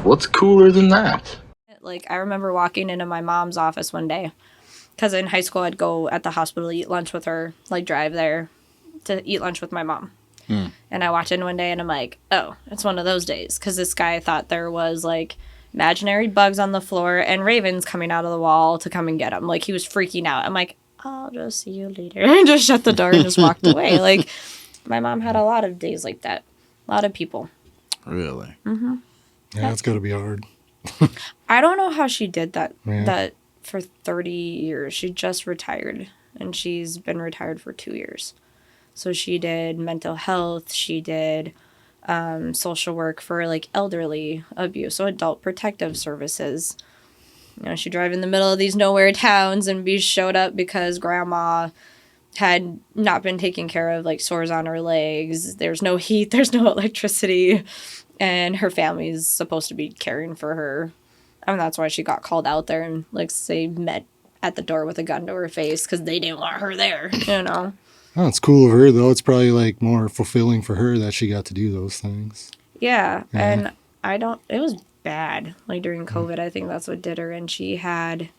What's cooler than that? Like, I remember walking into my mom's office one day, because in high school I'd go at the hospital to eat lunch with her, like drive there to eat lunch with my mom. And I walked in one day and I'm like, oh, it's one of those days. Because this guy thought there was like imaginary bugs on the floor and ravens coming out of the wall to come and get him. Like, he was freaking out. I'm like, I'll just see you later. And just shut the door and just walked away. Like, my mom had a lot of days like that. A lot of people. Really? Mm-hmm. Yeah, it's got to be hard. I don't know how she did that. Yeah. That for 30 years. She just retired. And she's been retired for 2 years. So she did mental health. She did social work for like elderly abuse. So adult protective services. You know, she'd drive in the middle of these nowhere towns and be showed up because grandma had not been taken care of, like sores on her legs. There's no heat. There's no electricity. And her family's supposed to be caring for her. I mean, that's why she got called out there and, like, say, met at the door with a gun to her face because they didn't want her there, you know? Oh, it's cool of her, though. It's probably, like, more fulfilling for her that she got to do those things. Yeah. And it was bad. Like, during COVID, I think that's what did her. And she had,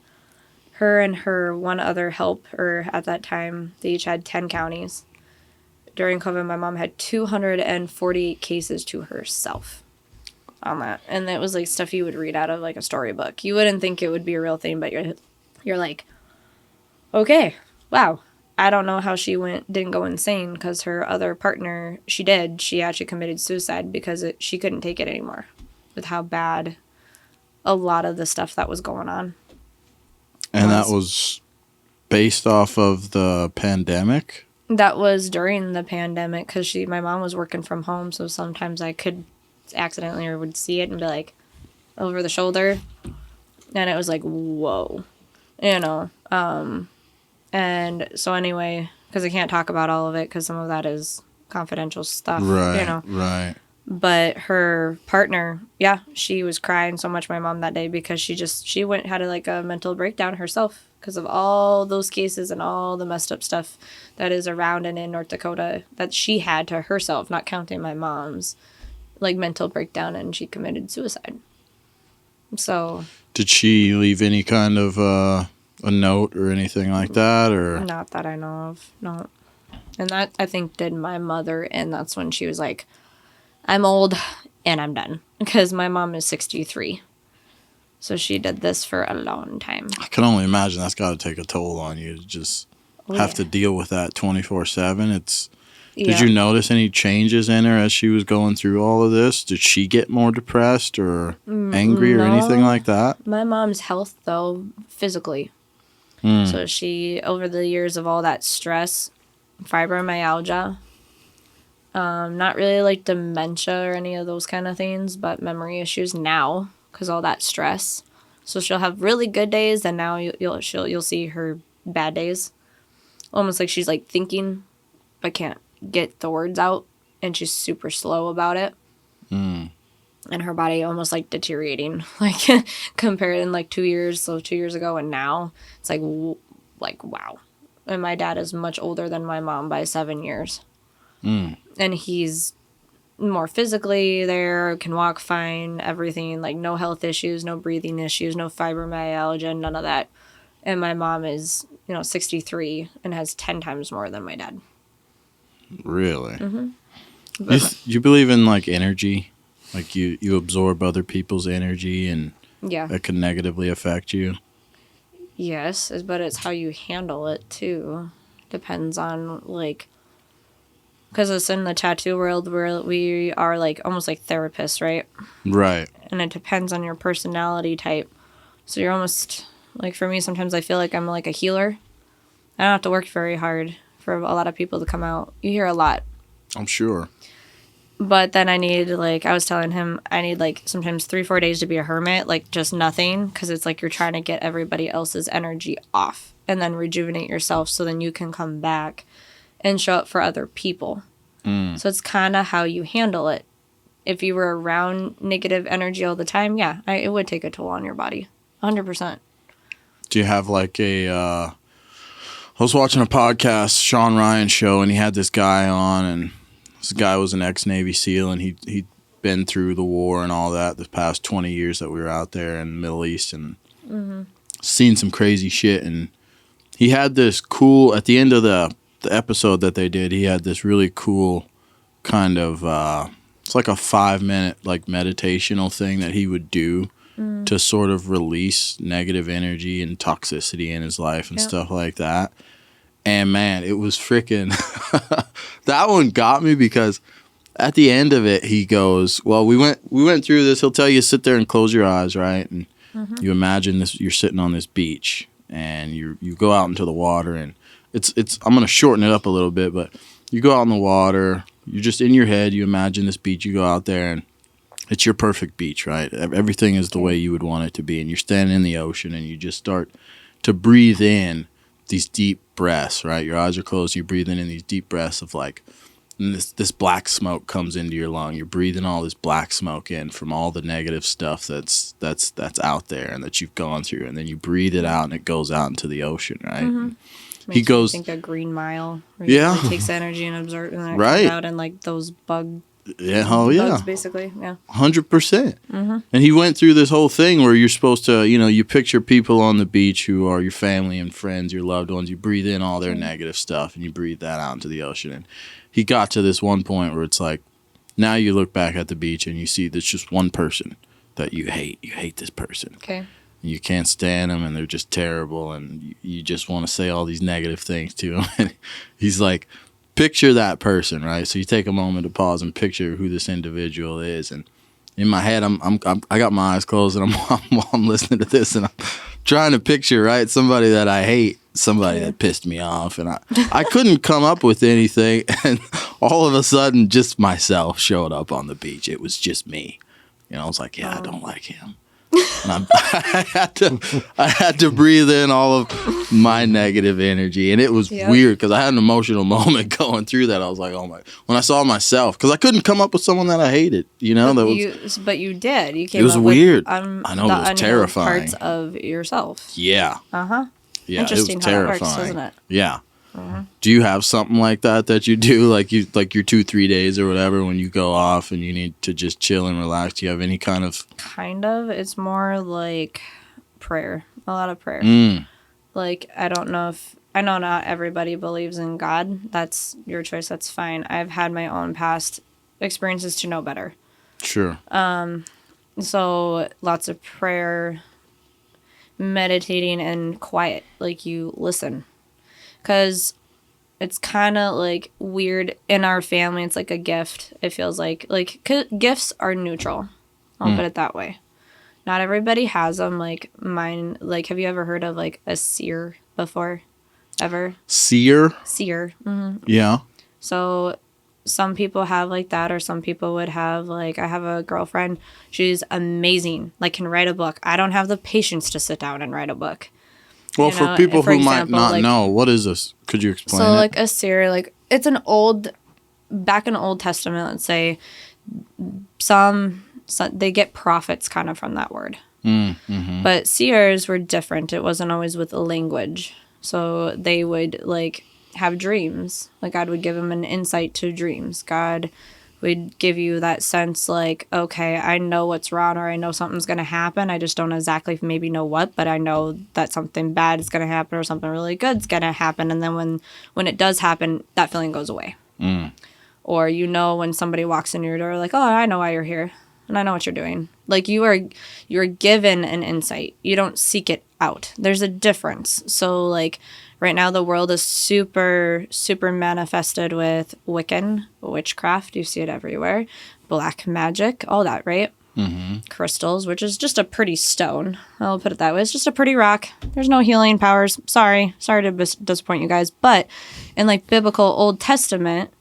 her and her one other helper at that time, they each had 10 counties. During COVID, my mom had 248 cases to herself on that. And it was, like, stuff you would read out of, like, a storybook. You wouldn't think it would be a real thing, but you're like, okay, wow. I don't know how she didn't go insane, because her other partner, she did. She actually committed suicide because she couldn't take it anymore with how bad a lot of the stuff that was going on. And that was based off of the pandemic? That was during the pandemic, because my mom was working from home, so sometimes I could accidentally or would see it and be like, over the shoulder. And it was like, whoa, you know. And so anyway, because I can't talk about all of it because some of that is confidential stuff, right, you know. Right. But her partner, yeah, she was crying so much, my mom, that day, because she had a mental breakdown herself because of all those cases and all the messed up stuff that is around and in North Dakota that she had to herself, not counting my mom's, like, mental breakdown, and she committed suicide. So. Did she leave any kind of a note or anything like that, or? Not that I know of, no. And that, I think, did my mother, and that's when she was like, I'm old and I'm done. Because my mom is 63. So she did this for a long time. I can only imagine that's got to take a toll on you to just have to deal with that 24/7. Did you notice any changes in her as she was going through all of this? Did she get more depressed or angry or anything like that? My mom's health, though, physically. So she, over the years of all that stress, fibromyalgia, not really like dementia or any of those kind of things, but memory issues now because all that stress. So she'll have really good days, and now you'll see her bad days, almost like she's like thinking, but can't get the words out, and she's super slow about it. And her body almost like deteriorating, like compared in like 2 years, so 2 years ago and now, it's like wow. And my dad is much older than my mom by 7 years. And he's more physically there, can walk fine, everything, like no health issues, no breathing issues, no fibromyalgia, none of that. And my mom is, 63 and has 10 times more than my dad. Really? You believe in like energy? Like you absorb other people's energy and that can negatively affect you? Yes, but it's how you handle it too. Depends on like, because it's in the tattoo world where we are like almost like therapists, right? Right. And it depends on your personality type. So you're almost like, for me, sometimes I feel like I'm like a healer. I don't have to work very hard for a lot of people to come out. You hear a lot. I'm sure. But then I need, like, I was telling him, I need, like, sometimes 3-4 days to be a hermit, like, just nothing, because it's like you're trying to get everybody else's energy off and then rejuvenate yourself so then you can come back and show up for other people. So it's kind of how you handle it. If you were around negative energy all the time, it would take a toll on your body. 100%. Do you have, like, I was watching a podcast, Sean Ryan show, and he had this guy on, and this guy was an ex-Navy SEAL, and he been through the war and all that the past 20 years that we were out there in the Middle East and seen some crazy shit. And he had this cool, at the end of the episode that they did, he had this really cool kind of, it's like a 5-minute like meditational thing that he would do to sort of release negative energy and toxicity in his life and stuff like that. And man, it was freaking, that one got me because at the end of it, he goes, well, we went through this. He'll tell you, sit there and close your eyes, right? And you imagine this, you're sitting on this beach and you go out into the water, and it's, I'm going to shorten it up a little bit, but you go out in the water, you're just in your head, you imagine this beach, you go out there and it's your perfect beach, right? Everything is the way you would want it to be. And you're standing in the ocean and you just start to breathe in these deep breaths, right? Your eyes are closed, you're breathing in these deep breaths of like, and this black smoke comes into your lung. You're breathing all this black smoke in from all the negative stuff that's out there and that you've gone through. And then you breathe it out and it goes out into the ocean, right? He goes, think a green mile. Where he takes energy and absorbs, and then it comes out, and like those bugs, basically, 100%. And he went through this whole thing where you're supposed to, you picture people on the beach who are your family and friends, your loved ones. You breathe in all their negative stuff and you breathe that out into the ocean. And he got to this one point where it's like, now you look back at the beach and you see there's just one person that you hate. You hate this person. Okay. You can't stand them and they're just terrible and you just want to say all these negative things to them. And he's like, picture that person, right? So you take a moment to pause and picture who this individual is. And in my head, I got my eyes closed and I'm listening to this and I'm trying to picture, right, somebody that I hate, somebody that pissed me off, and I couldn't come up with anything. And all of a sudden, just myself showed up on the beach. It was just me. I was like, I don't like him. And I had to breathe in all of my negative energy, and it was weird because I had an emotional moment going through that. I was like, oh my! When I saw myself, because I couldn't come up with someone that I hated, But you did. You came. It was up weird. With, I know it was terrifying. Parts of yourself. Yeah. Yeah. Interesting it was how terrifying. That works, doesn't it? Yeah. Do you have something like that you do, like your 2-3 days or whatever, when you go off and you need to just chill and relax? Do you have any kind of? It's more like prayer. A lot of prayer. Like, I know not everybody believes in God. That's your choice. That's fine. I've had my own past experiences to know better. Sure. So lots of prayer, meditating, and quiet. Like, you listen. Because it's kind of like weird in our family. It's like a gift. It feels like gifts are neutral. I'll put it that way. Not everybody has them. Like mine. Like, have you ever heard of like a seer before? Ever? Seer. Mm-hmm. Yeah. So some people have like that, or some people would have like, I have a girlfriend. She's amazing. Like, can write a book. I don't have the patience to sit down and write a book. Well, for people who might not know, what is this? Could you explain it? So, like, a seer, like, it's back in Old Testament, let's say, they get prophets kind of from that word. But seers were different. It wasn't always with language. So they would, like, have dreams. Like, God would give them an insight to dreams. God would give you that sense, like, okay, I know what's wrong, or I know something's going to happen. I just don't exactly maybe know what, but I know that something bad is going to happen or something really good is going to happen. And then when it does happen, that feeling goes away. Or when somebody walks in your door, like, oh, I know why you're here and I know what you're doing. Like, you're given an insight. You don't seek it out. There's a difference. So, like, right now, the world is super, super manifested with witchcraft. You see it everywhere. Black magic, all that, right? Crystals, which is just a pretty stone. I'll put it that way. It's just a pretty rock. There's no healing powers. Sorry to disappoint you guys. But in, like, biblical Old Testament,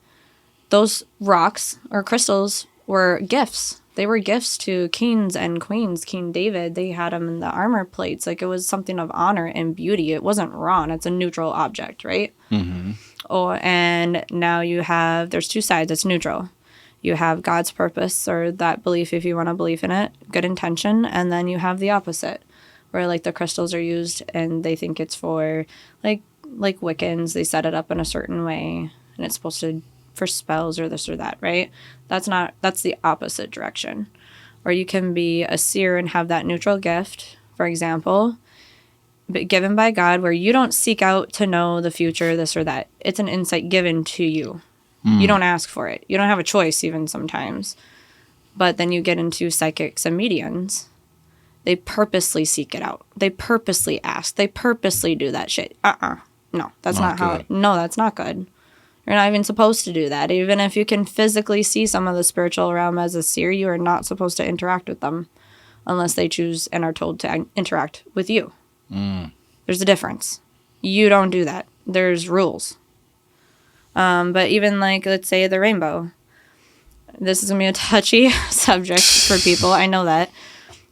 those rocks or crystals were gifts. They were gifts to kings and queens. King David, they had them in the armor plates. Like, it was something of honor and beauty. It wasn't wrong. It's a neutral object, right? And now there's two sides. It's neutral. You have God's purpose, or that belief, if you want to believe in it, good intention. And then you have the opposite, where, like, the crystals are used and they think it's for, like Wiccans. They set it up in a certain way and it's supposed to for spells or this or that, right? That's the opposite direction. Or you can be a seer and have that neutral gift, for example, but given by God, where you don't seek out to know the future, this or that. It's an insight given to you. You don't ask for it. You don't have a choice even sometimes. But then you get into psychics and mediums. They purposely seek it out. They purposely ask. They purposely do that shit. No, that's not how. No, that's not good. You're not even supposed to do that. Even if you can physically see some of the spiritual realm as a seer, you are not supposed to interact with them unless they choose and are told to interact with you. There's a difference. You don't do that. There's rules. But even like, let's say the rainbow. This is going to be a touchy subject for people. I know that.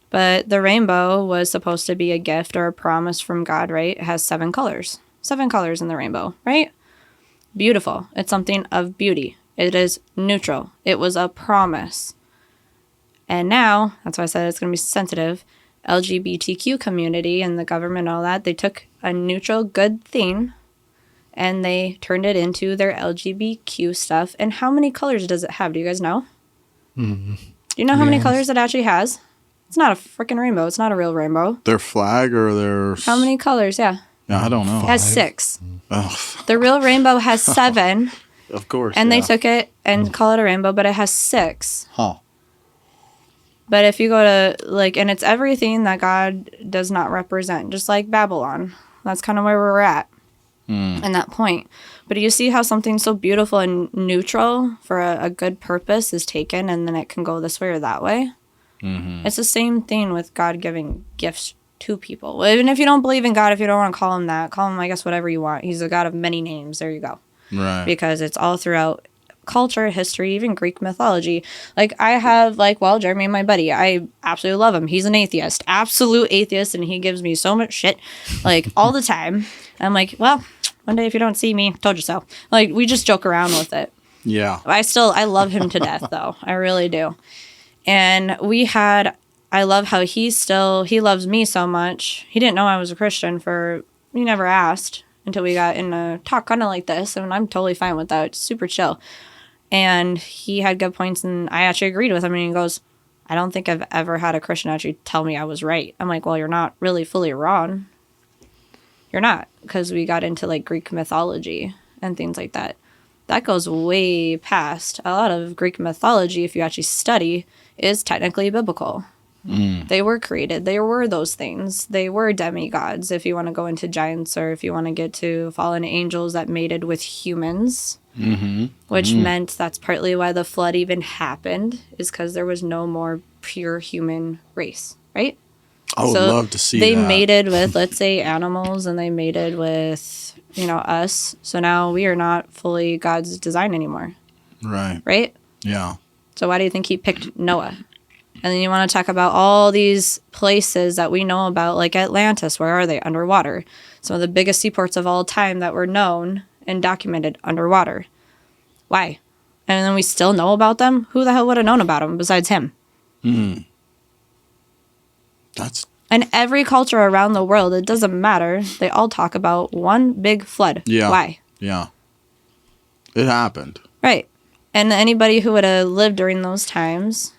But the rainbow was supposed to be a gift or a promise from God, right? It has 7 colors. 7 colors in the rainbow, right? Beautiful. It's something of beauty. It is neutral. It was a promise. And now, that's why I said it's going to be sensitive, LGBTQ community and the government and all that, they took a neutral good thing and they turned it into their LGBTQ stuff. And how many colors does it have? Do you guys know? Do you know how many colors it actually has? It's not a freaking rainbow. It's not a real rainbow. Their flag or their... How many colors? Yeah. Yeah, I don't know. It has 6. Oh. The real rainbow has 7. Of course. And they took it and call it a rainbow, but it has 6. Huh. But if you go to, like, and it's everything that God does not represent, just like Babylon. That's kind of where we're at in that point. But you see how something so beautiful and neutral for a good purpose is taken, and then it can go this way or that way. It's the same thing with God giving gifts to people. Even if you don't believe in God, if you don't want to call him that, call him, I guess, whatever you want. He's a God of many names. There you go. Right. Because it's all throughout culture, history, even Greek mythology. Like, I have, like, well, Jeremy, my buddy, I absolutely love him. He's an atheist, absolute atheist, and he gives me so much shit, like, all the time. I'm like, well, one day if you don't see me, told you so. Like, we just joke around with it. Yeah. I love him to death, though. I really do. And I love how he loves me so much. He didn't know I was a Christian he never asked until we got in a talk kind of like this, and I'm totally fine with that. It's super chill. And he had good points, and I actually agreed with him, and he goes, I don't think I've ever had a Christian actually tell me I was right. I'm like, well, you're not really fully wrong. You're not, because we got into, like, Greek mythology and things like that. That goes way past. A lot of Greek mythology, if you actually study, is technically biblical. They were created. They were those things. They were demigods, if you want to go into giants, or if you want to get to fallen angels that mated with humans, which meant that's partly why the flood even happened, is because there was no more pure human race, right? I would love to see they that. mated with, let's say, animals, and they mated with, us. So now we are not fully God's design anymore. Right. Right? Yeah. So why do you think he picked Noah? And then you want to talk about all these places that we know about, like Atlantis. Where are they? Underwater. Some of the biggest seaports of all time that were known and documented underwater. Why? And then we still know about them? Who the hell would have known about them besides him? And every culture around the world, it doesn't matter. They all talk about one big flood. Yeah. Why? Yeah. It happened. Right. And anybody who would have lived during those times,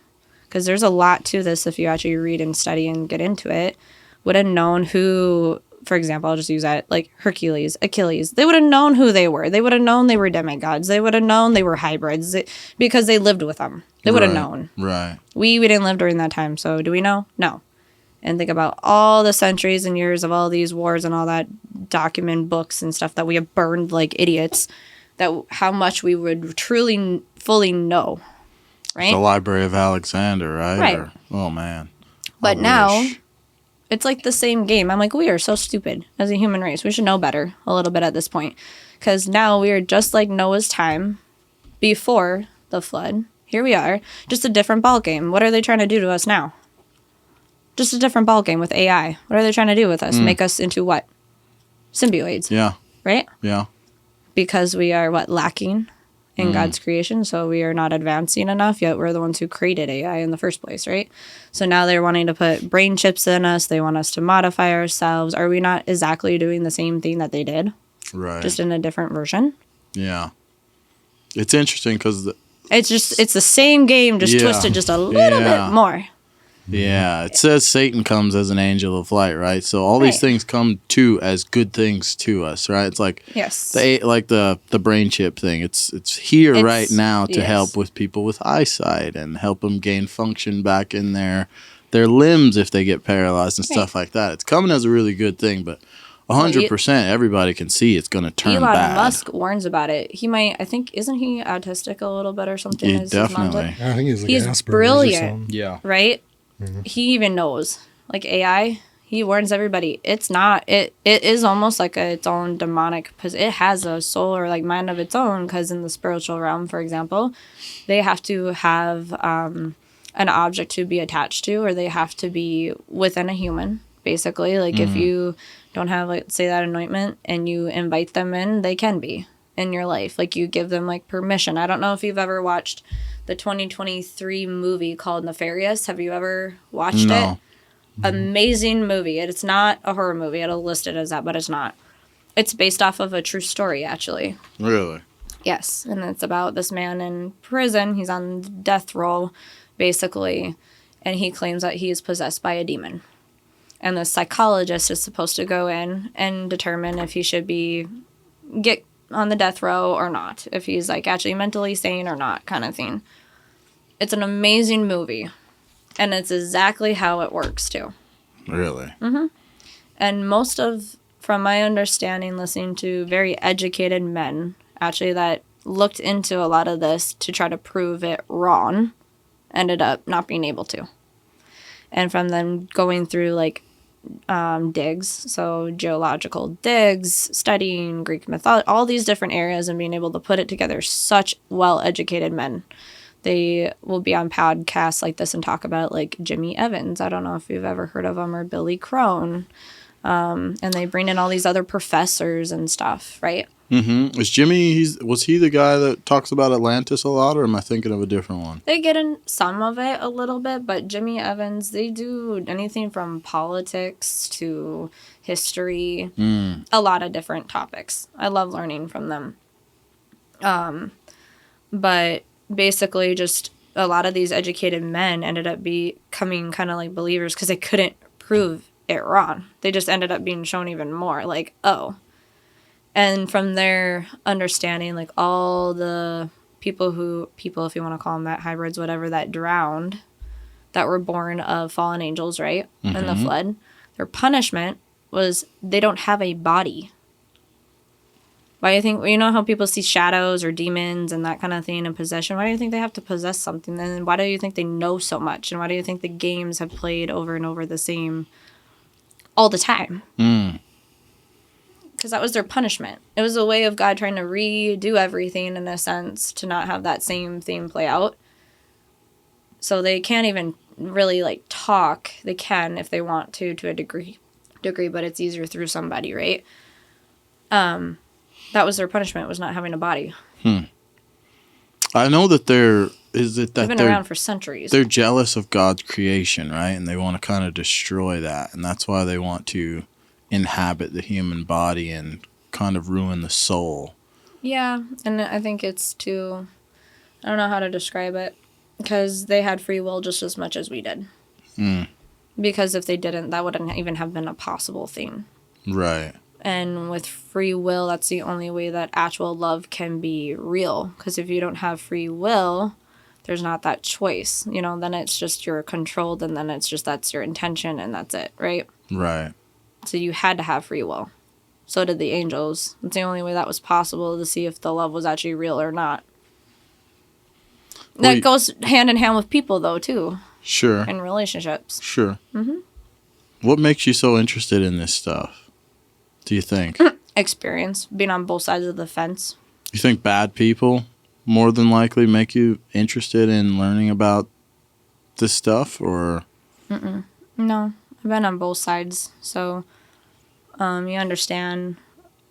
because there's a lot to this if you actually read and study and get into it, would have known who, for example, I'll just use that, like Hercules, Achilles. They would have known who they were. They would have known they were demigods. They would have known they were hybrids because they lived with them. They would have known. Right. We didn't live during that time, so do we know? No. And think about all the centuries and years of all these wars and all that document books and stuff that we have burned like idiots, that how much we would truly, fully know. Right? The Library of Alexander, right? Right. Oh, man. But now, it's like the same game. I'm like, we are so stupid as a human race. We should know better a little bit at this point. Because now we are just like Noah's time before the flood. Here we are. Just a different ball game. What are they trying to do to us now? Just a different ball game with AI. What are they trying to do with us? Make us into what? Symbioids. Yeah. Right? Yeah. Because we are, lacking in God's creation, so we are not advancing enough, yet we're the ones who created AI in the first place, right? So now they're wanting to put brain chips in us. They want us to modify ourselves. Are we not exactly doing the same thing that they did? Right. Just in a different version? Yeah. It's interesting because it's the same game, just twisted just a little bit more. Yeah, it says Satan comes as an angel of light, right? So all these things come as good things to us, right? It's like the brain chip thing. It's here right now to help with people with eyesight and help them gain function back in their limbs if they get paralyzed and stuff like that. It's coming as a really good thing, but 100% everybody can see it's going to turn bad. Elon Musk warns about it. He might, I think, isn't he autistic a little bit or something? Yeah, definitely. I think he's Asperger's brilliant. Yeah. Right? Mm-hmm. He even knows. Like AI, he warns everybody. It's not, it is almost like its own demonic, because it has a soul or like mind of its own, because in the spiritual realm, for example, they have to have an object to be attached to, or they have to be within a human, basically. Like if you don't have, like, say that anointment and you invite them in, they can be in your life. Like you give them like permission. I don't know if you've ever watched the 2023 movie called Nefarious. Have you ever watched it? Amazing movie. It's not a horror movie. It'll list it as that, but it's not. It's based off of a true story, actually. Really? Yes. And it's about this man in prison. He's on death row, basically. And he claims that he is possessed by a demon. And the psychologist is supposed to go in and determine if he should get on the death row or not. If he's like actually mentally sane or not, kind of thing. It's an amazing movie. And it's exactly how it works, too. Really? Mm-hmm. And from my understanding, listening to very educated men, actually, that looked into a lot of this to try to prove it wrong, ended up not being able to. And from them going through, like, digs, so geological digs, studying Greek mythology, all these different areas, and being able to put it together, such well-educated men. They will be on podcasts like this and talk about, like, Jimmy Evans. I don't know if you've ever heard of him, or Billy Crone. And they bring in all these other professors and stuff, right? Mm-hmm. Is Jimmy, was he the guy that talks about Atlantis a lot, or am I thinking of a different one? They get in some of it a little bit, but Jimmy Evans, they do anything from politics to history, a lot of different topics. I love learning from them. But basically just a lot of these educated men ended up becoming kind of like believers because they couldn't prove it wrong. They just ended up being shown even more, like, oh. And from their understanding, like, all the people, if you want to call them that, hybrids, whatever, that drowned, that were born of fallen angels, right, in the flood, their punishment was they don't have a body. Why do you think, you know how people see shadows or demons and that kind of thing in possession? Why do you think they have to possess something? And why do you think they know so much? And why do you think the games have played over and over the same all the time? Because that was their punishment. It was a way of God trying to redo everything, in a sense, to not have that same thing play out. So they can't even really, like, talk. They can if they want to a degree, but it's easier through somebody, right? That was their punishment, was not having a body. I know that they've been around for centuries. They're jealous of God's creation, right? And they want to kind of destroy that. And that's why they want to inhabit the human body and kind of ruin the soul. Yeah, and I think it's I don't know how to describe it, because they had free will just as much as we did. Because if they didn't, that wouldn't even have been a possible thing. Right. And with free will, that's the only way that actual love can be real. Because if you don't have free will, there's not that choice. You know, then it's just you're controlled, and then it's just that's your intention, and that's it, right? Right. So you had to have free will. So did the angels. It's the only way that was possible to see if the love was actually real or not. That goes hand in hand with people, though, too. Sure. And relationships. Sure. What makes you so interested in this stuff, do you think? Experience. Being on both sides of the fence. You think bad people more than likely make you interested in learning about this stuff, or? No. I've been on both sides. So you understand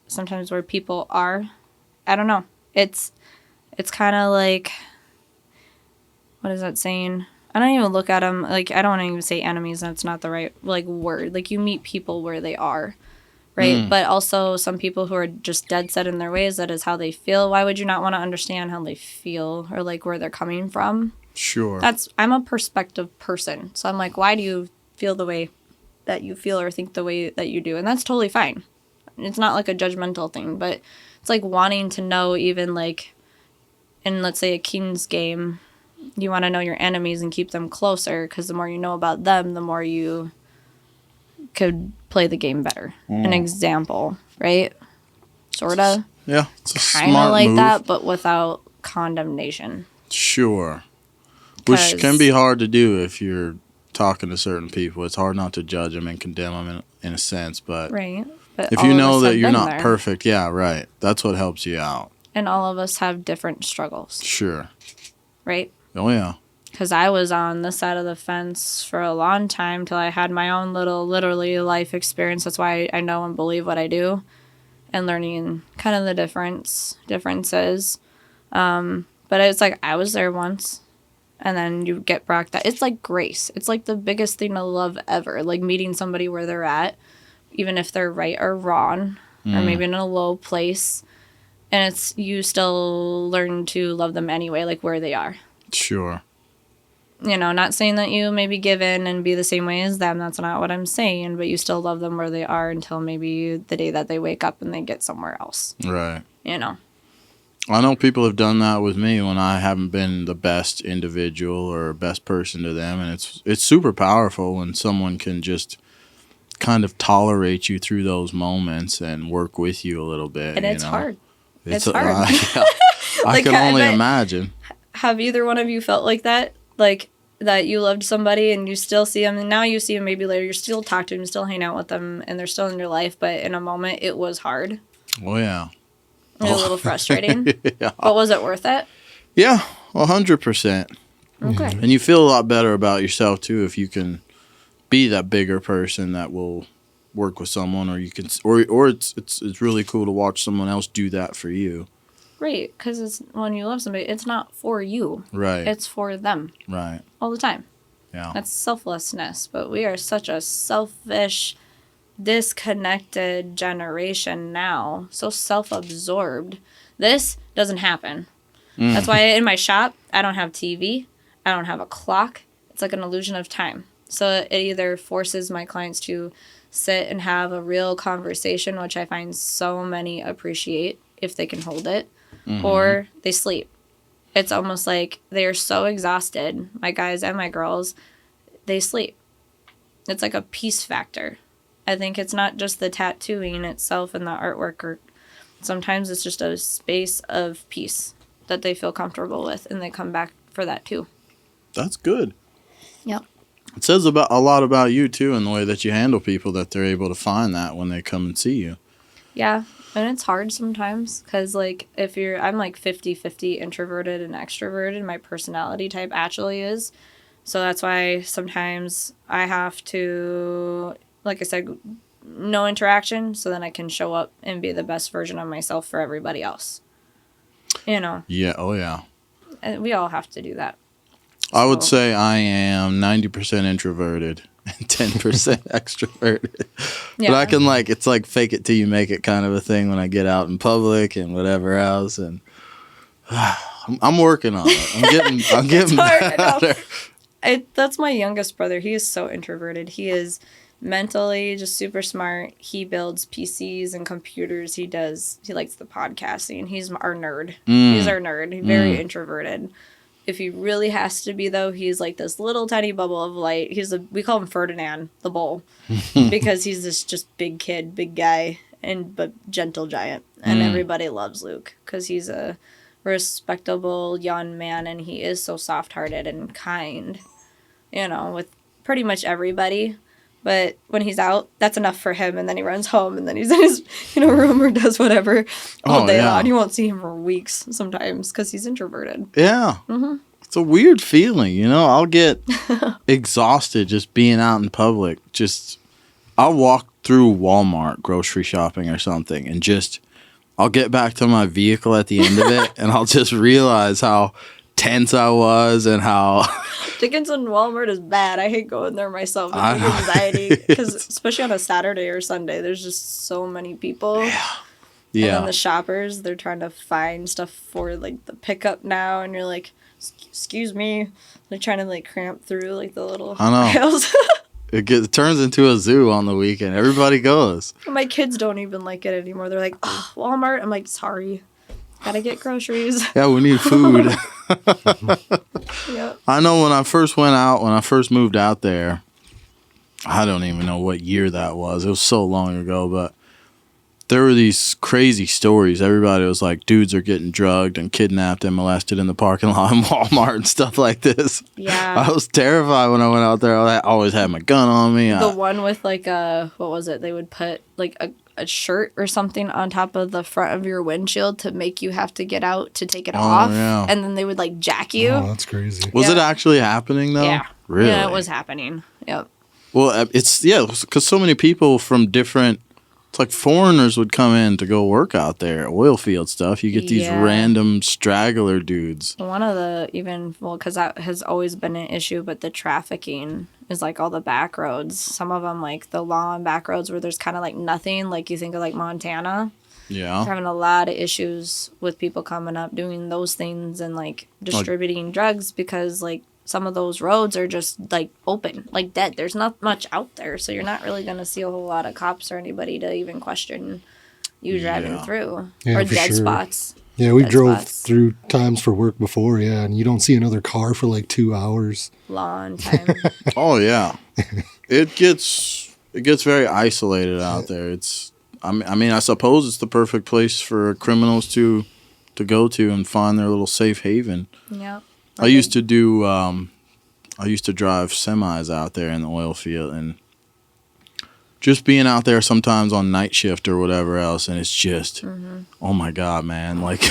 sometimes where people are. I don't know. It's kind of like, what is that saying? I don't even look at them, like, I don't want to even say enemies. That's not the right, like, word. Like, you meet people where they are. right? But also some people who are just dead set in their ways, that is how they feel. Why would you not want to understand how they feel or like where they're coming from? Sure. I'm a perspective person. So I'm like, why do you feel the way that you feel or think the way that you do? And that's totally fine. It's not like a judgmental thing, but it's like wanting to know, even like in, let's say, a King's game, you want to know your enemies and keep them closer, because the more you know about them, the more you could play the game better. An example, right? Sort of. Yeah, it's a smart Kind of like move. that, but without condemnation. Sure. Which can be hard to do if you're talking to certain people. It's hard not to judge them and condemn them in a sense, but right. But if you know that you're not perfect, yeah, right. That's what helps you out. And all of us have different struggles. Sure. Right? Oh, yeah. Because I was on this side of the fence for a long time till I had my own little, literally, life experience. That's why I know and believe what I do. And learning kind of the differences. But it's like I was there once. And then you get back that. It's like grace. It's like the biggest thing to love ever. Like meeting somebody where they're at. Even if they're right or wrong. Or maybe in a low place. And it's you still learn to love them anyway, like where they are. Sure. You know, not saying that you maybe give in and be the same way as them. That's not what I'm saying. But you still love them where they are until maybe the day that they wake up and they get somewhere else. Right. You know. I know people have done that with me when I haven't been the best individual or best person to them. And it's super powerful when someone can just kind of tolerate you through those moments and work with you a little bit. And it's hard. It's hard. I can only imagine. Have either one of you felt like that? Like that you loved somebody and you still see them, and now you see them maybe later, you still talk to them, you still hang out with them, and they're still in your life, but in a moment it was hard. Oh, yeah. A little frustrating. Yeah. But was it worth it? Yeah, 100%. Okay. And you feel a lot better about yourself, too, if you can be that bigger person that will work with someone, or you can, or it's really cool to watch someone else do that for you. Right, because it's when you love somebody, it's not for you. Right. It's for them. Right. All the time. Yeah. That's selflessness. But we are such a selfish, disconnected generation now. So self-absorbed. This doesn't happen. That's why in my shop, I don't have TV. I don't have a clock. It's like an illusion of time. So it either forces my clients to sit and have a real conversation, which I find so many appreciate if they can hold it, or they sleep. It's almost like they are so exhausted, my guys and my girls, they sleep. It's like a peace factor. I think it's not just the tattooing itself and the artwork, or sometimes it's just a space of peace that they feel comfortable with, and they come back for that too. That's good. Yep. It says a lot about you, too, in the way that you handle people, that they're able to find that when they come and see you. Yeah, and it's hard sometimes, because, like, I'm, like, 50-50 introverted and extroverted. My personality type actually is. So that's why sometimes I have to, like I said, no interaction, so then I can show up and be the best version of myself for everybody else. You know? Yeah, oh, yeah. And we all have to do that. I would say I am 90% introverted and 10% extroverted. Yeah. But I can it's like fake it till you make it kind of a thing when I get out in public and whatever else. And I'm working on it. I'm getting better. That's my youngest brother. He is so introverted. He is mentally just super smart. He builds PCs and computers. He likes the podcasting. He's our nerd. He's our nerd. He's very introverted. If he really has to be, though, he's like this little tiny bubble of light. We call him Ferdinand, the bull, because he's this just big kid, big guy, but gentle giant. And everybody loves Luke because he's a respectable young man, and he is so soft-hearted and kind, with pretty much everybody. But when he's out, that's enough for him, and then he runs home, and then he's in his room or does whatever all day long. You won't see him for weeks sometimes because he's introverted. Yeah. Mm-hmm. It's a weird feeling, I'll get exhausted just being out in public. I'll walk through Walmart grocery shopping or something, and I'll get back to my vehicle at the end of it, and I'll just realize how tense I was and how Dickinson Walmart is bad. I hate going there myself. It's like anxiety because especially on a Saturday or Sunday, there's just so many people. Yeah. And then the shoppers, they're trying to find stuff for like the pickup now, and you're like, excuse me. They're trying to like cramp through like the little aisles. It turns into a zoo on the weekend. Everybody goes. My kids don't even like it anymore. They're like, oh, Walmart. I'm like, sorry. Gotta get groceries. Yeah, we need food. Yep. I know when I first moved out there, I don't even know what year that was. It was so long ago, but there were these crazy stories. Everybody was like, dudes are getting drugged and kidnapped and molested in the parking lot in Walmart and stuff like this. Yeah. I was terrified when I went out there. I always had my gun on me. The one with like what was it? They would put like a shirt or something on top of the front of your windshield to make you have to get out to take it off. Yeah. And then they would like jack you. Oh, that's crazy. Was it actually happening though? Yeah. Really? Yeah, it was happening. Yep. Well, because so many people from different, it's like foreigners would come in to go work out there, oil field stuff. You get these random straggler dudes. One of the because that has always been an issue, but the trafficking is like all the back roads. Some of them, like the long back roads where there's kind of like nothing, like you think of like Montana. Yeah. They're having a lot of issues with people coming up doing those things and like distributing drugs because like some of those roads are just like open, like dead. There's not much out there, so you're not really going to see a whole lot of cops or anybody to even question you driving through or dead spots. Yeah, we drove through times for work before, and you don't see another car for like 2 hours. Long time. Oh yeah, it gets very isolated out there. I mean, I suppose it's the perfect place for criminals to go to and find their little safe haven. Yeah. I used to drive semis out there in the oil field, and just being out there sometimes on night shift or whatever else, and it's just, oh my God, man, like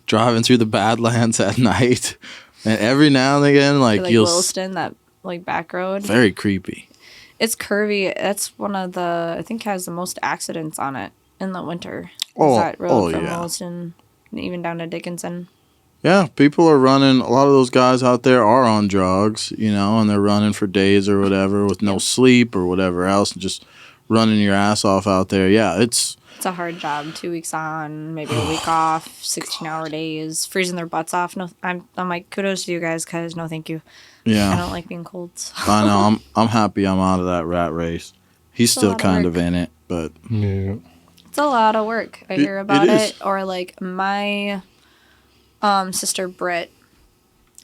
driving through the Badlands at night, and every now and again, like you'll Williston, that like back road. Very creepy. It's curvy. That's one of the, I think, has the most accidents on it in the winter. Oh, that road from yeah. Williston, even down to Dickinson. Yeah, people are running. A lot of those guys out there are on drugs, and they're running for days or whatever with no sleep or whatever else, and just running your ass off out there. Yeah, it's a hard job. 2 weeks on, maybe a week off, 16-hour days, freezing their butts off. No, I'm like, kudos to you guys, because no, thank you. Yeah, I don't like being cold. So. I know. I'm happy I'm out of that rat race. He's still kind of in it, but yeah, it's a lot of work. I hear about it, or like my sister Britt,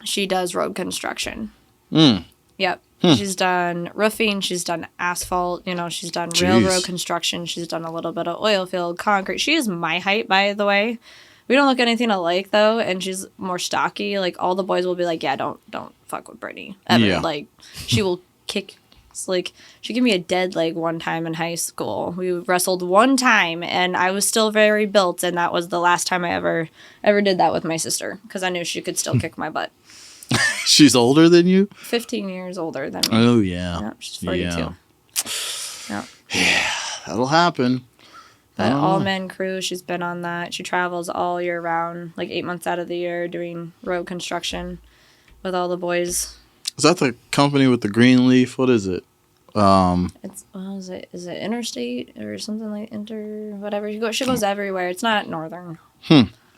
she does road construction. Yep. She's done roofing, she's done asphalt, she's done railroad construction, she's done a little bit of oil field, concrete. She is my height, by the way. We don't look anything alike though, and she's more stocky. Like all the boys will be like, yeah, don't fuck with Brittany ever. Yeah. Like she will kick. Like she gave me a dead leg one time in high school. We wrestled one time, and I was still very built, and that was the last time I ever did that with my sister because I knew she could still kick my butt. She's older than you? 15 years older than me. Oh yeah. Yeah, she's 42. Yeah, that'll happen. But all men crew, she's been on that. She travels all year round, like 8 months out of the year, doing road construction with all the boys. Is that the company with the green leaf? What is it? It's is it Interstate or something like whatever? She goes everywhere. It's not Northern.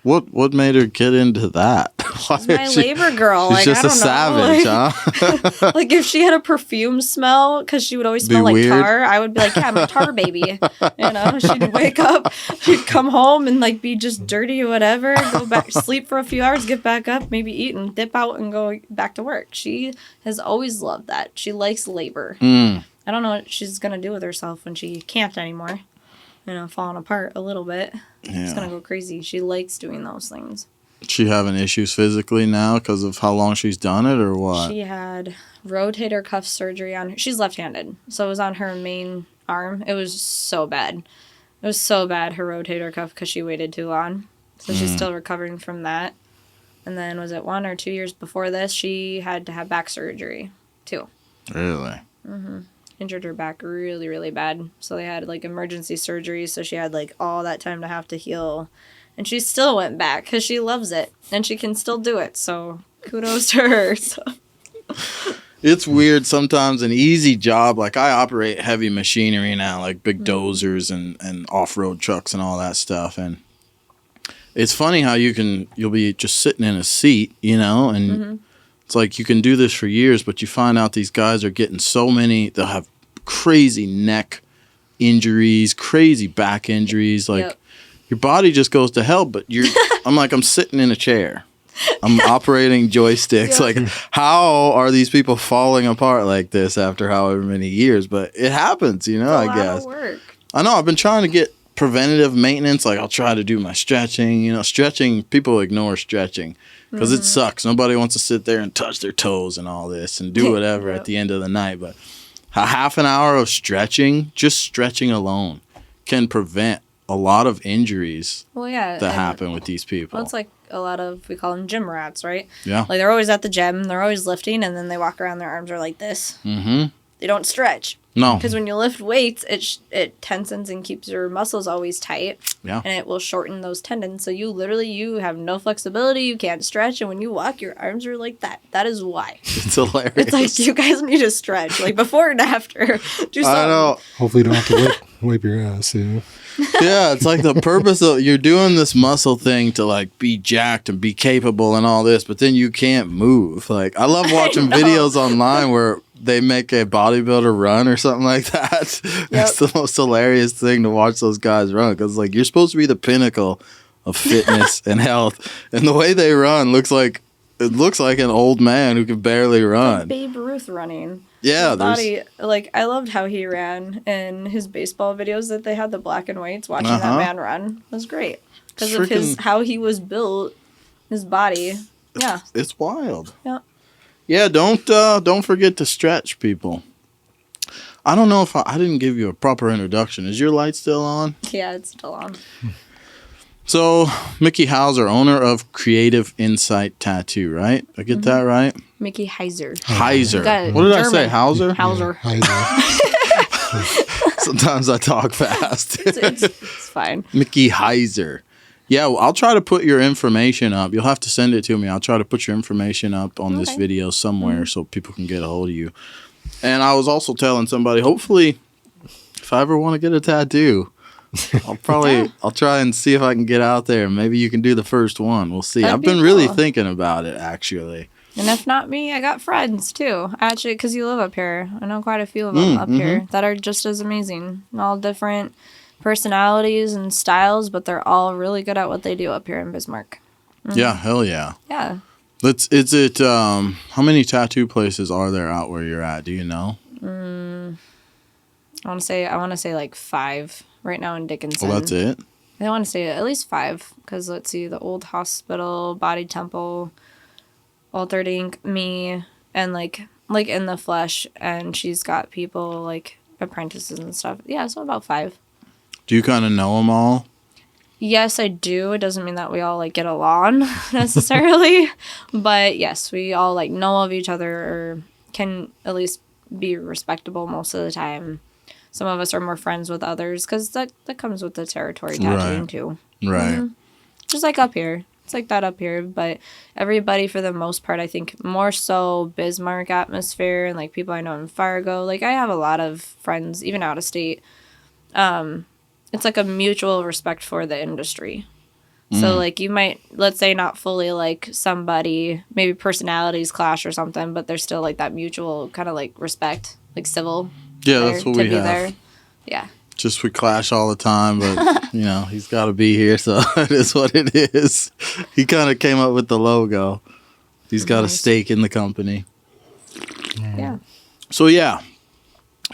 What made her get into that? She's my labor girl. She's just a savage, huh? Like if she had a perfume smell, because she would always smell like tar, I would be like, yeah, I'm a tar baby. She'd wake up, she'd come home and like be just dirty or whatever, go back, sleep for a few hours, get back up, maybe eat and dip out and go back to work. She has always loved that. She likes labor. I don't know what she's going to do with herself when she can't anymore. Falling apart a little bit. Yeah. It's going to go crazy. She likes doing those things. She having issues physically now because of how long she's done it or what? She had rotator cuff surgery on her. She's left-handed, so it was on her main arm. It was so bad. It was so bad, her rotator cuff, because she waited too long. So she's still recovering from that. And then was it 1 or 2 years before this, she had to have back surgery, too. Really? Injured her back really, really bad. So they had, like, emergency surgery, so she had, like, all that time to have to heal. And she still went back because she loves it, and she can still do it. So kudos to her. So. It's weird sometimes. An easy job, like I operate heavy machinery now, like big dozers and off-road trucks and all that stuff. And it's funny how you'll be just sitting in a seat, and it's like you can do this for years, but you find out these guys are getting they'll have crazy neck injuries, crazy back injuries. Like your body just goes to hell, but I'm sitting in a chair. I'm operating joysticks. Like, how are these people falling apart like this after however many years? But it happens, I guess. Work. I know. I've been trying to get preventative maintenance. Like, I'll try to do my stretching. Stretching, people ignore stretching because it sucks. Nobody wants to sit there and touch their toes and all this and do whatever at the end of the night. But a half an hour of stretching, just stretching alone, can prevent a lot of injuries that happen with these people. Well, it's like a lot of, we call them gym rats, right? Yeah. Like they're always at the gym, they're always lifting, and then they walk around, their arms are like this. Mm-hmm. They don't stretch. No. Because when you lift weights, it tensons and keeps your muscles always tight. Yeah. And it will shorten those tendons. So you have no flexibility, you can't stretch, and when you walk, your arms are like that. That is why. It's hilarious. It's like, you guys need to stretch, like before and after. Do something. I know. Hopefully you don't have to wipe your ass, Yeah, it's like the purpose of you're doing this muscle thing to like be jacked and be capable and all this, but then you can't move. Like I love watching videos online where they make a bodybuilder run or something like that. It's the most hilarious thing to watch those guys run because like you're supposed to be the pinnacle of fitness and health, and the way they run looks like an old man who can barely run. Like Babe Ruth running. Yeah, his body, like I loved how he ran in his baseball videos that they had, the black and whites. Watching that man run was great because of how he was built, his body. Yeah, it's wild. Yeah, yeah. Don't forget to stretch, people. I don't know if I didn't give you a proper introduction. Is your light still on? Yeah, it's still on. So, Mickey Heiser, owner of Creative Insight Tattoo, right? I get that right? Mickey Heiser. Heiser. What did I say? Hauser? Hauser. Sometimes I talk fast. It's fine. Mickey Heiser. Yeah, well, I'll try to put your information up. You'll have to send it to me. I'll try to put your information up on this video somewhere so people can get a hold of you. And I was also telling somebody, hopefully, if I ever want to get a tattoo, I'll try and see if I can get out there. Maybe you can do the first one. We'll see. I've been really thinking about it, actually. And if not me, I got friends, too. Actually, because you live up here. I know quite a few of them up here that are just as amazing. All different personalities and styles, but they're all really good at what they do up here in Bismarck. Yeah, hell yeah. Yeah. How many tattoo places are there out where you're at? Do you know? I want to say like 5 right now in Dickinson. Well, that's it? I want to say at least 5 because let's see, the Old Hospital, Body Temple, Altered Ink, me, and like in the flesh, and she's got people like apprentices and stuff. Yeah, so about 5. Do you kind of know them all? Yes, I do. It doesn't mean that we all like get along necessarily, but yes, we all like know of each other or can at least be respectable most of the time. Some of us are more friends with others because that comes with the territory tattooing too. Right. Just like up here. It's like that up here, but everybody for the most part, I think more so Bismarck atmosphere and like people I know in Fargo. Like I have a lot of friends even out of state. It's like a mutual respect for the industry. So like you might, let's say not fully like somebody, maybe personalities clash or something, but there's still like that mutual kind of like respect, like civil. Yeah, that's what we have. There. Yeah. Just we clash all the time, but he's got to be here, so it is what it is. He kind of came up with the logo. He's got a stake in the company. Yeah. So yeah,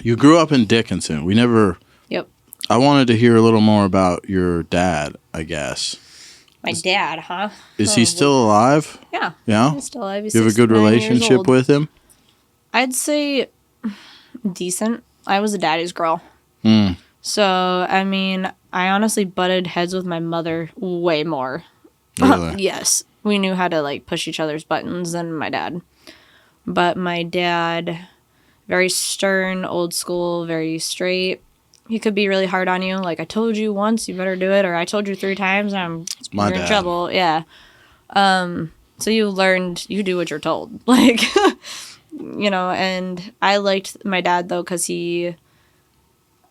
you grew up in Dickinson. Yep. I wanted to hear a little more about your dad, I guess. My dad, huh? Is he still alive? Yeah. Yeah? He's still alive. He's you have a good relationship with him? I'd say decent. I was a daddy's girl. So, I mean, I honestly butted heads with my mother way more. Really? Yes. We knew how to, like, push each other's buttons than my dad. But my dad, very stern, old school, very straight. He could be really hard on you. Like, I told you once, you better do it. Or I told you 3 times, you're in trouble. Yeah. So you do what you're told. Like, and I liked my dad, though, because I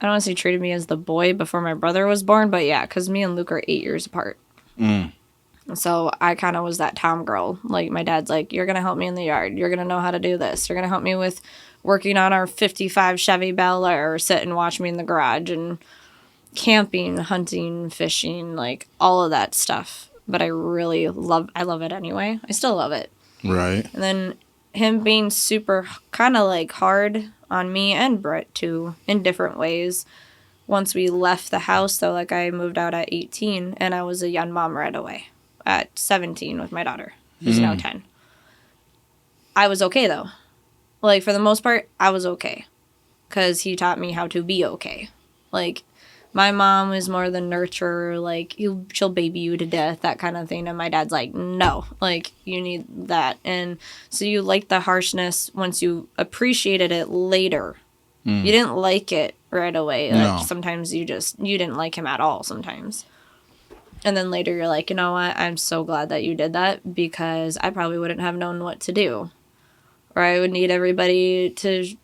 don't want to say treated me as the boy before my brother was born, but yeah, because me and Luke are 8 years apart. So I kind of was that Tom girl. Like, my dad's like, you're going to help me in the yard. You're going to know how to do this. You're going to help me with working on our 55 Chevy Bel Air, or sit and watch me in the garage, and camping, hunting, fishing, like all of that stuff. But I love it anyway. I still love it. Right. And then him being super kind of like hard on me and Britt too, in different ways. Once we left the house, though, like I moved out at 18 and I was a young mom right away at 17 with my daughter, who's now 10. I was okay, though. Like, for the most part, I was okay. Because he taught me how to be okay. Like, my mom is more the nurturer, like, she'll baby you to death, that kind of thing. And my dad's like, no, like, you need that. And so you like the harshness once you appreciated it later. You didn't like it right away. No. Like, sometimes you didn't like him at all sometimes. And then later you're like, you know what? I'm so glad that you did that, because I probably wouldn't have known what to do. Or I would need everybody to,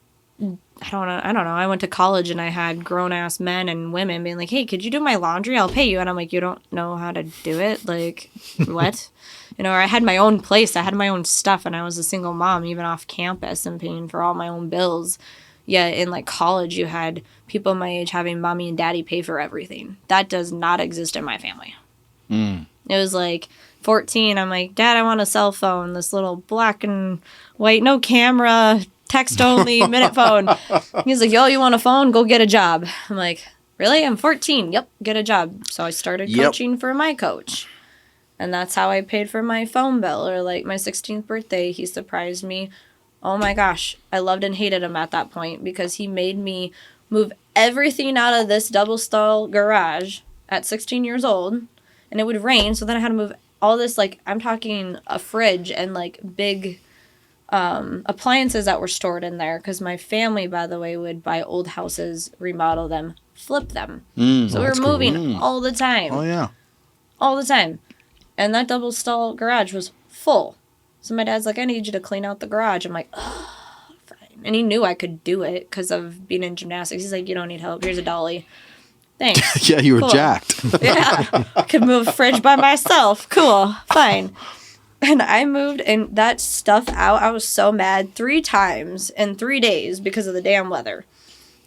I don't know. I went to college and I had grown-ass men and women being like, hey, could you do my laundry? I'll pay you. And I'm like, you don't know how to do it? Like, what? Or I had my own place. I had my own stuff, and I was a single mom, even off campus, and paying for all my own bills. Yet in, like, college, you had people my age having mommy and daddy pay for everything. That does not exist in my family. It was like 14, I'm like, Dad, I want a cell phone, this little black and white, no camera, text only, minute phone. He's like, yo, you want a phone? Go get a job. I'm like, really? I'm 14. Yep, get a job. So I started coaching for my coach. And that's how I paid for my phone bill. Or like my 16th birthday, he surprised me. Oh my gosh, I loved and hated him at that point, because he made me move everything out of this double stall garage at 16 years old. And it would rain, so then I had to move all this, like, I'm talking a fridge and, like, big appliances that were stored in there. Because my family, by the way, would buy old houses, remodel them, flip them. So we were moving all the time. Oh, yeah. All the time. And that double stall garage was full. So my dad's like, I need you to clean out the garage. I'm like, oh, fine. And he knew I could do it because of being in gymnastics. He's like, you don't need help. Here's a dolly. Thanks. Yeah, you were cool. jacked. Yeah. I could move a fridge by myself. Cool. Fine. And I moved and that stuff out. I was so mad 3 times in 3 days because of the damn weather.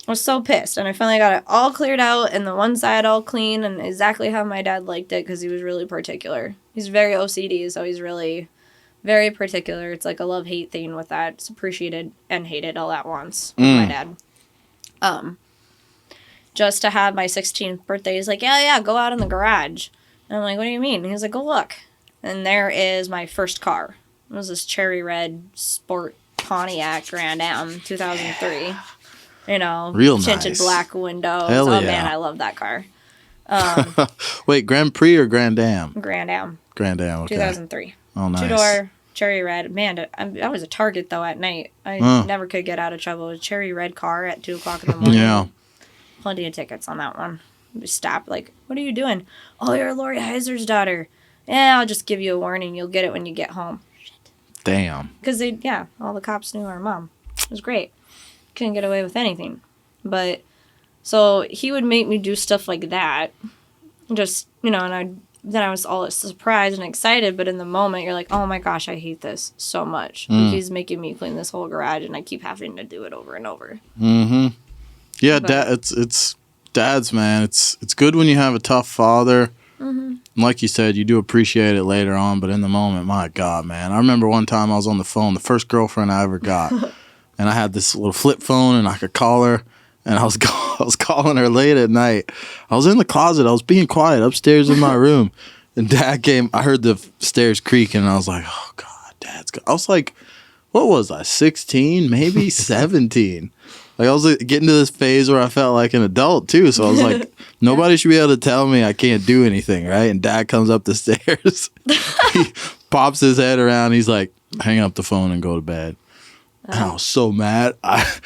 I was so pissed. And I finally got it all cleared out and the one side all clean and exactly how my dad liked it, because he was really particular. He's very OCD, so he's really very particular. It's like a love-hate thing with that. It's appreciated and hated all at once with my dad. Just to have my 16th birthday, he's like, yeah, go out in the garage. And I'm like, what do you mean? And he's like, go look. And there is my first car. It was this cherry red sport Pontiac Grand Am 2003. Real tinted nice. Black windows. Hell oh, yeah. man, I love that car. Wait, Grand Prix or Grand Am? Grand Am. Grand Am, okay. 2003. Oh, nice. 2-door, cherry red. Man, I was a target, though, at night. I never could get out of trouble. A cherry red car at 2 o'clock in the morning. Yeah. Plenty of tickets on that one. We stopped, like, what are you doing? Oh, you're Lori Heiser's daughter. Yeah, I'll just give you a warning. You'll get it when you get home. Shit. Damn. Because all the cops knew our mom. It was great. Couldn't get away with anything. But, so he would make me do stuff like that. Just, and then I was all surprised and excited, but in the moment, you're like, oh my gosh, I hate this so much. Like, he's making me clean this whole garage, and I keep having to do it over and over. Mm-hmm. Yeah, it's dads, man. It's good when you have a tough father. Mm-hmm. Like you said, you do appreciate it later on, but in the moment, my God, man. I remember one time I was on the phone, the first girlfriend I ever got, and I had this little flip phone, and I could call her, and I was calling her late at night. I was in the closet. I was being quiet upstairs in my room, and Dad came. I heard the stairs creaking, and I was like, oh, God, Dad's I was like, what was I, 16, maybe 17? Like, I was getting to this phase where I felt like an adult, too. So I was like, nobody should be able to tell me I can't do anything, right? And Dad comes up the stairs. He pops his head around. He's like, hang up the phone and go to bed. And I was so mad. I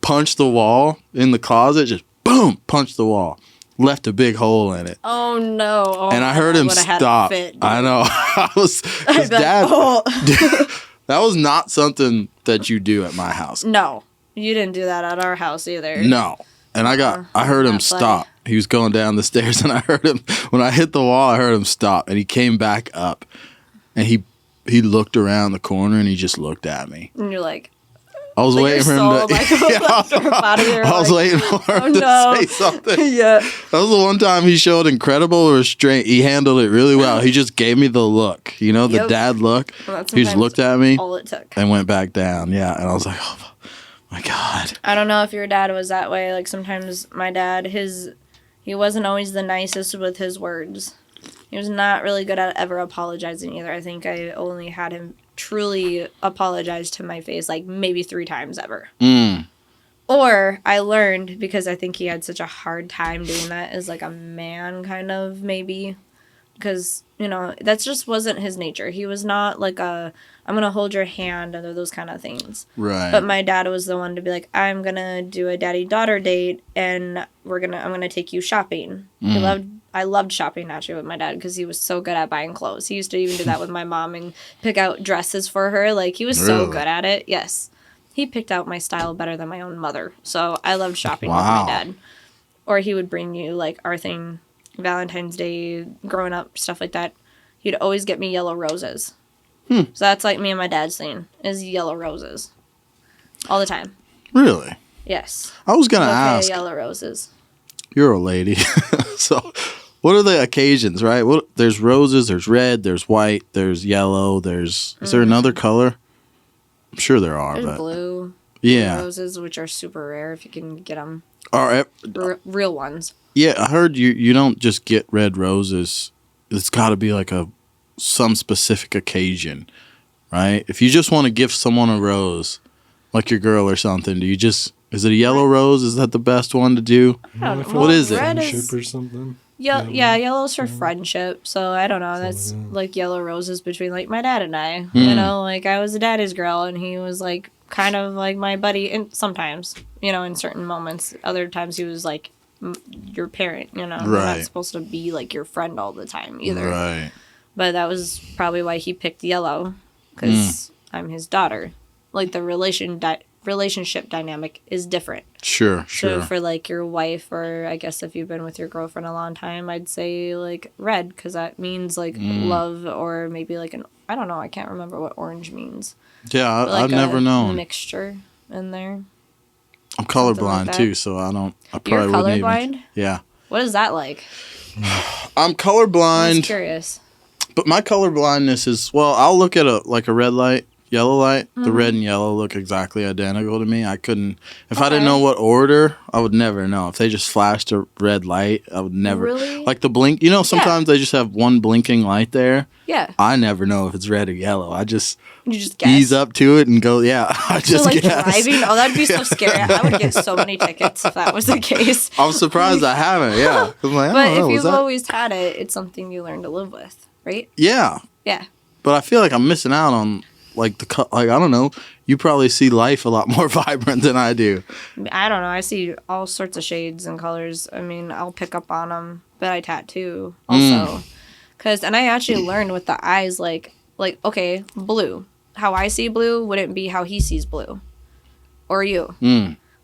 punched the wall in the closet. Just, boom, punched the wall. left a big hole in it. Oh no! Oh, and I heard him stop. I know. His dad. Oh. That was not something that you do at my house. No, you didn't do that at our house either. No. And I heard him stop. He was going down the stairs, and I heard him when I hit the wall. I heard him stop, and he came back up, and he looked around the corner, and he just looked at me. And you're like. I was waiting for him to. I was waiting for him to say something. Yeah. That was the one time he showed incredible restraint. He handled it really well. He just gave me the look, the dad look. He just looked at me all it took. And went back down. Yeah, and I was like, oh my God. I don't know if your dad was that way. Like sometimes my dad, he wasn't always the nicest with his words. He was not really good at ever apologizing either. I think I only had him truly apologize to my face like maybe 3 times ever. Or I learned, because I think he had such a hard time doing that as like a man kind of maybe, because that just wasn't his nature. He was not like I'm gonna hold your hand or those kind of things. Right. But my dad was the one to be like, I'm gonna do a daddy-daughter date and I'm gonna take you shopping. I loved shopping actually with my dad because he was so good at buying clothes. He used to even do that with my mom and pick out dresses for her. Like, he was so good at it. Yes. He picked out my style better than my own mother. So I loved shopping with my dad. Or he would bring you, like, our thing, Valentine's Day, growing up, stuff like that. He'd always get me yellow roses. So that's like me and my dad's thing, is yellow roses. All the time. Really? Yes. I was going to ask. Yellow roses. You're a lady. So... what are the occasions, right? There's roses, there's red, there's white, there's yellow, is there another color? I'm sure there are. There's but blue. Yeah. Blue roses, which are super rare if you can get them. All right. Real ones. Yeah, I heard you don't just get red roses. It's got to be like some specific occasion, right? If you just want to give someone a rose, like your girl or something, is it a yellow rose? Is that the best one to do? What is it? Friendship or something. Yeah, yellow's for friendship. So I don't know. That's like yellow roses between like my dad and I. Like I was a daddy's girl and he was like kind of like my buddy. And sometimes, in certain moments. Other times he was like your parent. Right. You're not supposed to be like your friend all the time either. Right. But that was probably why he picked yellow, because I'm his daughter. Like the relationship dynamic is different. Sure. So for like your wife, or I guess if you've been with your girlfriend a long time, I'd say like red, because that means like love, or maybe like I don't know, I can't remember what orange means. Yeah, I've never known. Mixture in there. I'm colorblind too, so I probably You're wouldn't colorblind? even. Yeah. What is that like? I'm colorblind. I'm curious. But my colorblindness is, I'll look at a red light, yellow light. The red and yellow look exactly identical to me. I couldn't, if I didn't know what order, I would never know. If they just flashed a red light, I would never. Really? Like the blink, sometimes they just have one blinking light there. Yeah. I never know if it's red or yellow. You just guess? Ease up to it and go, I just guess. Driving? Oh, that'd be so scary. I would get so many tickets if that was the case. I'm surprised I haven't, yeah. I'm like, but if you've always had it, it's something you learn to live with, right? Yeah. Yeah. But I feel like I'm missing out on I don't know. You probably see life a lot more vibrant than I do. I don't know. I see all sorts of shades and colors. I mean, I'll pick up on them, but I tattoo also. And I actually learned with the eyes, like okay, blue. How I see blue wouldn't be how he sees blue, or you.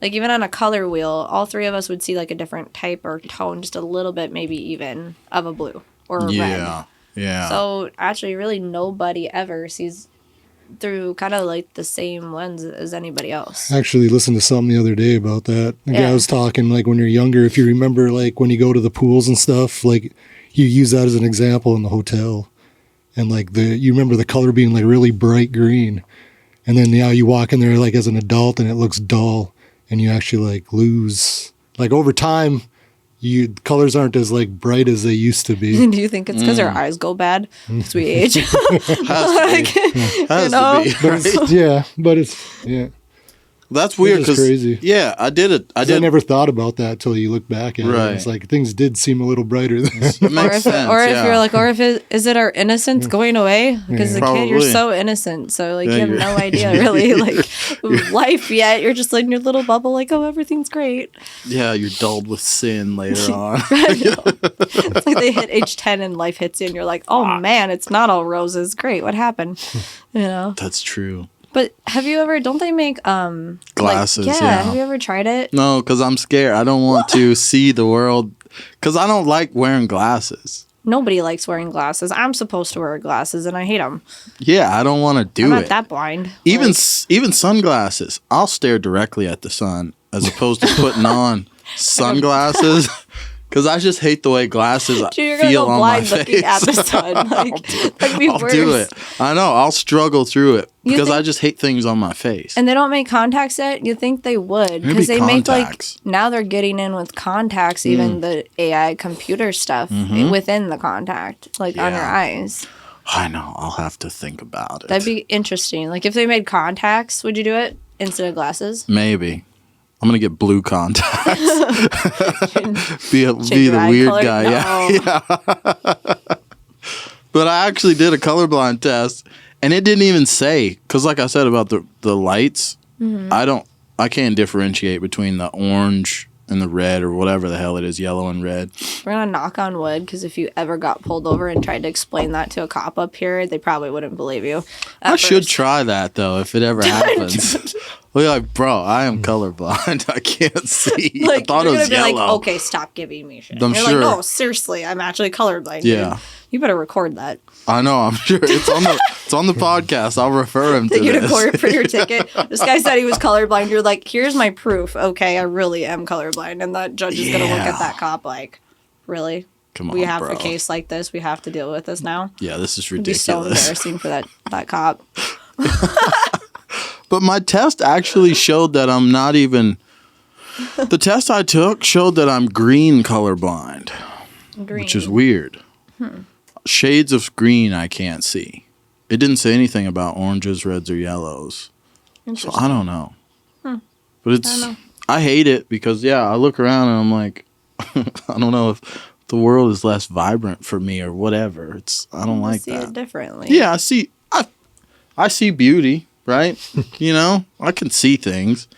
Like even on a color wheel, all 3 of us would see like a different type or tone, just a little bit, maybe even of a blue or a red. Yeah. So actually, really, nobody ever sees through kind of like the same lens as anybody else. I actually listened to something the other day about that. The guy was talking like when you're younger, if you remember like when you go to the pools and stuff, like you use that as an example in the hotel. And like you remember the color being like really bright green. And then now you walk in there like as an adult and it looks dull and you actually like lose, like over time, colors aren't as like bright as they used to be. Do you think it's because our eyes go bad as we age? Has to be. But it's, but it's. That's weird because crazy. Yeah, I did it. I never thought about that till you look back at it. It's like things did seem a little brighter. It makes sense. Or if you're like, is it our innocence going away? Because as a kid, you're so innocent, so like you have no idea really like life yet. You're just like in your little bubble, like everything's great. Yeah, you're dulled with sin later on. It's like they hit age 10 and life hits you, and you're like, oh man, it's not all roses. Great, what happened? That's true. But have you ever, don't they make glasses? Have you ever tried it? No, because I'm scared. I don't want to see the world because I don't like wearing glasses. Nobody likes wearing glasses. I'm supposed to wear glasses and I hate them. Yeah, I don't want to do it. I'm not that blind. Even sunglasses. I'll stare directly at the sun as opposed to putting on sunglasses. Because I just hate the way glasses feel on my face. Looking at the sun. I'll do it. I know. I'll struggle through it because I just hate things on my face. And they don't make contacts yet? You think they would. Because they make now they're getting in with contacts, even the AI computer stuff within the contact, on your eyes. I know. I'll have to think about it. That'd be interesting. Like if they made contacts, would you do it instead of glasses? Maybe. I'm going to get blue contacts. be the weird color? Guy. No. Yeah. But I actually did a colorblind test and it didn't even say, because like I said about the lights, I can't differentiate between the orange and the red or whatever the hell it is, yellow and red. We're going to knock on wood because if you ever got pulled over and tried to explain that to a cop up here, they probably wouldn't believe you. I should try that though if it ever happens. We're like, bro, I am colorblind. I can't see. I thought it was yellow. Be like, okay, stop giving me shit. You're like, no, seriously, I'm actually colorblind. Yeah. Dude. You better record that. I know, I'm sure. It's on the podcast. I'll refer him to this. You record for your ticket. This guy said he was colorblind. You're like, here's my proof. Okay, I really am colorblind. And that judge is going to look at that cop like, really? Come on, we have bro. a case like this. We have to deal with this now? Yeah, this is ridiculous. It'd be so embarrassing for that cop. But my test actually showed that I'm not even... The test I took showed that I'm green colorblind. Green. Which is weird. Shades of green I can't see. It didn't say anything about oranges, reds, or yellows. So I don't know. But I hate it because, I look around and I'm like, I don't know if the world is less vibrant for me or whatever. I don't like that. See it differently. Yeah, I see beauty. Right? I can see things.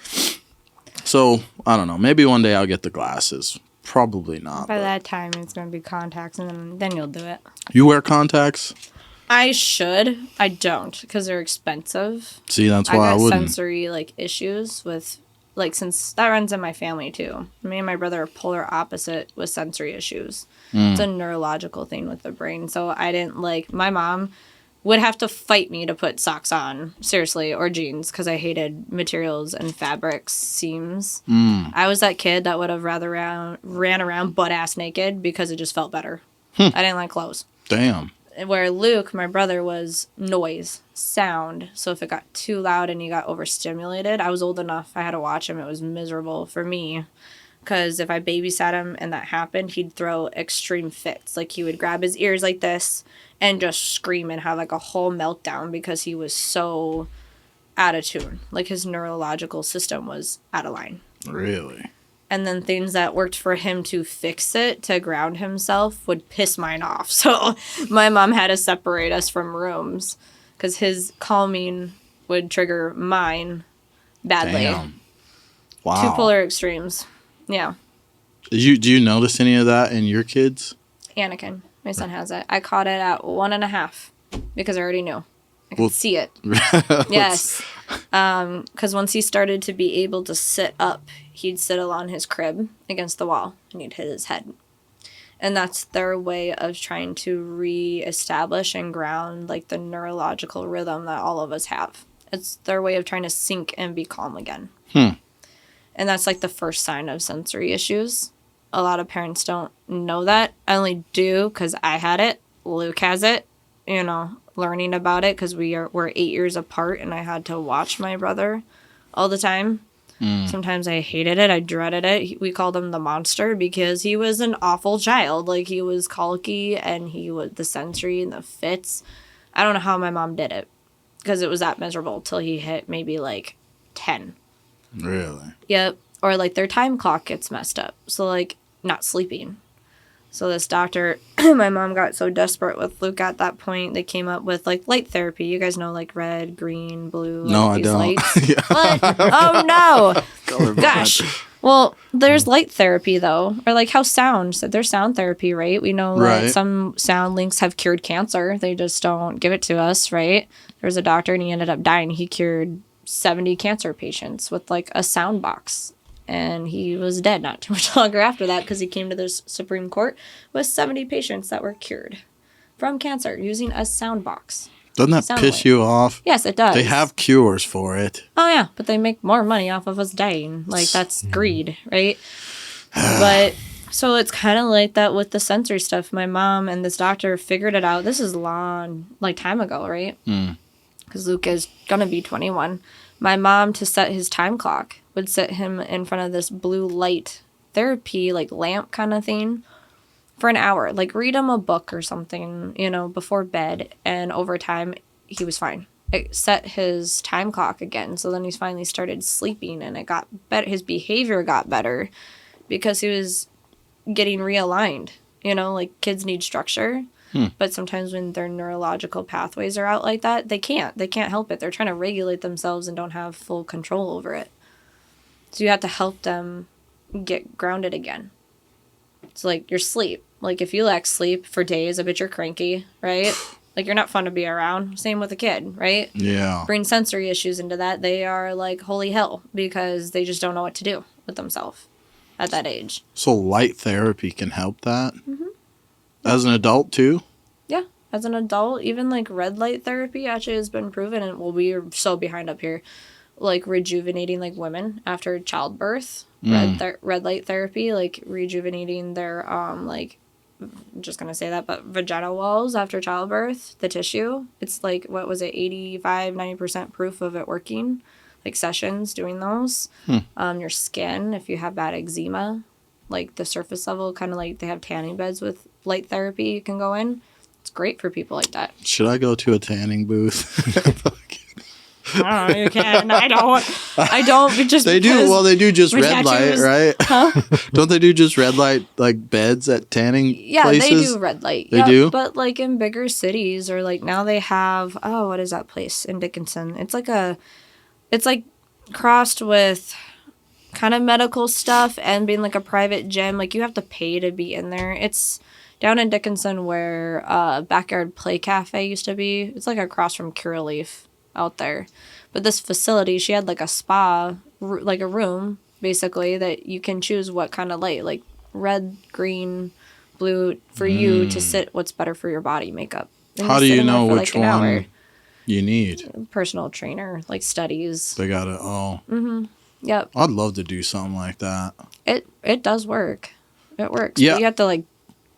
So, I don't know. Maybe one day I'll get the glasses. Probably not. By that time, it's going to be contacts, and then you'll do it. You wear contacts? I should. I don't, because they're expensive. See, that's why I wouldn't. Sensory, issues with, since that runs in my family, too. Me and my brother are polar opposite with sensory issues. It's a neurological thing with the brain. So I didn't my mom would have to fight me to put socks on, seriously, or jeans, because I hated materials and fabrics, seams. I was that kid that would have rather ran around butt-ass naked because it just felt better. I didn't like clothes. Damn. Where Luke, my brother, was noise, sound. So if it got too loud and he got overstimulated, I was old enough, I had to watch him. It was miserable for me. Because if I babysat him and that happened, he'd throw extreme fits. He would grab his ears like this and just scream and have a whole meltdown because he was so out of tune. His neurological system was out of line. Really? And then things that worked for him to fix it, to ground himself, would piss mine off. So my mom had to separate us from rooms because his calming would trigger mine badly. Damn. Wow. Two polar extremes. Yeah. Do you notice any of that in your kids? Anakin, my son, has it. I caught it at 1.5 because I already knew. I could see it. Yes. Because once he started to be able to sit up, he'd sit on his crib against the wall and he'd hit his head. And that's their way of trying to reestablish and ground the neurological rhythm that all of us have. It's their way of trying to sink and be calm again. And that's the first sign of sensory issues. A lot of parents don't know that. I only do because I had it. Luke has it. Learning about it because we're 8 years apart and I had to watch my brother all the time. Sometimes I hated it. I dreaded it. We called him the monster because he was an awful child. He was colicky and he was the sensory and the fits. I don't know how my mom did it because it was that miserable till he hit maybe 10. Really? Yep. Or like their time clock gets messed up. So like not sleeping. So this doctor, my mom got so desperate with Luke at that point, they came up with like light therapy. You guys know like red, green, blue. No, like, I these don't. Lights. Yeah. What? Oh no! Colorblind. Gosh. Well, there's light therapy though, or like how sound. So there's sound therapy, right? We know that some sound links have cured cancer. They just don't give it to us, right? There was a doctor and he ended up dying. He cured 70 cancer patients with like a sound box. And he was dead not too much longer after that because he came to the Supreme Court with 70 patients that were cured from cancer using a sound box. Doesn't that piss you off? Yes, it does. They have cures for it. Oh, yeah, but they make more money off of us dying. Like, that's greed, right? But, so it's kind of like that with the sensory stuff. My mom and this doctor figured it out. This is long, like, time ago, right? Because Luke is going to be 21. My mom, to set his time clock, would sit him in front of this blue light therapy, like, lamp kind of thing for an hour. Like, read him a book or something, you know, before bed. And over time, he was fine. It set his time clock again. So then he finally started sleeping and it got better. His behavior got better because he was getting realigned. You know, like kids need structure. But sometimes when their neurological pathways are out like that, they can't. They can't help it. They're trying to regulate themselves and don't have full control over it. So you have to help them get grounded again. It's like your sleep. Like if you lack sleep for days, I bet you're cranky, right? Like you're not fun to be around. Same with a kid, right? Yeah. Bring sensory issues into that. They are like holy hell because they just don't know what to do with themselves at that age. So light therapy can help that? As an adult too? Yeah. As an adult, even like red light therapy actually has been proven, and well, we are so behind up here, like rejuvenating like women after childbirth. Red light therapy, like rejuvenating their like, I'm just gonna say that, but vagina walls after childbirth, the tissue. It's like, what was it, 85-90% proof of it working. Like sessions doing those. Your skin, if you have bad eczema, like the surface level, kind of like they have tanning beds with light therapy you can go in. It's great for people like that. Should I go to a tanning booth? I don't know, you can. I don't. Just they do. Well, they do just red light, right? Huh? Don't they do just red light like beds at tanning places? They do red light. They do? But like in bigger cities or like now they have, what is that place in Dickinson? It's like crossed with kind of medical stuff and being like a private gym. Like you have to pay to be in there. It's down in Dickinson where Backyard Play Cafe used to be. It's like across from Curaleaf out there. But this facility, she had like a spa, like a room basically that you can choose what kind of light, like red, green, blue for you to sit what's better for your body makeup. How do you know which one you need? Personal trainer, like studies. They got it. Yep. I'd love to do something like that. It does work. It works. Yeah. But you have to like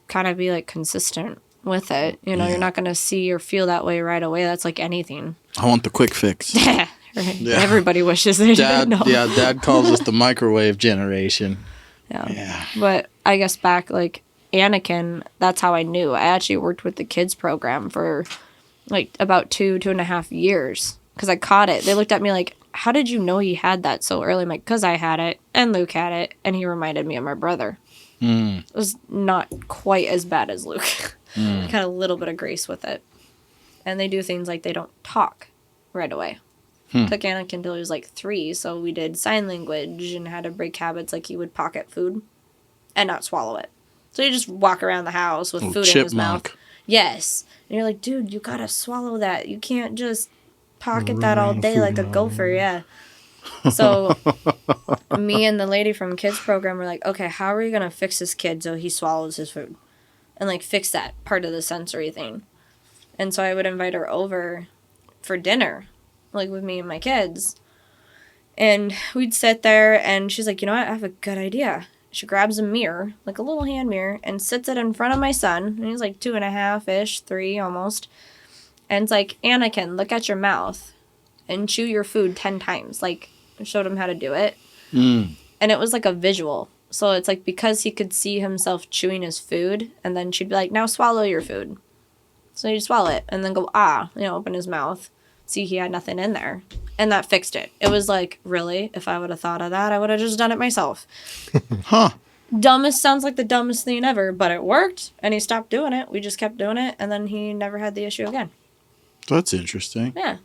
kind of be like consistent with it. You know, you're not going to see or feel that way right away. That's like anything. I want the quick fix. Right. Yeah. Everybody wishes they did. No. Yeah, Dad calls us the microwave generation. Yeah. But I guess back like Anakin, that's how I knew. I actually worked with the kids program for like about 2.5 years because I caught it. They looked at me like, how did you know he had that so early? I'm like, because I had it and Luke had it and he reminded me of my brother. It was not quite as bad as Luke. Kind of a little bit of grace with it. And they do things like they don't talk right away. Took Anakin until he was like 3, so we did sign language and had to break habits like he would pocket food and not swallow it. So you just walk around the house with food in his mouth. Yes. And you're like, dude, you gotta swallow that. You can't just pocket that all day like a gopher. Yeah. So me and the lady from kids program were like, okay, how are we gonna fix this kid so he swallows his food and like fix that part of the sensory thing? And so I would invite her over for dinner, like with me and my kids, and we'd sit there and she's like, you know what, I have a good idea. She grabs a mirror, like a little hand mirror, and sits it in front of my son, and he's like 2.5-ish, 3 almost, and it's like, Anakin, look at your mouth and chew your food 10 times. Like, showed him how to do it. And it was like a visual. So it's like because he could see himself chewing his food, and then she'd be like, now swallow your food. So he'd swallow it and then go, open his mouth. see he had nothing in there. And that fixed it. It was like, really? If I would have thought of that, I would have just done it myself. Huh. Dumbest sounds like the dumbest thing ever, but it worked, and he stopped doing it. We just kept doing it, and then he never had the issue again. That's interesting. Yeah.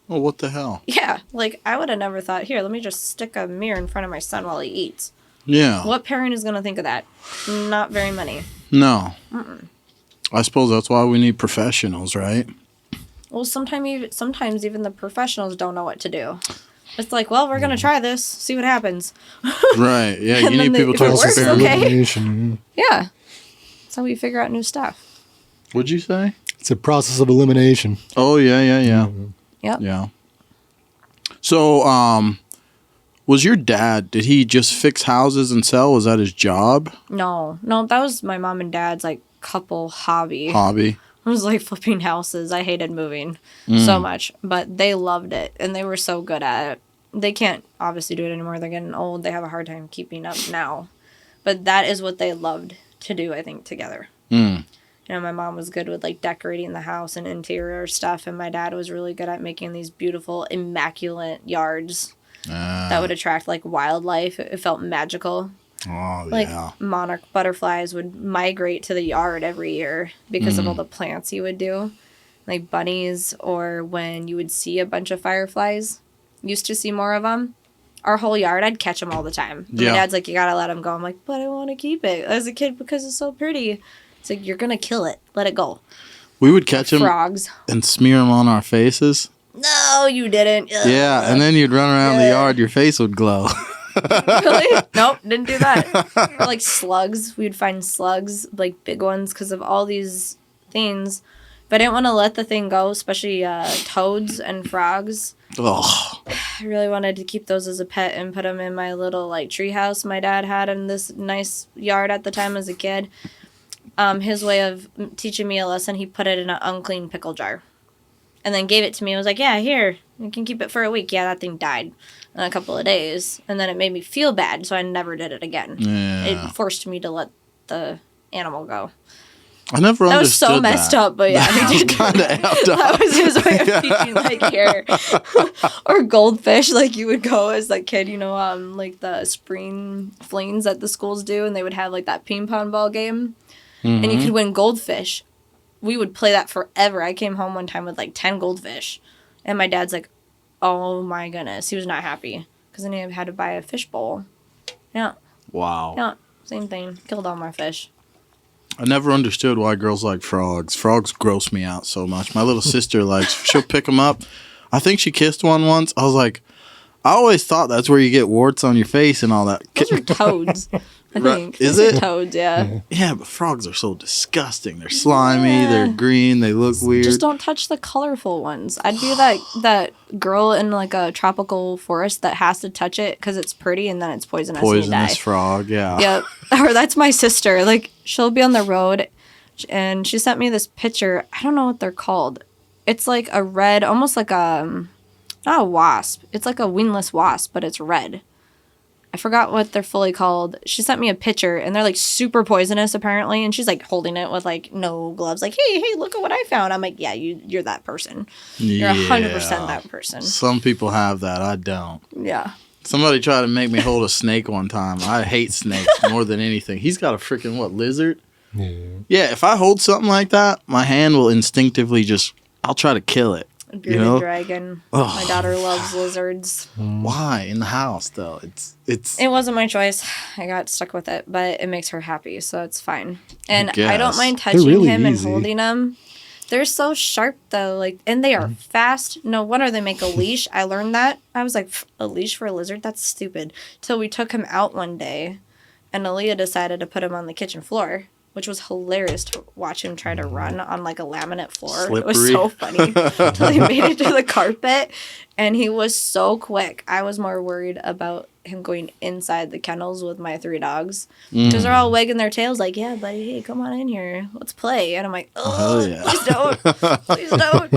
Well, what the hell? Yeah, like, I would have never thought, here, let me just stick a mirror in front of my son while he eats. Yeah. What parent is going to think of that? Not very many. No. Mm-mm. I suppose that's why we need professionals, right? Well, sometimes even the professionals don't know what to do. It's like, well, we're going to try this, see what happens. Right, yeah, you need people to experiment. Okay. Yeah. That's how we figure out new stuff. What'd you say? It's a process of elimination. Oh, yeah. Mm-hmm. Yep. Yeah. So, was your dad, did he just fix houses and sell? Was that his job? No, that was my mom and dad's, like, couple hobby. It was like flipping houses. I hated moving so much, but they loved it, and they were so good at it. They can't obviously do it anymore. They're getting old. They have a hard time keeping up now. But that is what they loved to do, I think, together. You know, my mom was good with, like, decorating the house and interior stuff, and my dad was really good at making these beautiful, immaculate yards that would attract, like, wildlife. It felt magical. Oh, like, yeah. monarch butterflies would migrate to the yard every year because of all the plants he would do. Like bunnies, or when you would see a bunch of fireflies. Used to see more of them. Our whole yard, I'd catch them all the time. Yeah. My dad's like, you gotta let them go. I'm like, but I want to keep it as a kid because it's so pretty. It's like, you're gonna kill it. Let it go. We would catch them frogs and smear them on our faces. No, you didn't. Yeah, and then you'd run around the yard. Your face would glow. Really? Nope, didn't do that. Or like slugs. We'd find slugs, like big ones, because of all these things. But I didn't want to let the thing go, especially toads and frogs. Oh. I really wanted to keep those as a pet and put them in my little like tree house my dad had in this nice yard at the time as a kid. His way of teaching me a lesson, he put it in an unclean pickle jar. And then gave it to me. I was like, yeah, here. You can keep it for a week. Yeah, that thing died in a couple of days. And then it made me feel bad, so I never did it again. Yeah. It forced me to let the animal go. I never understood that. Was so messed up, but yeah. Kind of effed up. That was his way of teaching, like, here. Or goldfish, like, you would go as a kid, you know, like the spring flings that the schools do, and they would have, like, that ping pong ball game. Mm-hmm. And you could win goldfish. We would play that forever. I came home one time with, like, 10 goldfish. And my dad's like, oh, my goodness. He was not happy. Because then he had to buy a fish bowl. Yeah. Wow. Yeah, same thing. Killed all my fish. I never understood why girls like frogs. Frogs gross me out so much. My little sister she'll pick them up. I think she kissed one once. I was like, I always thought that's where you get warts on your face and all that. Those are toads, I think. Is it? Toads, yeah. Yeah, but frogs are so disgusting. They're slimy, they're green, they look weird. Just don't touch the colorful ones. I'd be that girl in like a tropical forest that has to touch it because it's pretty and then it's poisonous and you die. Frog, yeah. Yep. Or that's my sister. Like, she'll be on the road and she sent me this picture. I don't know what they're called. It's like a red, almost like a... Not a wasp. It's like a wingless wasp, but it's red. I forgot what they're fully called. She sent me a picture, and they're, like, super poisonous, apparently. And she's, like, holding it with, like, no gloves. Like, hey, look at what I found. I'm like, yeah, you're that person. You're 100% that person. Some people have that. I don't. Yeah. Somebody tried to make me hold a snake one time. I hate snakes more than anything. He's got a freaking, lizard? Yeah. Yeah, if I hold something like that, my hand will instinctively I'll try to kill it. Bearded dragon. Oh. My daughter loves lizards. Why in the house though? It wasn't my choice. I got stuck with it, but it makes her happy, so it's fine. And I don't mind touching really him easy. And holding him. They're so sharp though, like, and they are fast. No wonder they make a leash. I learned that. I was like, a leash for a lizard? That's stupid. Till we took him out one day, and Aaliyah decided to put him on the kitchen floor. Which was hilarious to watch him try to run on, like, a laminate floor. Slippery. It was so funny. Until he made it to the carpet, and he was so quick. I was more worried about him going inside the kennels with my 3 dogs. Because they're all wagging their tails like, yeah, buddy, hey, come on in here. Let's play. And I'm like, oh, yeah. Please don't. Please don't.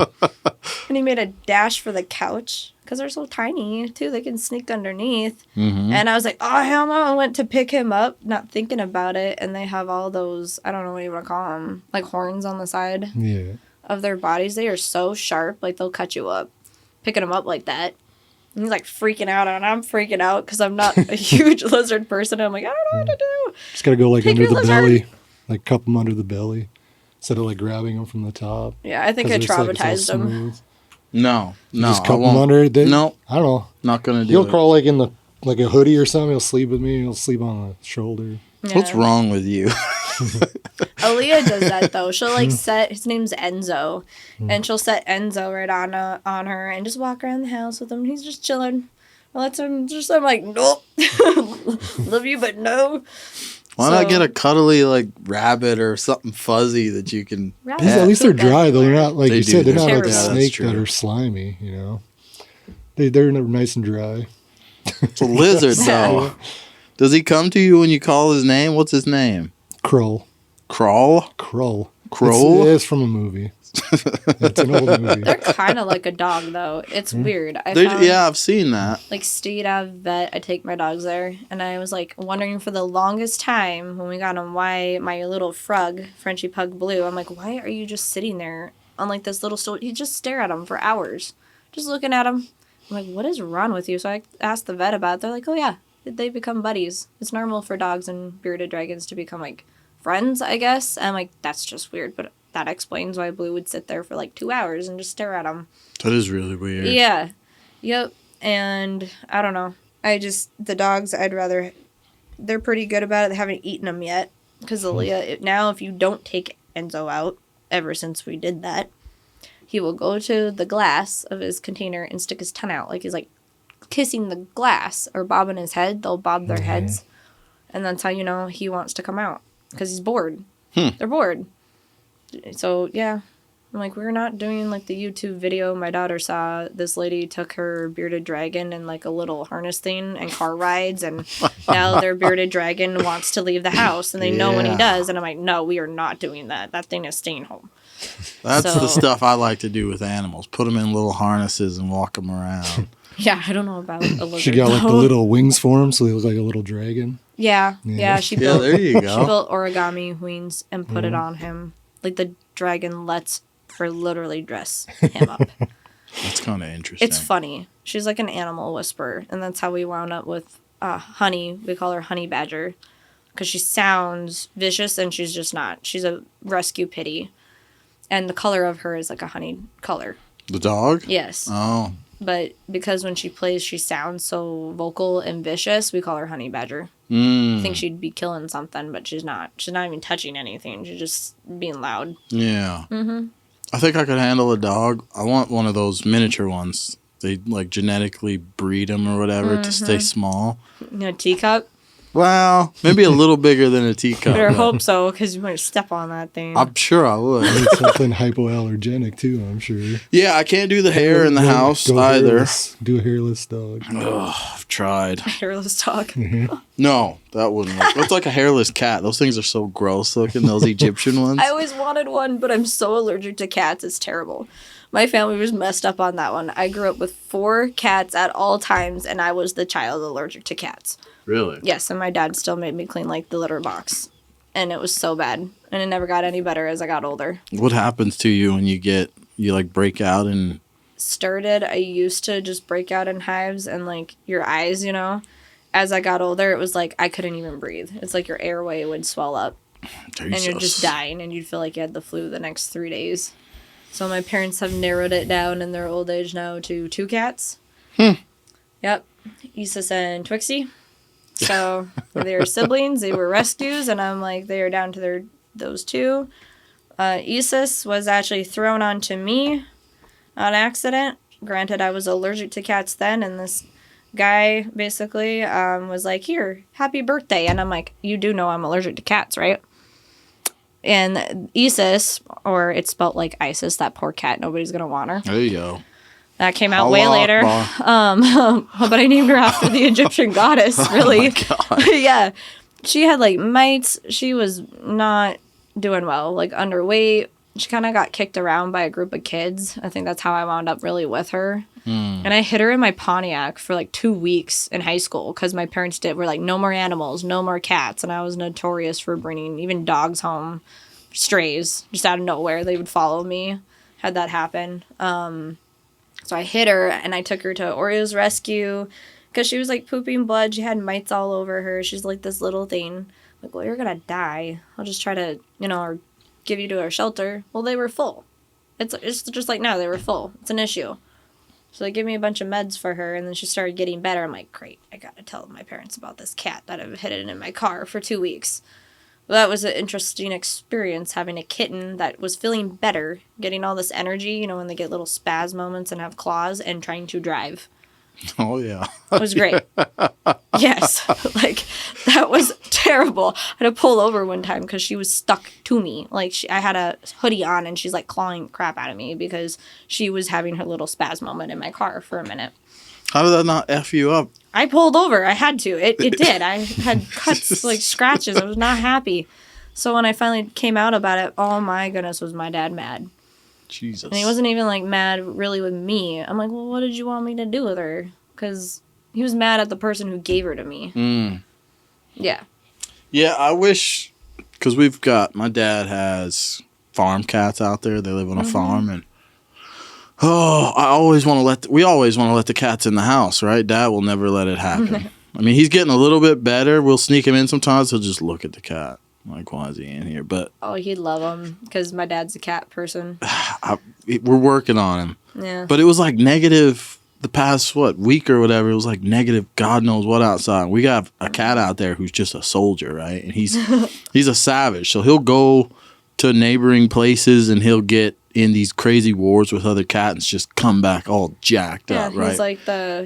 And he made a dash for the couch. Because they're so tiny, too. They can sneak underneath. Mm-hmm. And I was like, oh, hell no. I went to pick him up, not thinking about it. And they have all those, I don't know what you want to call them, like horns on the side of their bodies. They are so sharp. Like, they'll cut you up. picking him up like that. And he's like freaking out, and I'm freaking out because I'm not a huge lizard person. I'm like, I don't know what to do. Just gotta go like Take under your the lizard. belly, like cup them under the belly, instead of like grabbing them from the top. Yeah, I think I 'Cause it's, like, it's all traumatized him. smooth. No, Just I cup them won't. under. No, I don't know. not gonna do He'll it. crawl like in the like a hoodie or something. He'll sleep with me. He'll sleep on the shoulder. Yeah. What's wrong with you? Aaliyah does that though. She'll like set, his name's Enzo, and she'll set Enzo right on her and just walk around the house with him. He's just chilling. Well, that's him. Just I'm like, nope, love you, but no. Why not get a cuddly like rabbit or something fuzzy that you can? Rabbits At least they're dry though. They're not like They you do. said. They're not They're like a terrible. snake That's that true. are slimy. You know, they're nice and dry. It's a lizard though. Does he come to you when you call his name? What's his name? Krull. Krull. It's from a movie. It's an old movie. They're kind of like a dog though. It's weird. I found, Yeah, I've seen that. like State Ave vet, I take my dogs there, and I was like wondering for the longest time when we got him why my little frug, Frenchie Pug Blue, I'm like, why are you just sitting there on like this little stool? You just stare at him for hours, just looking at him. I'm like, what is wrong with you? So I asked the vet about it. They're like, oh yeah, they become buddies. It's normal for dogs and bearded dragons to become like friends, I guess. And I'm like, that's just weird, but that explains why Blue would sit there for like 2 hours and just stare at him. That is really weird. Yeah. Yep. And I don't know. The dogs, they're pretty good about it. They haven't eaten them yet. Because Aaliyah, now if you don't take Enzo out, ever since we did that, he will go to the glass of his container and stick his tongue out. Like he's like kissing the glass or bobbing his head. They'll bob their heads. And that's how you know he wants to come out. Because he's bored. They're bored. So, yeah. I'm like, we're not doing like the YouTube video my daughter saw. This lady took her bearded dragon and like a little harness thing and car rides, and now their bearded dragon wants to leave the house, and they know when he Yeah. does. And I'm like, no, we are not doing that. That thing is staying home. That's So- the stuff I like to do with animals. Put them in little harnesses and walk them around. Yeah, I don't know about a lizard. She got like the though. little wings for him, so they look like a little dragon. Yeah. She built. Yeah, there you She go. built origami wings and put it on him. Like the dragon lets her literally dress him up. That's kind of interesting. It's funny. She's like an animal whisperer, and that's how we wound up with Honey. We call her Honey Badger because she sounds vicious, and she's just not. She's a rescue pitty, and the color of her is like a honey color. The dog? Yes, Oh. but because when she plays, she sounds so vocal and vicious, we call her Honey Badger. Mm. I think she'd be killing something, but she's not. She's not even touching anything. She's just being loud. Yeah. Mm-hmm. I think I could handle a dog. I want one of those miniature ones. They like genetically breed them or whatever to stay small. You know, teacup. Well, maybe a little bigger than a teacup. Better but hope so, because you might step on that thing. I'm sure I would. It's something hypoallergenic too, I'm sure. Yeah, I can't do the hair in the house Go either. hairless. Do a hairless dog. Ugh, I've tried. Hairless dog. No, that wouldn't work. It's like a hairless cat. Those things are so gross looking, those Egyptian ones. I always wanted one, but I'm so allergic to cats. It's terrible. My family was messed up on that one. I grew up with 4 cats at all times, and I was the child allergic to cats. Really? Yes, and my dad still made me clean like the litter box. And it was so bad. And it never got any better as I got older. What happens to you when you like break out and Started, I used to just break out in hives and like your eyes, you know. As I got older, it was like I couldn't even breathe. It's like your airway would swell up. And you're just dying, and you'd feel like you had the flu the next 3 days. So my parents have narrowed it down in their old age now to 2 cats. Yep. Isis and Twixie. So they were siblings. They were rescues, and I'm like, they are down to those 2. Isis was actually thrown onto me on accident. Granted, I was allergic to cats then, and this guy basically was like, here, happy birthday. And I'm like, you do know I'm allergic to cats, right? And Isis, or it's spelled like Isis, that poor cat, nobody's going to want her. there you go. That came out way Allah later. Akbar. But I named her after the Egyptian goddess, really. Oh my God. Yeah. She had like mites. She was not doing well, like underweight. She kind of got kicked around by a group of kids. I think that's how I wound up really with her. And I hid her in my Pontiac for like 2 weeks in high school because my parents were like, no more animals, no more cats. And I was notorious for bringing even dogs home, strays, just out of nowhere. They would follow me. Had that happen. So I hit her, and I took her to Oreo's rescue because she was, like, pooping blood. She had mites all over her. She's, like, this little thing. I'm like, well, you're going to die. I'll just try to, or give you to our shelter. Well, they were full. It's just like now, they were full. It's an issue. So they gave me a bunch of meds for her, and then she started getting better. I'm like, great, I got to tell my parents about this cat that I've hidden in my car for 2 weeks. Well, that was an interesting experience, having a kitten that was feeling better, getting all this energy, when they get little spaz moments and have claws, and trying to drive. Oh, yeah. It was great. Yes. Like, that was terrible. I had to pull over one time because she was stuck to me. Like, I had a hoodie on, and she's, like, clawing crap out of me because she was having her little spaz moment in my car for a minute. How did that not F you up? I pulled over. I had to. It did. I had cuts, like, scratches. I was not happy. So when I finally came out about it, oh, my goodness, was my dad mad. Jesus. And he wasn't even, like, mad really with me. I'm like, well, what did you want me to do with her? Because he was mad at the person who gave her to me. Yeah. Yeah, I wish, because my dad has farm cats out there. They live on a farm, and we always want to let the cats in the house, right? Dad will never let it happen. I mean, he's getting a little bit better. We'll sneak him in sometimes. He'll just look at the cat. Like, why is he in here? But he'd love him because my dad's a cat person. We're working on him. Yeah. But it was like negative the past, week or whatever. It was like negative God knows what outside. We got a cat out there who's just a soldier, right? And he's a savage. So he'll go to neighboring places and he'll get in these crazy wars with other cats, just come back all jacked up, right?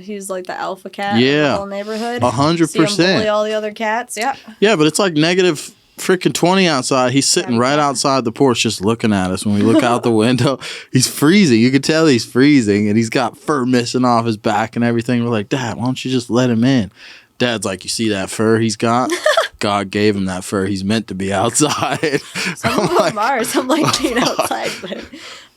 He's like the alpha cat of the whole neighborhood. 100%. See him bully all the other cats, yeah. Yeah, but it's like negative freaking 20 outside. He's sitting right outside the porch just looking at us when we look out the window. He's freezing. You can tell he's freezing, and he's got fur missing off his back and everything. We're like, Dad, why don't you just let him in? Dad's like, you see that fur he's got? God gave him that fur. He's meant to be outside. Some of them are. Some like being outside, but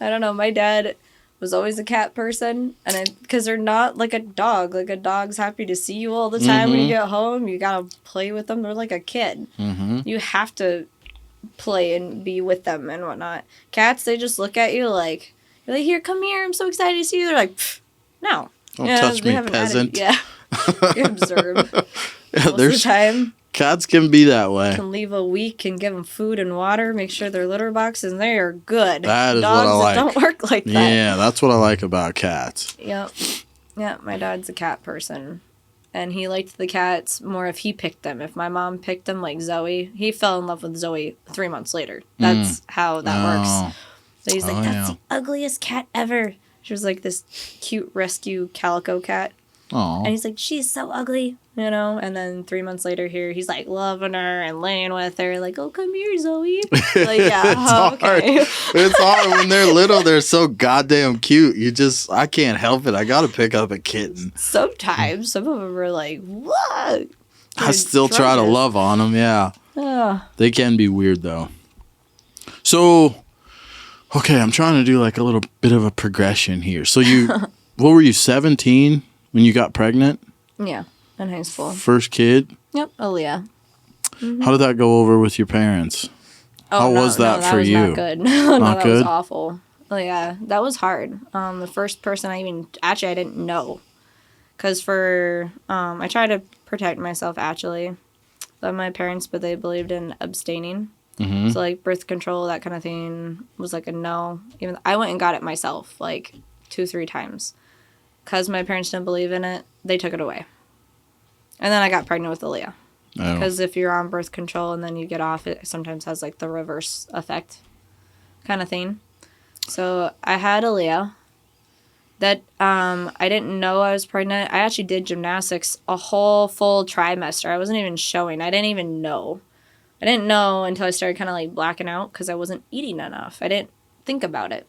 I don't know. My dad was always a cat person, and because they're not like a dog. Like, a dog's happy to see you all the time when you get home. You gotta play with them. They're like a kid. You have to play and be with them and whatnot. Cats, they just look at you like, you're like, here, come here. I'm so excited to see you. They're like, no. Don't touch me, peasant. Yeah. You observe. Most of the time. Cats can be that way. Can leave a week and give them food and water, make sure their litter box and they are good. That is Dogs what I like. Don't work like that. Yeah, that's what I like about cats. Yep. Yeah, my dad's a cat person. And he liked the cats more if he picked them. If my mom picked them, like Zoe, he fell in love with Zoe 3 months later. That's how that works. So he's like, that's the ugliest cat ever. She was like this cute rescue calico cat. Aww. And he's like, she's so ugly, And then 3 months later here, he's like loving her and laying with her. Like, oh, come here, Zoe. Like, yeah, okay. It's hard when they're little. They're so goddamn cute. I can't help it. I got to pick up a kitten. Sometimes. Some of them are like, what? I still try to love on them, yeah. They can be weird, though. So, okay, I'm trying to do like a little bit of a progression here. So what were you, 17? When you got pregnant? Yeah, in high school. First kid? Yep, Aaliyah. How did that go over with your parents? How was that for you? Not good. No, that good? was awful. Oh, yeah, that was hard. The first person I didn't know. Because I tried to protect myself, actually. Love my parents, but they believed in abstaining. So, like, birth control, that kind of thing was like a no. Even I went and got it myself, like, 2-3 times. Because my parents didn't believe in it, they took it away. And then I got pregnant with Aaliyah. Because if you're on birth control and then you get off, it sometimes has like the reverse effect kind of thing. So I had Aaliyah. That I didn't know I was pregnant. I actually did gymnastics a whole full trimester. I wasn't even showing. I didn't even know. I didn't know until I started kind of like blacking out because I wasn't eating enough. I didn't think about it.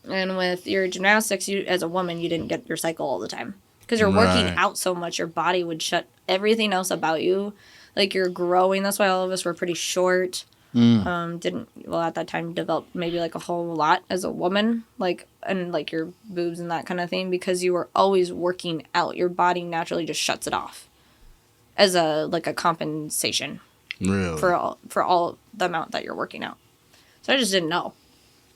And with your gymnastics, as a woman, you didn't get your cycle all the time. Because you're working out so much, your body would shut everything else about you. Like, you're growing. That's why all of us were pretty short. At that time, developed maybe, like, a whole lot as a woman. And your boobs and that kind of thing. Because you were always working out. Your body naturally just shuts it off. As a compensation. Really? For all the amount that you're working out. So I just didn't know.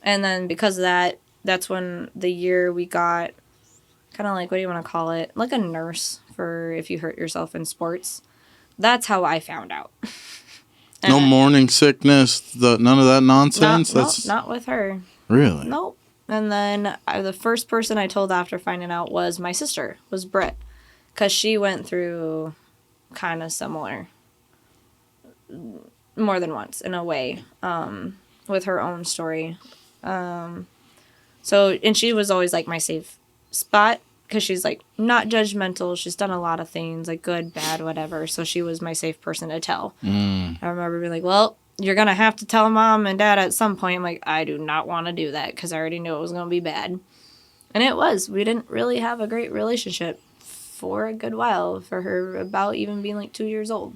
And then because of that, that's when the year we got kind of like, what do you want to call it? Like a nurse for if you hurt yourself in sports. That's how I found out. No morning sickness, none of that nonsense? Not with her. Really? Nope. And then the first person I told after finding out was my sister, was Britt. Because she went through kind of similar, more than once in a way, with her own story. And she was always like my safe spot because she's like not judgmental. She's done a lot of things like good, bad, whatever. So she was my safe person to tell. I remember being like, well, you're going to have to tell mom and dad at some point. I'm like, I do not want to do that because I already knew it was going to be bad. And it was. We didn't really have a great relationship for a good while for her about even being like 2 years old.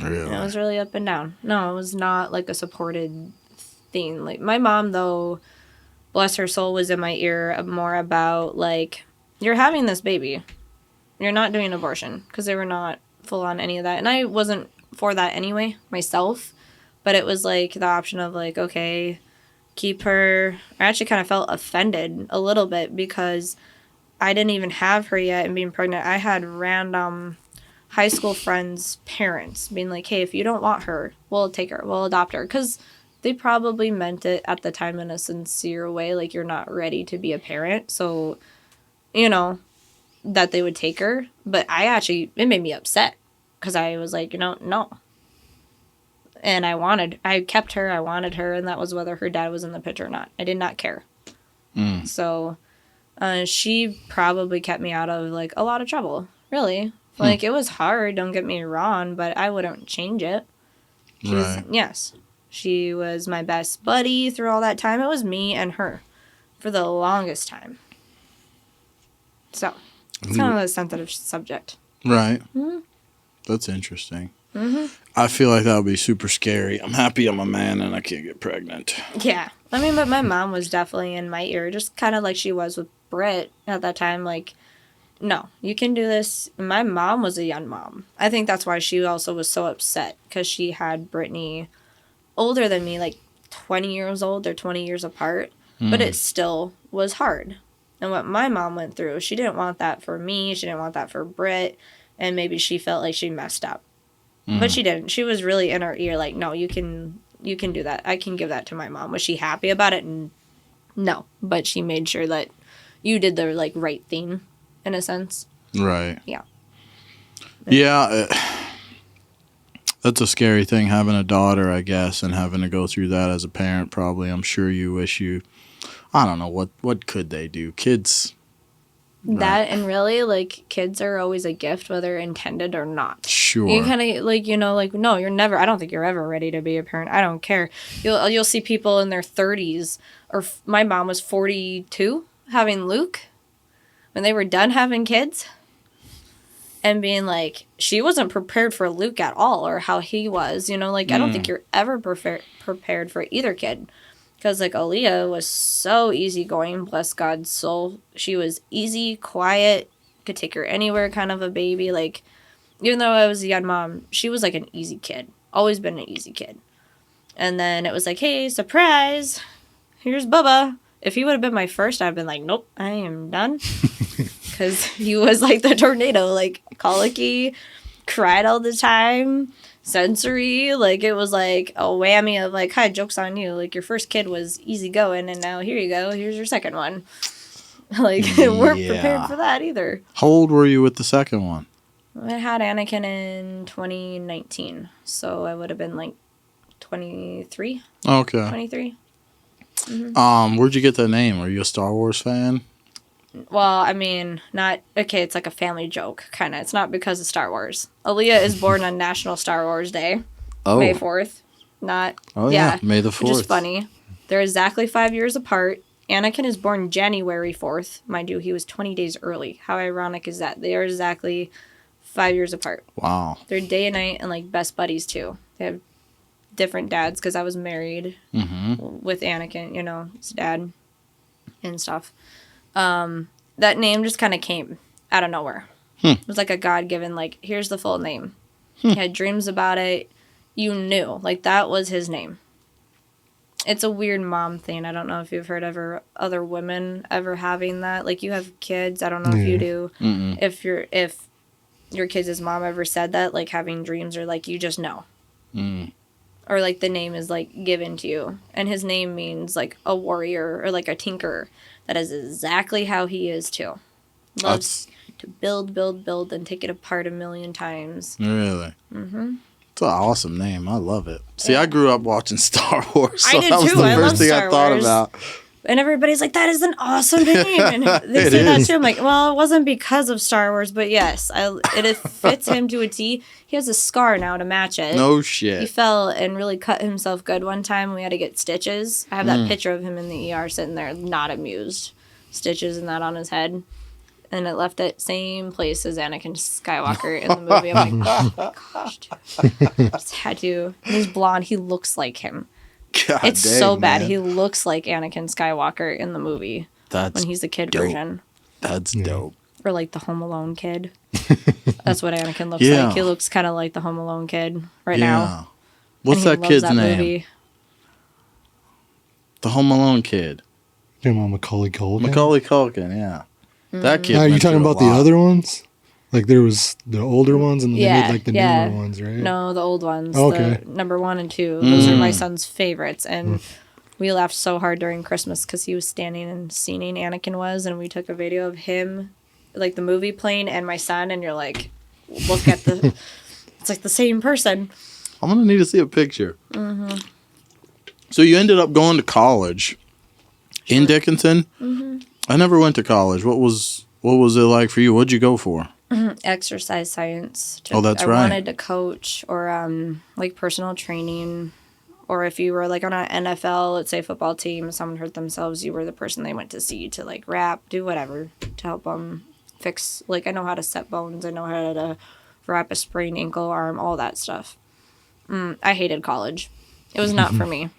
Really? And it was really up and down. No, it was not like a supported thing. Like my mom, though, bless her soul, was in my ear more about like, you're having this baby. You're not doing abortion because they were not full on any of that. And I wasn't for that anyway myself. But it was like the option of like, okay, keep her. I actually kind of felt offended a little bit because I didn't even have her yet and being pregnant. I had random high school friends' parents being like, hey, if you don't want her, we'll take her. We'll adopt her. Because they probably meant it at the time in a sincere way. Like, you're not ready to be a parent. So, that they would take her. But it made me upset. Because I was like, no. And I kept her. I wanted her. And that was whether her dad was in the picture or not. I did not care. So she probably kept me out of like a lot of trouble. Really. Like, it was hard, don't get me wrong, but I wouldn't change it. She was my best buddy through all that time. It was me and her for the longest time. So, it's kind of a sensitive subject. Right. Mm-hmm. That's interesting. Mm-hmm. I feel like that would be super scary. I'm happy I'm a man and I can't get pregnant. Yeah. I mean, but my mom was definitely in my ear, just kind of like she was with Britt at that time, like, no, you can do this. My mom was a young mom. I think that's why she also was so upset because she had Brittany older than me, like 20 years old. They're 20 years apart. But it still was hard. And what my mom went through, she didn't want that for me. She didn't want that for Britt. And maybe she felt like she messed up. But she didn't. She was really in her ear like, no, you can do that. I can give that to my mom. Was she happy about it? No. But she made sure that you did the like right thing. In a sense. Right. Yeah. Yeah. That's a scary thing, having a daughter, I guess, and having to go through that as a parent, probably. I'm sure you wish I don't know, what could they do? Kids. That, right. And really, like, kids are always a gift, whether intended or not. Sure. You kind of, like, no, you're never, I don't think you're ever ready to be a parent. I don't care. You'll see people in their 30s, or my mom was 42 having Luke. When they were done having kids and being like, she wasn't prepared for Luke at all or how he was, I don't think you're ever prepared for either kid. Because, like, Aaliyah was so easygoing, bless God's soul. She was easy, quiet, could take her anywhere kind of a baby. Like, even though I was a young mom, she was like an easy kid. Always been an easy kid. And then it was like, hey, surprise, here's Bubba. If he would have been my first, I'd have been like, nope, I am done. Because he was like the tornado, like colicky, cried all the time, sensory. Like, it was like a whammy of like, hi, joke's on you. Like, your first kid was easygoing, and now here you go. Here's your second one. Like, weren't prepared for that either. How old were you with the second one? I had Anakin in 2019. So I would have been like 23. Okay. 23. Where'd you get that name? Are you a Star Wars fan? Well, I mean, not... Okay, it's like a family joke, kind of. It's not because of Star Wars. Aaliyah is born on National Star Wars Day. Oh. May 4th. Not... Oh, yeah. May the 4th. Which is funny. They're exactly 5 years apart. Anakin is born January 4th. Mind you, he was 20 days early. How ironic is that? They are exactly 5 years apart. Wow. They're day and night and, like, best buddies, too. They have different dads, because I was married with Anakin, his dad and stuff. That name just kind of came out of nowhere. It was like a God-given, like, here's the full name. He had dreams about it. You knew. Like, that was his name. it's a weird mom thing. I don't know if you've heard of other women ever having that. Like, you have kids. I don't know if you do. Mm-mm. If your kids' mom ever said that, like, having dreams, or like, you just know. Or like the name is like given to you, and his name means like a warrior or like a tinkerer. That is exactly how he is too. Loves to build, and take it apart a million times. Really? It's an awesome name. I love it. See, I grew up watching Star Wars, so that was the first thing I thought about. And everybody's like, that is an awesome name. And they say that too. I'm like, well, it wasn't because of Star Wars, but yes, it fits him to a T. He has a scar now to match it. No shit. He fell and really cut himself good one time. We had to get stitches. I have that picture of him in the ER sitting there, not amused. Stitches and that on his head. And it left it same place as Anakin Skywalker in the movie. I'm like, oh, gosh, dude. Just had to. He's blonde. He looks like him. God it's dang, so bad. man. He looks like Anakin Skywalker in the movie. When he's the kid version. That's dope. Or like the Home Alone kid. That's what Anakin looks like. He looks kind of like the Home Alone kid now. What's that kid's name? Movie. The Home Alone kid. Your mom, Macaulay Culkin? Macaulay Culkin, yeah. That kid. Are you talking about the other ones? Like there was the older ones and then they made like the newer ones, right? No, the old ones. Okay. The number 1 and 2. Those are my son's favorites. And we laughed so hard during Christmas because he was standing and singing Anakin was. And we took a video of him, like the movie playing, and my son. And you're like, look at the... It's like the same person. I'm going to need to see a picture. So you ended up going to college in Dickinson? I never went to college. What was it like for you? What'd you go for? Exercise science. That's right. I wanted to coach or like personal training, or if you were like on an NFL, let's say football team, someone hurt themselves, you were the person they went to see to like wrap, do whatever to help them fix. Like I know how to set bones, I know how to wrap a sprained ankle, arm, all that stuff. I hated college. It was not for me.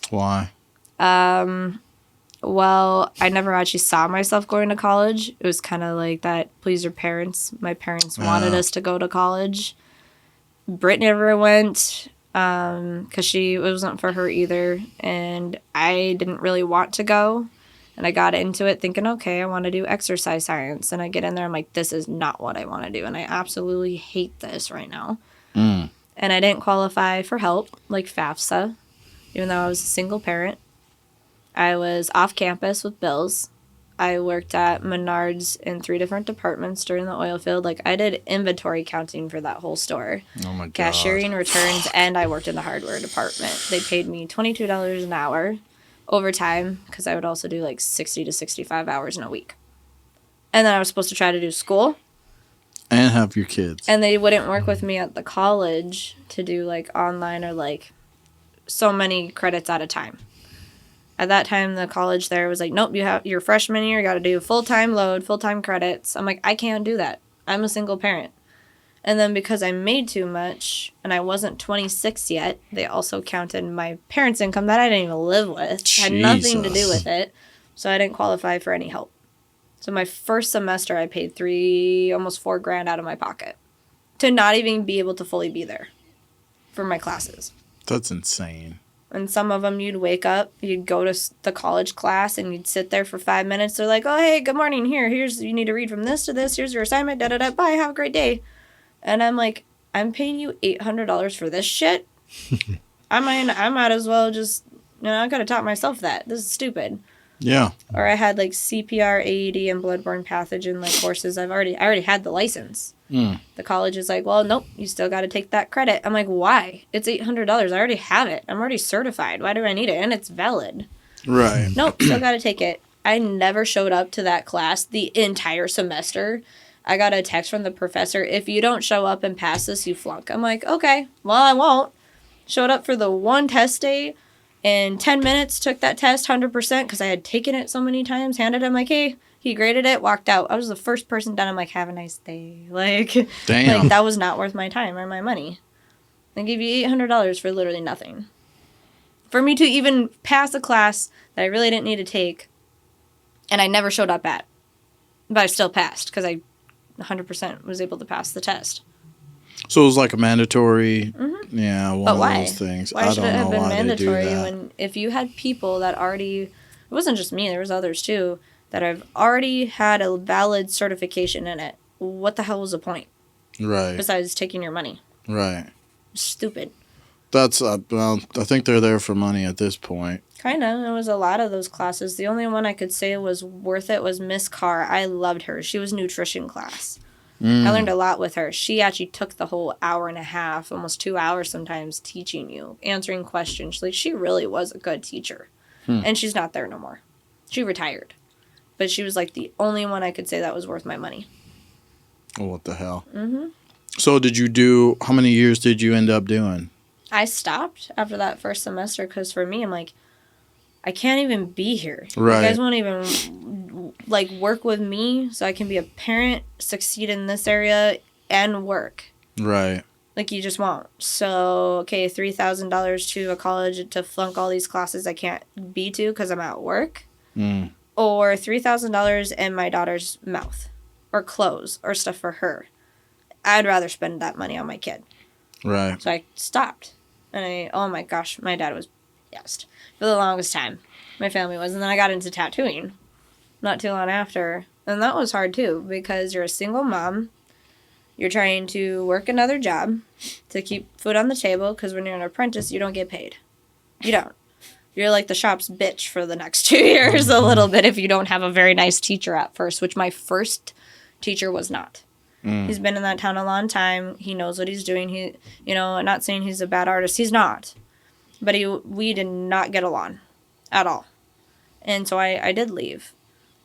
Why? Well, I never actually saw myself going to college. It was kind of like that, please your parents. My parents wanted us to go to college. Britt never went because it wasn't for her either. And I didn't really want to go. And I got into it thinking, okay, I want to do exercise science. And I get in there, I'm like, this is not what I want to do. And I absolutely hate this right now. And I didn't qualify for help, like FAFSA, even though I was a single parent. I was off campus with bills. I worked at Menards in 3 different departments during the oil field. Like, I did inventory counting for that whole store. Oh, my God. Cashiering, returns, and I worked in the hardware department. They paid me $22 an hour overtime because I would also do, like, 60 to 65 hours in a week. And then I was supposed to try to do school. And have your kids. And they wouldn't work with me at the college to do, like, online or, like, so many credits at a time. At that time, the college there was like, nope, you have your freshman year, you got to do full-time load, full-time credits. I'm like, I can't do that. I'm a single parent. And then because I made too much and I wasn't 26 yet, they also counted my parents' income that I didn't even live with. Jesus. Had nothing to do with it. So I didn't qualify for any help. So my first semester, I paid almost $4,000 out of my pocket to not even be able to fully be there for my classes. That's insane. And some of them, you'd wake up, you'd go to the college class, and you'd sit there for 5 minutes. They're like, oh, hey, good morning. You need to read from this to this. Here's your assignment. Da-da-da. Bye. Have a great day. And I'm like, I'm paying you $800 for this shit? I might as well just, I could have taught myself that. This is stupid. Yeah. Or I had, like, CPR, AED, and bloodborne pathogen, like, courses. I already had the license. The college is like, well, nope, you still got to take that credit. I'm like, why? It's $800. I already have it. I'm already certified. Why do I need it? And it's valid. Right. Nope, still got to take it. I never showed up to that class the entire semester. I got a text from the professor, if you don't show up and pass this, you flunk. I'm like, okay, well, I won't. Showed up for the one test day. In 10 minutes, took that test 100% because I had taken it so many times. Handed him like, hey, he graded it, walked out. I was the first person done. I'm like, have a nice day. Like, damn. Like that was not worth my time or my money. They give you $800 for literally nothing. For me to even pass a class that I really didn't need to take, and I never showed up at, but I still passed because I 100% was able to pass the test. So it was like a mandatory Yeah, one but of why? those things. Why I should don't it have know been why mandatory they do that. when if you had people that already, it wasn't just me, there was others too, that have already had a valid certification in it. What the hell was the point? Right. Besides taking your money. Right. Stupid. That's, well, I think they're there for money at this point. Kind of. It was a lot of those classes. The only one I could say was worth it was Miss Carr. I loved her. She was nutrition class. I learned a lot with her. She actually took the whole hour and a half, almost 2 hours sometimes, teaching you, answering questions. Like, she really was a good teacher. And she's not there no more. She retired. But she was like the only one I could say that was worth my money. Oh, what the hell? Mm-hmm. So how many years did you end up doing? I stopped after that first semester because for me, I'm like, I can't even be here. Right. You guys won't even, like, work with me so I can be a parent, succeed in this area, and work. Right. Like, you just won't. So, okay, $3,000 to a college to flunk all these classes I can't be to because I'm at work. Or $3,000 in my daughter's mouth. Or clothes. Or stuff for her. I'd rather spend that money on my kid. Right. So I stopped. And oh my gosh, my dad was pissed for the longest time. My family was. And then I got into tattooing not too long after. And that was hard too because you're a single mom. You're trying to work another job to keep food on the table because when you're an apprentice, you don't get paid. You don't. You're like the shop's bitch for the next 2 years a little bit if you don't have a very nice teacher at first, which my first teacher was not. He's been in that town a long time. He knows what he's doing. He, I'm not saying he's a bad artist. He's not. But we did not get along at all. And so I did leave.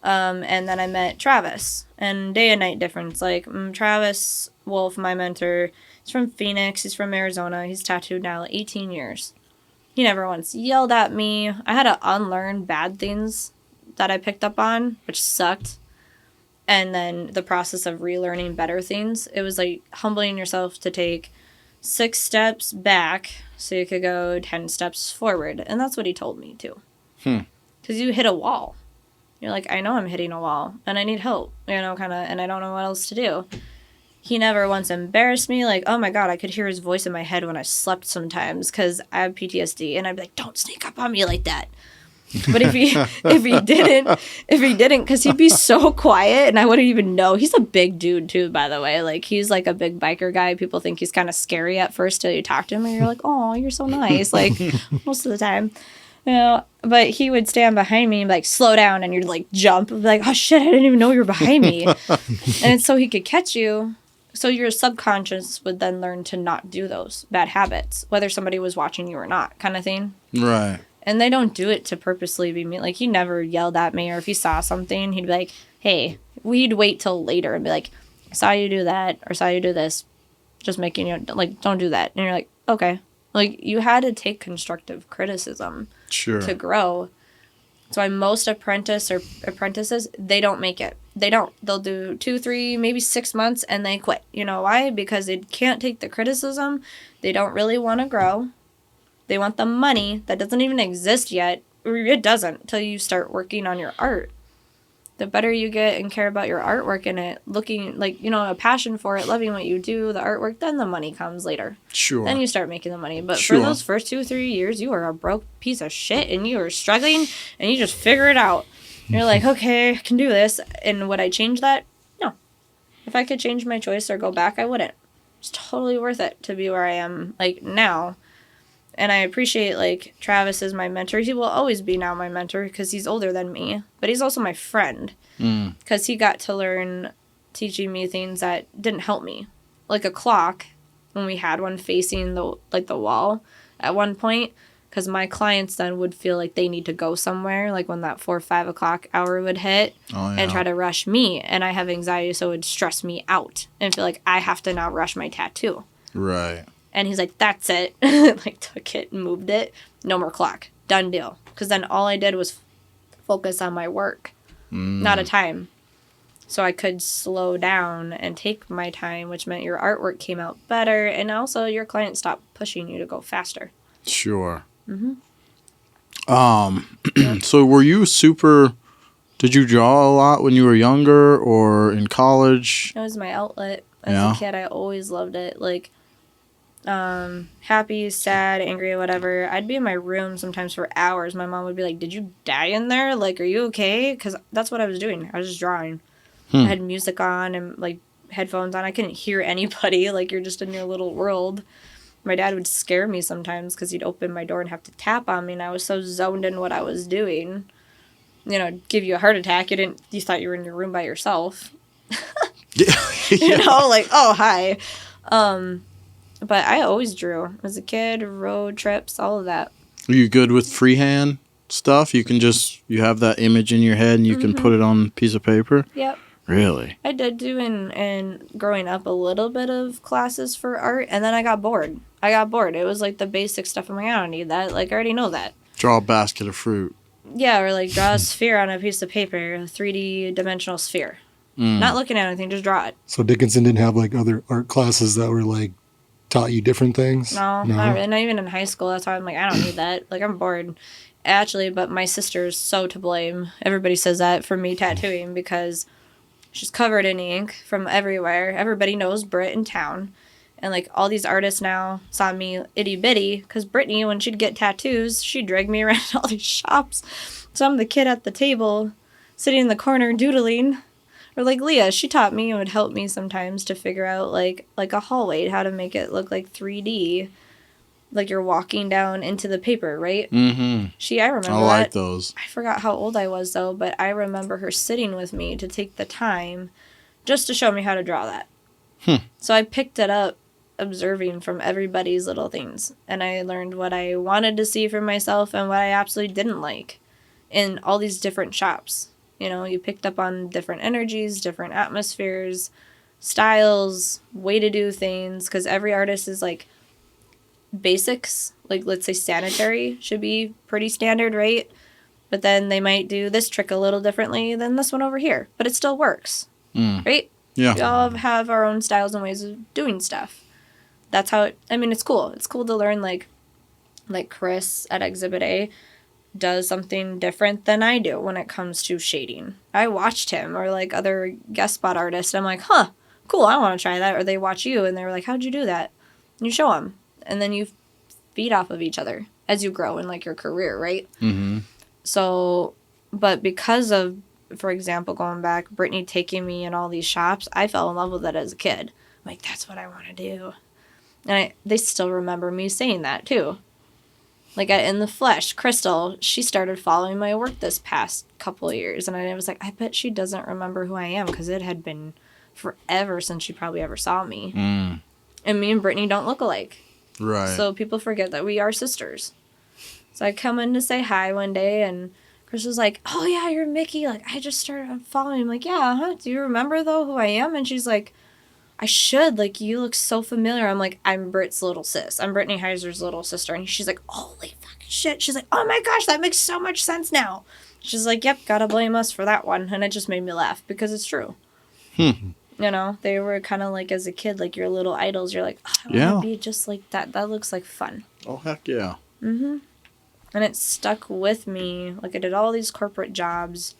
And then I met Travis. And day and night difference. Like, Travis Wolf, my mentor, he's from Phoenix. He's from Arizona. He's tattooed now 18 years. He never once yelled at me. I had to unlearn bad things that I picked up on, which sucked. And then the process of relearning better things. It was like humbling yourself to take 6 steps back so you could go 10 steps forward. And that's what he told me too. Because you hit a wall. You're like, I know I'm hitting a wall and I need help, and I don't know what else to do. He never once embarrassed me. Like, oh my God, I could hear his voice in my head when I slept sometimes because I have PTSD. And I'd be like, don't sneak up on me like that. But if he didn't, because he'd be so quiet and I wouldn't even know. He's a big dude too, by the way. Like, he's like a big biker guy. People think he's kind of scary at first till you talk to him and you're like, oh, you're so nice. Like, most of the time. But he would stand behind me and be like, slow down, and you'd like jump and be like, oh shit, I didn't even know you were behind me. And it's so he could catch you. So your subconscious would then learn to not do those bad habits, whether somebody was watching you or not, kind of thing. Right. And they don't do it to purposely be mean. Like, he never yelled at me, or if he saw something, he'd be like, hey, we'd wait till later and be like, I saw you do that, or saw you do this. Just making you, like, don't do that. And you're like, okay. Like, you had to take constructive criticism to grow. That's why most apprentices, they don't make it. They don't. They'll do 2, 3, maybe 6 months, and they quit. You know why? Because they can't take the criticism. They don't really want to grow. They want the money that doesn't even exist yet. Or it doesn't until you start working on your art. The better you get and care about your artwork and it looking like, a passion for it, loving what you do, the artwork, then the money comes later. Sure. Then you start making the money. But for those first 2 or 3 years, you are a broke piece of shit and you are struggling and you just figure it out. You're like, okay, I can do this. And would I change that? No. If I could change my choice or go back, I wouldn't. It's totally worth it to be where I am, like, now. And I appreciate, like, Travis is my mentor. He will always be now my mentor because he's older than me. But he's also my friend. Because he got to learn teaching me things that didn't help me. Like a clock, when we had one facing the wall at one point. Because my clients then would feel like they need to go somewhere. Like when that 4 or 5 o'clock hour would hit. And try to rush me. And I have anxiety, so it would stress me out. And feel like I have to now rush my tattoo. Right. And he's like, that's it. Like, took it and moved it. No more clock. Done deal. Because then all I did was focus on my work. Not a time. So I could slow down and take my time, which meant your artwork came out better. And also your client stopped pushing you to go faster. Sure. So were you did you draw a lot when you were younger or in college? It was my outlet. As a kid, I always loved it. Like, happy, sad, angry, whatever. I'd be in my room sometimes for hours. My mom would be like, did you die in there? Like, are you okay? Because that's what I was doing. I was just drawing. I had music on and, like, headphones on. I couldn't hear anybody. Like, you're just in your little world. My dad would scare me sometimes because he'd open my door and have to tap on me, and I was so zoned in what I was doing. You know, give you a heart attack. You thought you were in your room by yourself. You know, like, oh, hi. But I always drew as a kid, road trips, all of that. Are you good with freehand stuff? You have that image in your head and you can put it on a piece of paper? Yep. Really? I did do in growing up a little bit of classes for art, and then I got bored. It was like the basic stuff. I'm like, I don't need that. Like, I already know that. Draw a basket of fruit. Yeah, or like draw a sphere on a piece of paper, a 3D dimensional sphere. Not looking at anything, just draw it. So Dickinson didn't have like other art classes that were like taught you different things? No, not really. Not even in high school. That's why I'm like, I don't need that. Like, I'm bored. Actually, but my sister is so to blame. Everybody says that for me tattooing because she's covered in ink from everywhere. Everybody knows Brit in town. And, like, all these artists now saw me itty-bitty because Brittany, when she'd get tattoos, she'd drag me around all these shops. So I'm the kid at the table sitting in the corner doodling. Or like Leah, she taught me and would help me sometimes to figure out like a hallway, how to make it look like 3D. Like you're walking down into the paper, right? Mm-hmm. I remember that. I like those. I forgot how old I was though, but I remember her sitting with me to take the time just to show me how to draw that. So I picked it up observing from everybody's little things. And I learned what I wanted to see for myself and what I absolutely didn't like in all these different shops. You know, you picked up on different energies, different atmospheres, styles, way to do things. Because every artist is like basics. Like, let's say sanitary should be pretty standard, right? But then they might do this trick a little differently than this one over here. But it still works, right? Yeah. We all have our own styles and ways of doing stuff. That's how it's cool. It's cool to learn, like Chris at Exhibit A does something different than I do when it comes to shading. I watched him or like other guest spot artists. I'm like, huh, cool, I want to try that. Or they watch you and they're like, how'd you do that? And you show them. And then you feed off of each other as you grow in like your career, right? Mm-hmm. So, but because of, for example, going back, Brittany taking me in all these shops, I fell in love with it as a kid. I'm like, that's what I want to do. And they still remember me saying that too. Like, in the flesh, Crystal, she started following my work this past couple of years. And I was like, I bet she doesn't remember who I am because it had been forever since she probably ever saw me. And me and Brittany don't look alike. Right. So people forget that we are sisters. So I come in to say hi one day, and Chris was like, oh, yeah, you're Mickey. Like, I just started following. I'm like, yeah, huh? Do you remember, though, who I am? And she's like, I should. Like, you look so familiar. I'm like, I'm Britt's little sis. I'm Brittany Heiser's little sister. And she's like, holy fucking shit. She's like, oh my gosh, that makes so much sense now. She's like, yep, gotta blame us for that one. And it just made me laugh because it's true. You know, they were kind of like, as a kid, like your little idols. You're like, oh, I want to be just like that. That looks like fun. Oh, heck yeah. And it stuck with me. Like, I did all these corporate jobs.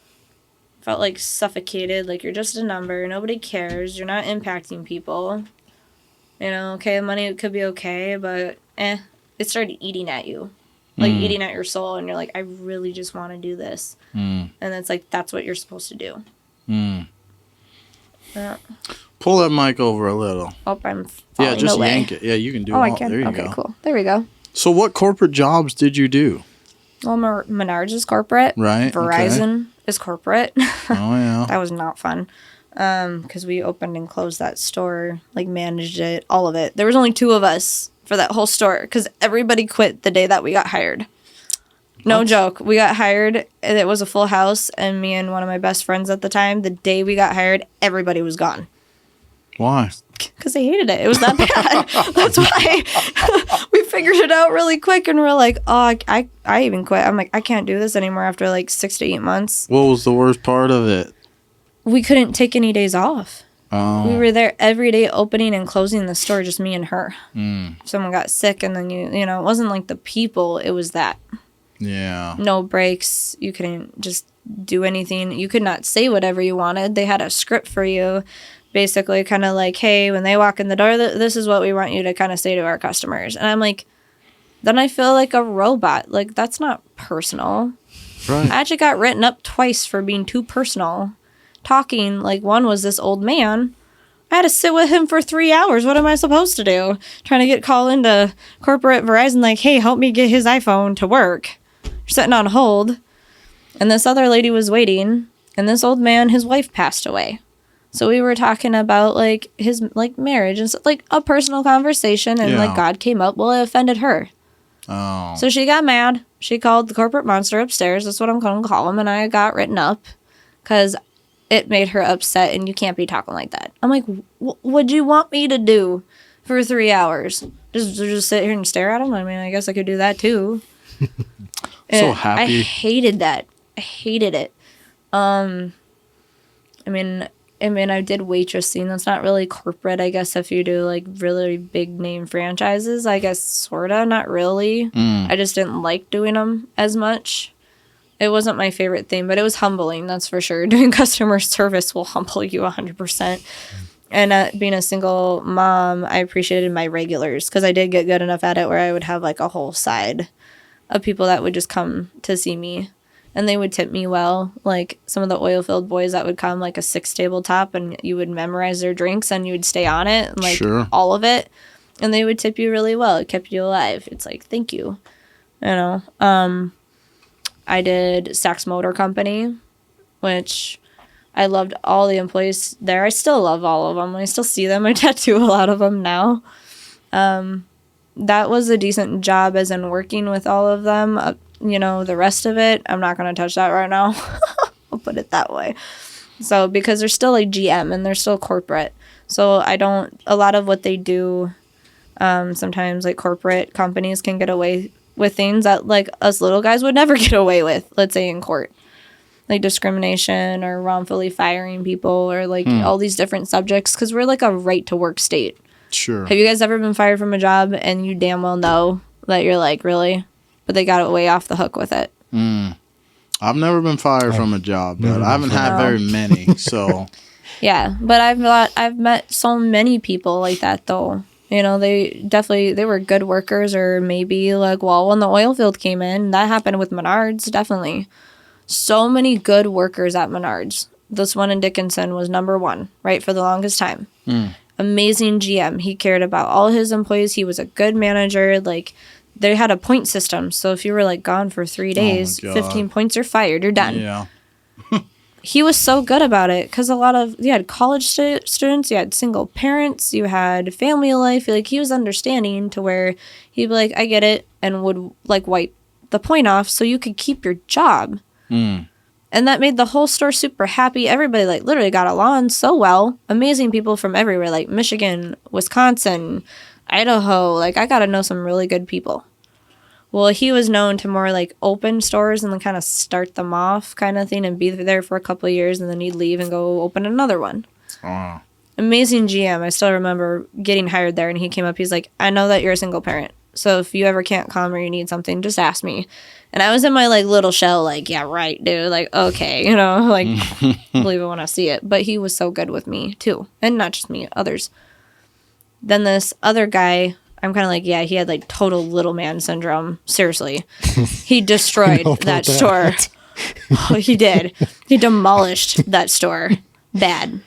Felt like suffocated, like you're just a number, nobody cares, you're not impacting people. You know, okay, money could be okay, but it started eating at you. Like eating at your soul, and you're like, I really just want to do this. And it's like, that's what you're supposed to do. Pull that mic over a little. Oh, I'm falling just away. yank it. Yeah, you can do it. Oh, I can? There you okay, go. Cool. There we go. So what corporate jobs did you do? Well, Menards is corporate. Right. Verizon is corporate. Oh, yeah. That was not fun. Because we opened and closed that store, like managed it, all of it. There was only 2 of us for that whole store because everybody quit the day that we got hired. No joke. We got hired, and it was a full house, and me and one of my best friends at the time, the day we got hired, everybody was gone. Why? Because they hated it. It was that bad. That's why we figured it out really quick, and we're like, oh, I even quit. I'm like, I can't do this anymore after like 6 to 8 months. What was the worst part of it? We couldn't take any days off. Oh. We were there every day opening and closing the store, just me and her. Someone got sick, and then you know, it wasn't like the people, it was that. Yeah. No breaks. You couldn't just do anything. You could not say whatever you wanted. They had a script for you basically kind of like, hey, when they walk in the door, this is what we want you to kind of say to our customers. And I'm like, then I feel like a robot. Like, that's not personal. Right. I actually got written up twice for being too personal. Talking, like, one was this old man. I had to sit with him for 3 hours. What am I supposed to do? Trying to call into corporate Verizon, like, hey, help me get his iPhone to work. Sitting on hold. And this other lady was waiting. And this old man, his wife passed away. So we were talking about, like, his, like, marriage and like a personal conversation. And, like, God came up. Well, it offended her. Oh. So she got mad. She called the corporate monster upstairs. That's what I'm going to call him. And I got written up because it made her upset. And you can't be talking like that. I'm like, what'd you want me to do for 3 hours? Just sit here and stare at him? I mean, I guess I could do that, too. So happy. I hated that. I hated it. I mean, I did waitressing. That's not really corporate, I guess, if you do, like, really big name franchises. I guess, sorta, not really. I just didn't like doing them as much. It wasn't my favorite thing, but it was humbling, that's for sure. Doing customer service will humble you 100%. And being a single mom, I appreciated my regulars, because I did get good enough at it where I would have, like, a whole side of people that would just come to see me. And they would tip me well. Like, some of the oil-filled boys that would come, like, a 6 tabletop, and you would memorize their drinks, and you would stay on it, and, like, all of it. And they would tip you really well. It kept you alive. It's like, thank you. You know? I did Saks Motor Company, which I loved all the employees there. I still love all of them. I still see them. I tattoo a lot of them now. That was a decent job, as in working with all of them. You know, the rest of it, I'm not going to touch that right now. I'll put it that way. So, because they're still like GM and they're still corporate. So, a lot of what they do, sometimes like corporate companies can get away with things that like us little guys would never get away with, let's say in court. Like discrimination or wrongfully firing people or like all these different subjects, because we're like a right to work state. Sure. Have you guys ever been fired from a job and you damn well know that you're like, really? But they got way off the hook with it. I've never been fired from a job, but I haven't had very many. So yeah, but I've met so many people like that though. You know, they were good workers, or maybe like, well, when the oil field came in, that happened with Menards, definitely. So many good workers at Menards. This one in Dickinson was number 1, right, for the longest time. Amazing GM. He cared about all his employees. He was a good manager. Like, they had a point system. So if you were like gone for 3 days, 15 points, you're fired. You're done. Yeah. He was so good about it because you had college students, you had single parents, you had family life. Like, he was understanding to where he'd be like, I get it, and would like wipe the point off so you could keep your job. And that made the whole store super happy. Everybody like literally got along so well. Amazing people from everywhere, like Michigan, Wisconsin, Idaho. Like, I got to know some really good people. Well, he was known to more like open stores and then kind of start them off kind of thing and be there for a couple of years, and then he'd leave and go open another one. Amazing GM. I still remember getting hired there, and he came up. He's like, I know that you're a single parent, so if you ever can't come or you need something, just ask me. And I was in my like little shell, like, yeah, right, dude. Like, okay, you know, like, believe it when I see it. But he was so good with me too, and not just me, others. Then this other guy, I'm kind of like, yeah, he had like total little man syndrome. Seriously, he destroyed that store. Oh, he did. He demolished that store, bad.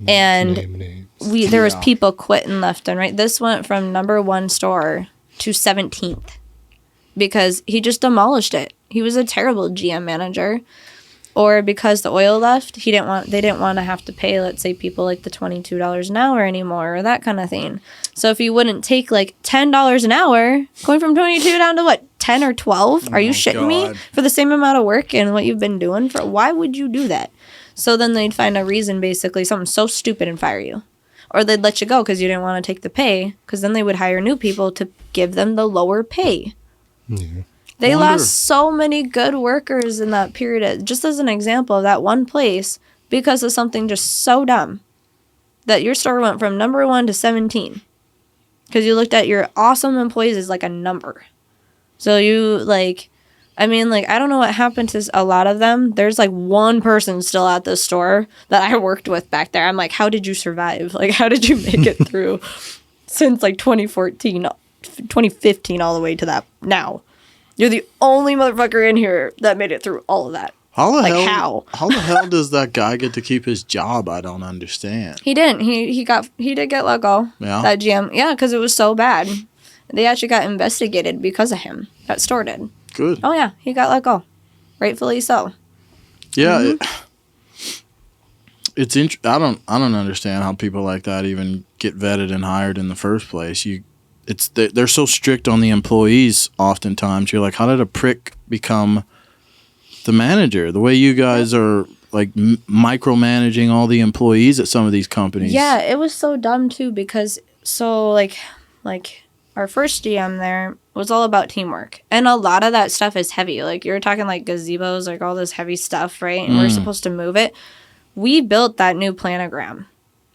And there was people quitting left and right. This went from number 1 store to 17th because he just demolished it. He was a terrible GM manager. Or because the oil left, they didn't want to have to pay, let's say, people like the $22 an hour anymore, or that kind of thing. So if you wouldn't take like $10 an hour, going from 22 down to what, 10 or 12? Are you shitting me? For the same amount of work and what you've been doing for? Why would you do that? So then they'd find a reason, basically, something so stupid, and fire you. Or they'd let you go because you didn't want to take the pay, because then they would hire new people to give them the lower pay. Yeah. They lost so many good workers in that period, just as an example of that one place, because of something just so dumb. That your store went from number 1 to 17. Because you looked at your awesome employees as like a number. So you, like, I mean, like, I don't know what happened to a lot of them. There's, like, one person still at the store that I worked with back there. I'm like, how did you survive? Like, how did you make it through since, like, 2015 all the way to that now? You're the only motherfucker in here that made it through all of that. How the hell? How the hell does that guy get to keep his job? I don't understand. He didn't. He did get let go. Yeah. That GM. Yeah, because it was so bad. They actually got investigated because of him. That store did. Good. Oh yeah, he got let go. Rightfully so. Yeah. I don't understand how people like that even get vetted and hired in the first place. They're so strict on the employees. Oftentimes, you're like, how did a prick become the manager? The way you guys are like micromanaging all the employees at some of these companies. Yeah, it was so dumb too because like our first GM there was all about teamwork, and a lot of that stuff is heavy. Like you're talking like gazebos, like all this heavy stuff, right? And we're supposed to move it. We built that new planogram.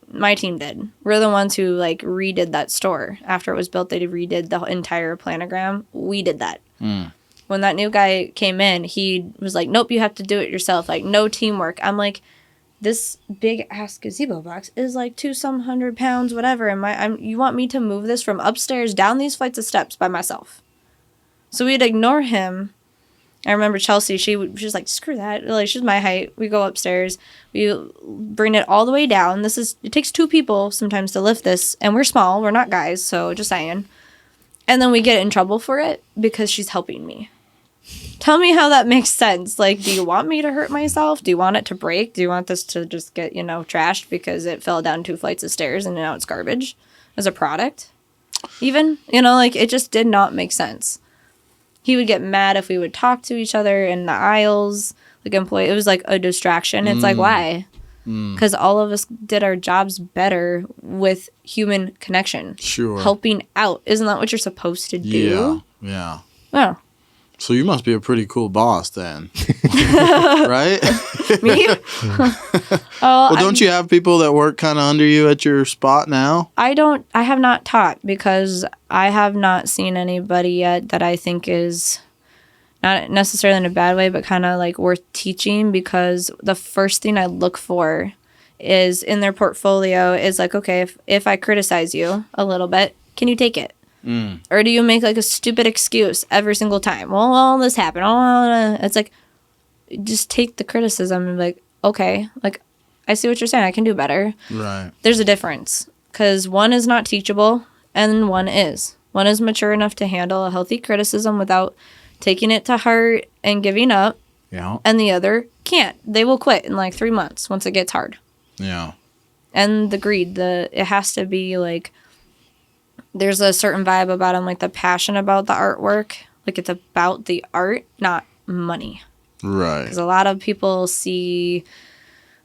My team did. We're the ones who like redid that store after it was built. They redid the entire planogram. We did that. When that new guy came in, he was like, nope, you have to do it yourself. Like, no teamwork. I'm like, this big ass gazebo box is like 200 pounds, whatever. And you want me to move this from upstairs down these flights of steps by myself? So we'd ignore him. I remember Chelsea, she was like, screw that. Like, she's my height. We go upstairs. We bring it all the way down. It takes 2 people sometimes to lift this. And we're small. We're not guys. So just saying. And then we get in trouble for it because she's helping me. Tell me how that makes sense. Like, do you want me to hurt myself? Do you want it to break? Do you want this to just get, trashed because it fell down 2 flights of stairs and now it's garbage as a product? Even, like, it just did not make sense. He would get mad if we would talk to each other in the aisles. Like, it was like a distraction. It's like, why? Because all of us did our jobs better with human connection. Sure. Helping out. Isn't that what you're supposed to do? Yeah. Yeah. So you must be a pretty cool boss then. Right? Me? Well, don't you have people that work kind of under you at your spot now? I have not taught because I have not seen anybody yet that I think is not necessarily in a bad way, but kind of like worth teaching, because the first thing I look for is in their portfolio is like, okay, if I criticize you a little bit, can you take it? Or do you make like a stupid excuse every single time? Well, this happened. It's like, just take the criticism and be like, okay, like, I see what you're saying. I can do better. Right. There's a difference because one is not teachable and one is. One is mature enough to handle a healthy criticism without taking it to heart and giving up. Yeah. And the other can't. They will quit in like 3 months once it gets hard. Yeah. And the greed, it has to be like, there's a certain vibe about them, like the passion about the artwork. Like it's about the art, not money. Right. Because a lot of people see,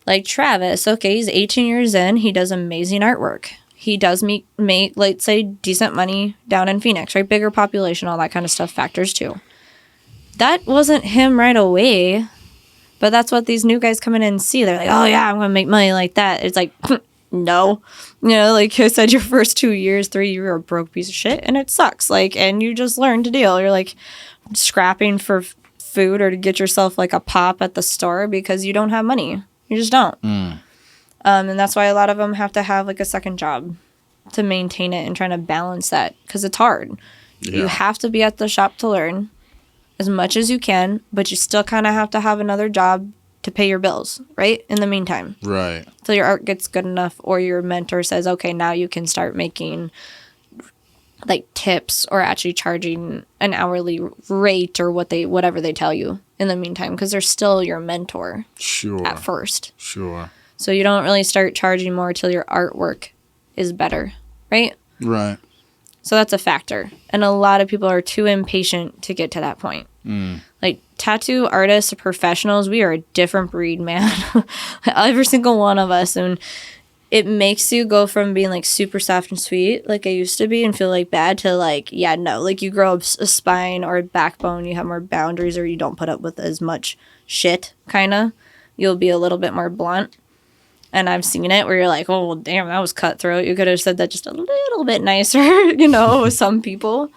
like Travis, okay, he's 18 years in. He does amazing artwork. He does make, let's say, decent money down in Phoenix, right? Bigger population, all that kind of stuff factors too. That wasn't him right away. But that's what these new guys coming in and see. They're like, oh, yeah, I'm going to make money like that. It's like, no. Like I said, your first 2 years, 3, you're a broke piece of shit, and it sucks. Like, and you just learn to deal. You're like scrapping for food or to get yourself like a pop at the store because you don't have money. You just don't. And that's why a lot of them have to have like a second job to maintain it and trying to balance that because it's hard. Yeah. You have to be at the shop to learn as much as you can, but you still kind of have to have another job to pay your bills, right? In the meantime. Right. Till your art gets good enough or your mentor says, okay, now you can start making like tips or actually charging an hourly rate or whatever they tell you in the meantime, because they're still your mentor. Sure. At first. Sure. So you don't really start charging more till your artwork is better, right? Right. So that's a factor. And a lot of people are too impatient to get to that point. Like tattoo artists or professionals, we are a different breed, man. Every single one of us. And it makes you go from being like super soft and sweet like I used to be and feel like bad to like, yeah, no. Like you grow up a spine or a backbone, you have more boundaries or you don't put up with as much shit, kind of. You'll be a little bit more blunt. And I've seen it where you're like, oh, damn, that was cutthroat. You could have said that just a little bit nicer, with some people.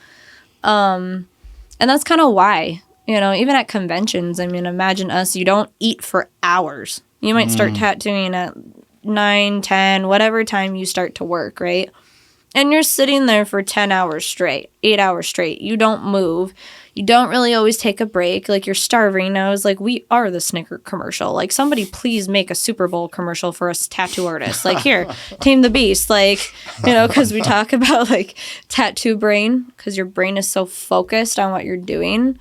And that's kind of why Even at conventions, I mean, imagine us, you don't eat for hours. You might start tattooing at 9, 10, whatever time you start to work, right? And you're sitting there for 10 hours straight, 8 hours straight. You don't move. You don't really always take a break. Like, you're starving. I was like, we are the Snicker commercial. Like, somebody please make a Super Bowl commercial for us tattoo artists. Like, here, Tame the Beast. Like, because we talk about, like, tattoo brain, because your brain is so focused on what you're doing.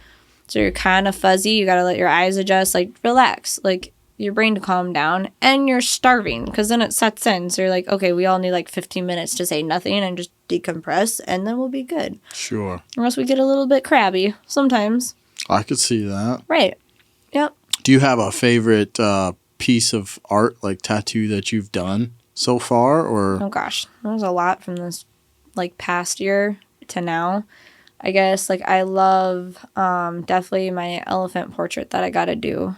So you're kind of fuzzy. You got to let your eyes adjust. Like, relax. Like, your brain to calm down, and you're starving because then it sets in. So you're like, okay, we all need like 15 minutes to say nothing and just decompress, and then we'll be good. Sure. Or else we get a little bit crabby sometimes. I could see that. Right. Yep. Do you have a favorite piece of art, like tattoo, that you've done so far? Or oh gosh, there's a lot from this like past year to now. I guess like I love definitely my elephant portrait that I got to do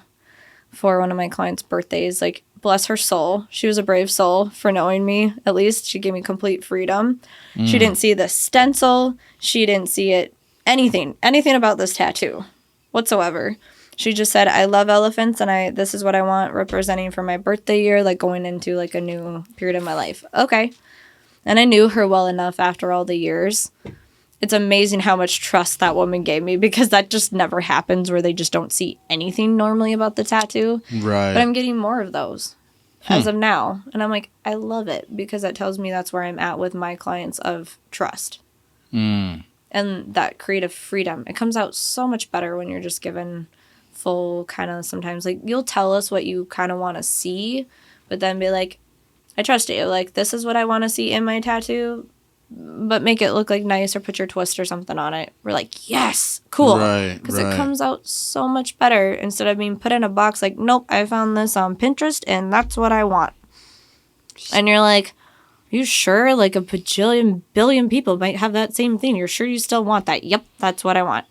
for one of my clients' birthdays. Like, bless her soul. She was a brave soul for knowing me, at least. She gave me complete freedom. She didn't see the stencil. She didn't see it, anything about this tattoo whatsoever. She just said, I love elephants, and this is what I want representing for my birthday year, like going into like a new period of my life. Okay. And I knew her well enough after all the years. It's amazing how much trust that woman gave me, because that just never happens where they just don't see anything normally about the tattoo. Right. But I'm getting more of those as of now. And I'm like, I love it, because that tells me that's where I'm at with my clients of trust. And that creative freedom. It comes out so much better when you're just given full kind of, sometimes like you'll tell us what you kind of want to see, but then be like, I trust you. Like, this is what I want to see in my tattoo, but make it look like nice, or put your twist or something on it. We're like, yes, cool. Right, because it comes out so much better instead of being put in a box like, nope, I found this on Pinterest and that's what I want. And you're like, are you sure? Like, a bajillion billion people might have that same thing. You're sure you still want that? Yep, that's what I want.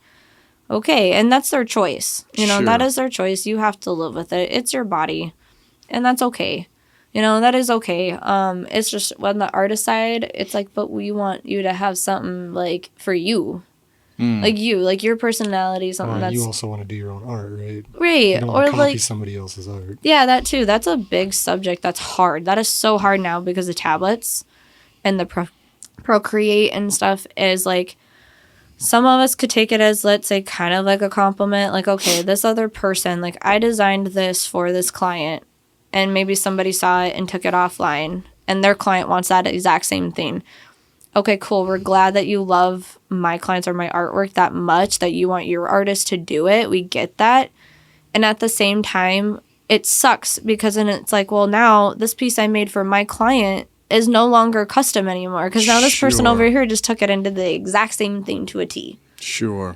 Okay, and that's their choice. Sure. That is their choice. You have to live with it. It's your body, and that's okay. That is okay. It's just on the artist side, it's like, but we want you to have something like for you. Like your personality, something that's... You also want to do your own art, right? Right. You don't want to copy somebody else's art. Yeah, that too. That's a big subject. That's hard. That is so hard now because of tablets and the Procreate and stuff is like, some of us could take it as, let's say, kind of like a compliment. Like, okay, this other person, like, I designed this for this client, and maybe somebody saw it and took it offline, and their client wants that exact same thing. Okay, cool. We're glad that you love my clients or my artwork that much, that you want your artist to do it. We get that. And at the same time, it sucks, because then it's like, well, now this piece I made for my client is no longer custom anymore, because now this person over here just took it and did the exact same thing to a T. Sure.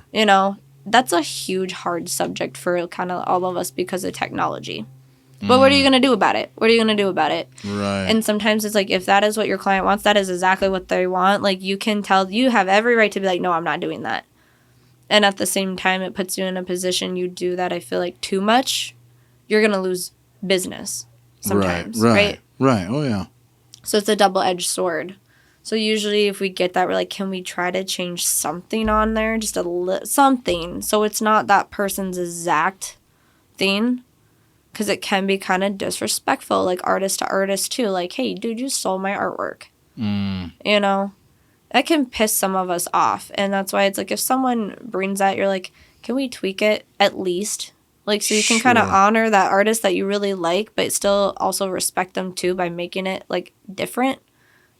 That's a huge, hard subject for kind of all of us because of technology. But what are you going to do about it? What are you going to do about it? Right. And sometimes it's like, if that is what your client wants, that is exactly what they want. Like, you can tell, you have every right to be like, no, I'm not doing that. And at the same time, it puts you in a position, you do that, I feel like, too much, you're going to lose business sometimes. Right. Oh, yeah. So it's a double-edged sword. So usually if we get that, we're like, can we try to change something on there? Just something. So it's not that person's exact thing. Because it can be kind of disrespectful, like artist to artist too. Like, hey, dude, you stole my artwork. That can piss some of us off. And that's why it's like, if someone brings that, you're like, can we tweak it at least? Like, so you can kind of honor that artist that you really like, but still also respect them too by making it like different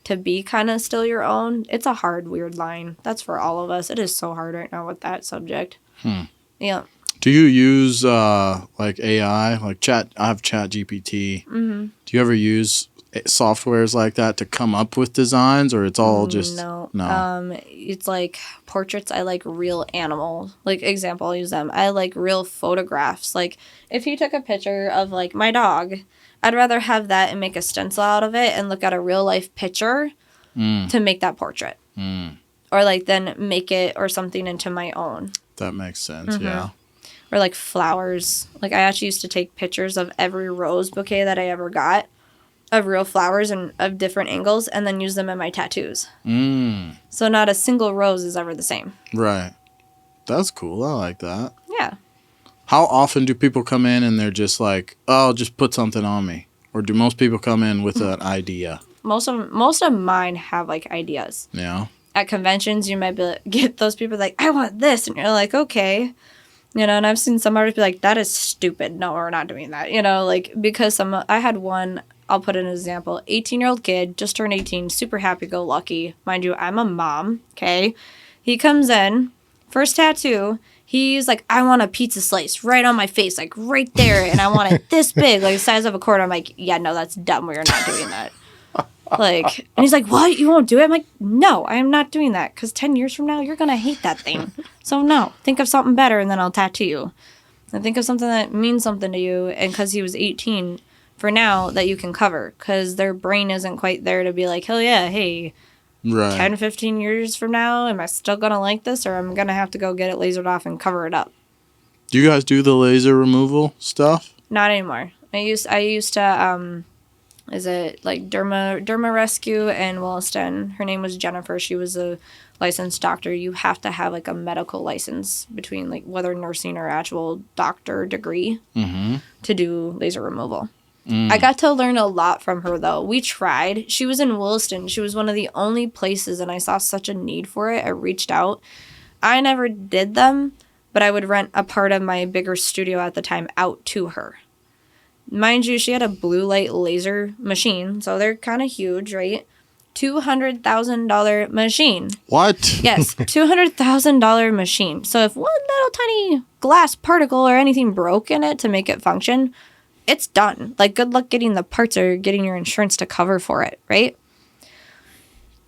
to be kind of still your own. It's a hard, weird line. That's for all of us. It is so hard right now with that subject. Yeah. Do you use like AI, like chat? I have Chat GPT. Do you ever use softwares like that to come up with designs, or it's all just no? It's like portraits. I like real animals. Like, example, I'll use them. I like real photographs. Like, if you took a picture of like my dog, I'd rather have that and make a stencil out of it and look at a real life picture to make that portrait, or like then make it or something into my own. That makes sense. Yeah. Or like flowers. Like, I actually used to take pictures of every rose bouquet that I ever got of real flowers and of different angles, and then use them in my tattoos. So not a single rose is ever the same. Right. That's cool. I like that. Yeah. How often do people come in and they're just like, oh, just put something on me? Or do most people come in with an idea? Most of mine have like ideas. Yeah. At conventions, you might get those people like, I want this. And you're like, okay. You know, and I've seen some artists be like, that is stupid. No, we're not doing that. You know, like, because I had one, I'll put an example, 18-year-old kid, just turned 18, super happy-go-lucky. Mind you, I'm a mom, okay? He comes in, first tattoo, he's like, I want a pizza slice right on my face, like right there, and I want it this big, like the size of a quarter. I'm like, yeah, no, that's dumb. We're not doing that. Like, and he's like, what? You won't do it? I'm like, no, I am not doing that, because 10 years from now, you're going to hate that thing. So no, think of something better, and then I'll tattoo you. And think of something that means something to you, and because he was 18, for now, that you can cover, because their brain isn't quite there to be like, hell yeah, hey, right. 10, 15 years from now, am I still going to like this, or I'm going to have to go get it lasered off and cover it up? Do you guys do the laser removal stuff? Not anymore. I used to, is it like Derma Rescue in Williston? Her name was Jennifer. She was a licensed doctor. You have to have like a medical license between like whether nursing or actual doctor degree to do laser removal. I got to learn a lot from her, though. We tried. She was in Williston. She was one of the only places, and I saw such a need for it. I reached out. I never did them, but I would rent a part of my bigger studio at the time out to her. Mind you, she had a blue light laser machine, so they're kind of huge, right? $200,000 machine. What? Yes, $200,000 machine. So if one little tiny glass particle or anything broke in it to make it function, it's done. Like, good luck getting the parts or getting your insurance to cover for it, right?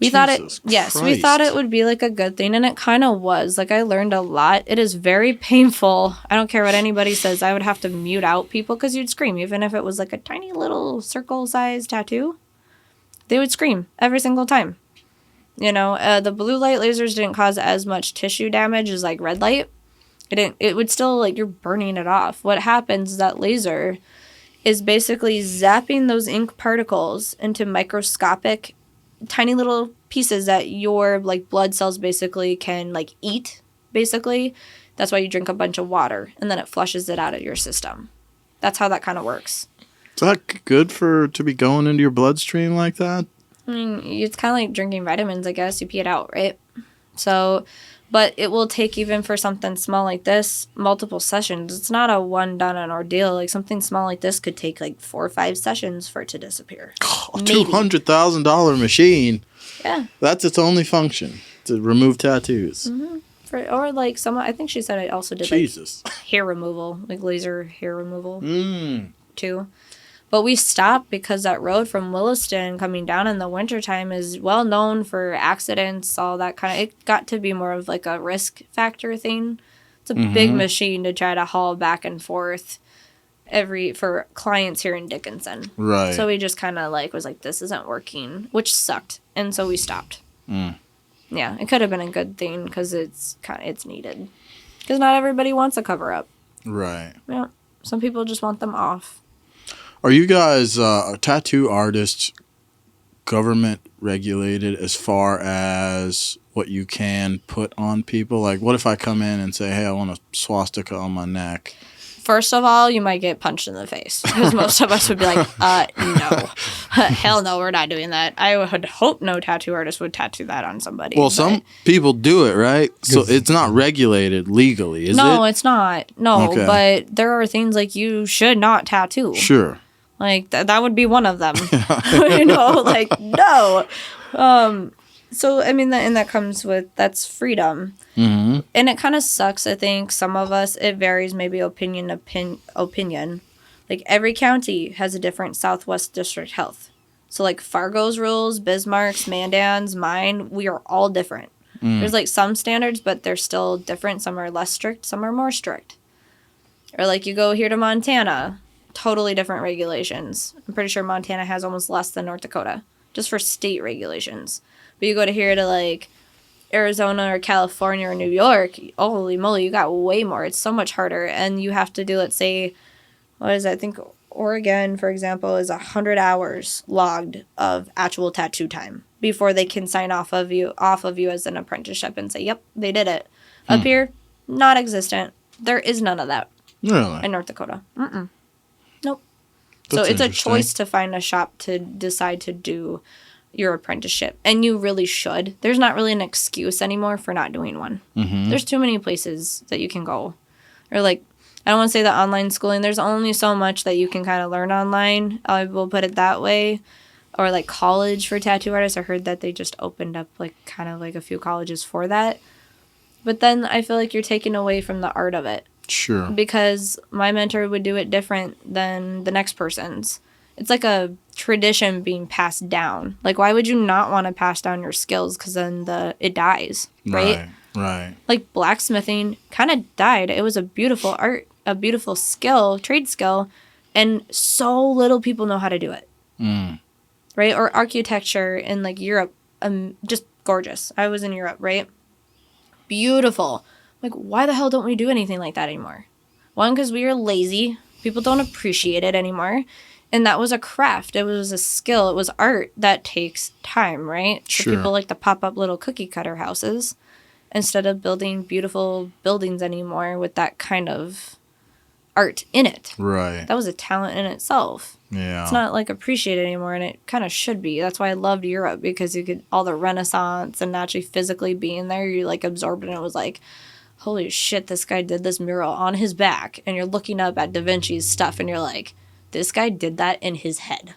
We thought it would be like a good thing, and it kind of was. Like, I learned a lot. It is very painful. I don't care what anybody says. I would have to mute out people because you'd scream, even if it was like a tiny little circle-sized tattoo. They would scream every single time. You know, the blue light lasers didn't cause as much tissue damage as like red light. It would still, like, you're burning it off. What happens is that laser is basically zapping those ink particles into microscopic tiny little pieces that your like blood cells basically can like eat, basically. That's why you drink a bunch of water and then it flushes it out of your system. That's how that kind of works. Is that good to be going into your bloodstream like that? I mean, it's kind of like drinking vitamins, I guess. You pee it out, right? So, but it will take, even for something small like this, multiple sessions. It's not a one done an ordeal. Like, something small like this could take like 4 or 5 sessions for it to disappear. Oh, a $200,000 machine. Yeah. That's its only function, to remove tattoos. Mm-hmm. Or like someone, I think she said I also did like hair removal, like laser hair removal too. But we stopped because that road from Williston coming down in the wintertime is well known for accidents, all that kind of. It got to be more of like a risk factor thing. It's a big machine to try to haul back and forth for clients here in Dickinson. Right. So we just kind of like was like, this isn't working, which sucked, and so we stopped. Yeah, it could have been a good thing because it's needed. Because not everybody wants a cover up. Right. Yeah. Some people just want them off. Are you guys tattoo artists government regulated as far as what you can put on people? Like, what if I come in and say, hey, I want a swastika on my neck? First of all, you might get punched in the face because most of us would be like, no. Hell no, we're not doing that. I would hope no tattoo artist would tattoo that on somebody. Well, some people do it, right? So it's not regulated legally, is it? No, it's not. No, okay. But there are things like you should not tattoo. Sure. Like, that would be one of them. You know, like, no. So, I mean, that comes with, that's freedom. And it kind of sucks, I think. Some of us, it varies maybe opinion. Like, every county has a different Southwest District Health. So, like, Fargo's rules, Bismarck's, Mandan's, mine, we are all different. There's, like, some standards, but they're still different. Some are less strict, some are more strict. Or, like, you go here to Montana, totally different regulations. I'm pretty sure Montana has almost less than North Dakota, just for state regulations. But you go to here to, like, Arizona or California or New York, holy moly, you got way more. It's so much harder. And you have to do, let's say, what is it? I think Oregon, for example, is 100 hours logged of actual tattoo time before they can sign off of you as an apprenticeship and say, yep, they did it. Up here, not existent. There is none of that. Really? In North Dakota. Nope. That's so it's a choice to find a shop to decide to do your apprenticeship. And you really should. There's not really an excuse anymore for not doing one. Mm-hmm. There's too many places that you can go. Or like, I don't want to say that online schooling, there's only so much that you can kind of learn online. I will put it that way. Or like college for tattoo artists. I heard that they just opened up like kind of like a few colleges for that. But then I feel like you're taking away from the art of it. Sure. Because my mentor would do it different than the next person's. It's like a tradition being passed down. Like, why would you not want to pass down your skills? Because then it dies, right? Right. Like blacksmithing kind of died. It was a beautiful art, a beautiful skill, trade skill, and so little people know how to do it. Right? Or architecture in like Europe, just gorgeous. I was in Europe, right? Beautiful. Like, why the hell don't we do anything like that anymore? One, because we are lazy. People don't appreciate it anymore. And that was a craft. It was a skill. It was art that takes time, right? Sure. So people like to pop up little cookie cutter houses instead of building beautiful buildings anymore with that kind of art in it. Right. That was a talent in itself. Yeah. It's not like appreciated anymore, and it kind of should be. That's why I loved Europe, because you could all the Renaissance and actually physically being there, you like absorbed it, and it was like, holy shit, this guy did this mural on his back, and you're looking up at Da Vinci's stuff, and you're like, this guy did that in his head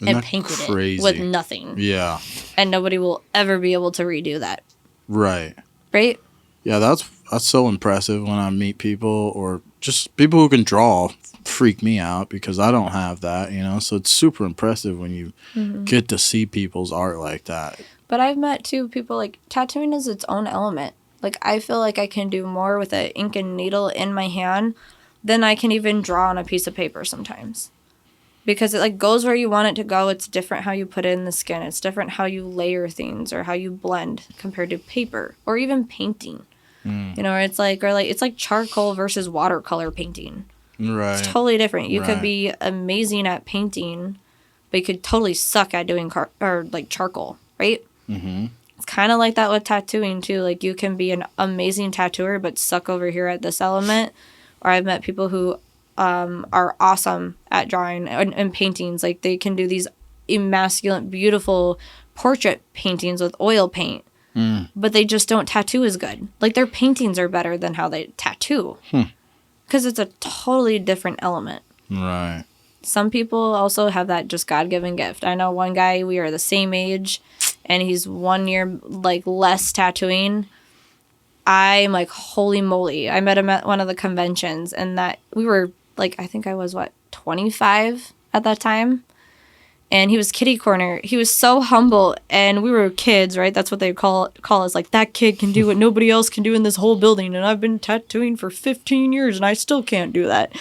and painted it with nothing. Yeah. And nobody will ever be able to redo that. Right. Right? Yeah, that's so impressive when I meet people, or just people who can draw freak me out because I don't have that, you know? So it's super impressive when you get to see people's art like that. But I've met, too, people like tattooing is its own element. Like, I feel like I can do more with an ink and needle in my hand than I can even draw on a piece of paper sometimes. Because it like goes where you want it to go. It's different how you put it in the skin. It's different how you layer things or how you blend compared to paper or even painting. You know, it's like charcoal versus watercolor painting. Right. It's totally different. You could be amazing at painting, but you could totally suck at doing charcoal, right? Mm-hmm. It's kind of like that with tattooing too. Like, you can be an amazing tattooer but suck over here at this element. Or I've met people who are awesome at drawing and paintings. Like, they can do these immaculate, beautiful portrait paintings with oil paint. But they just don't tattoo as good. Like, their paintings are better than how they tattoo. Because it's a totally different element. Right. Some people also have that just God-given gift. I know one guy, we are the same age, and he's 1 year, like, less tattooing. I'm like, holy moly. I met him at one of the conventions, and that we were, like, I think I was, 25 at that time? And he was kitty corner. He was so humble, and we were kids, right? That's what they call us. Like, that kid can do what nobody else can do in this whole building, and I've been tattooing for 15 years, and I still can't do that.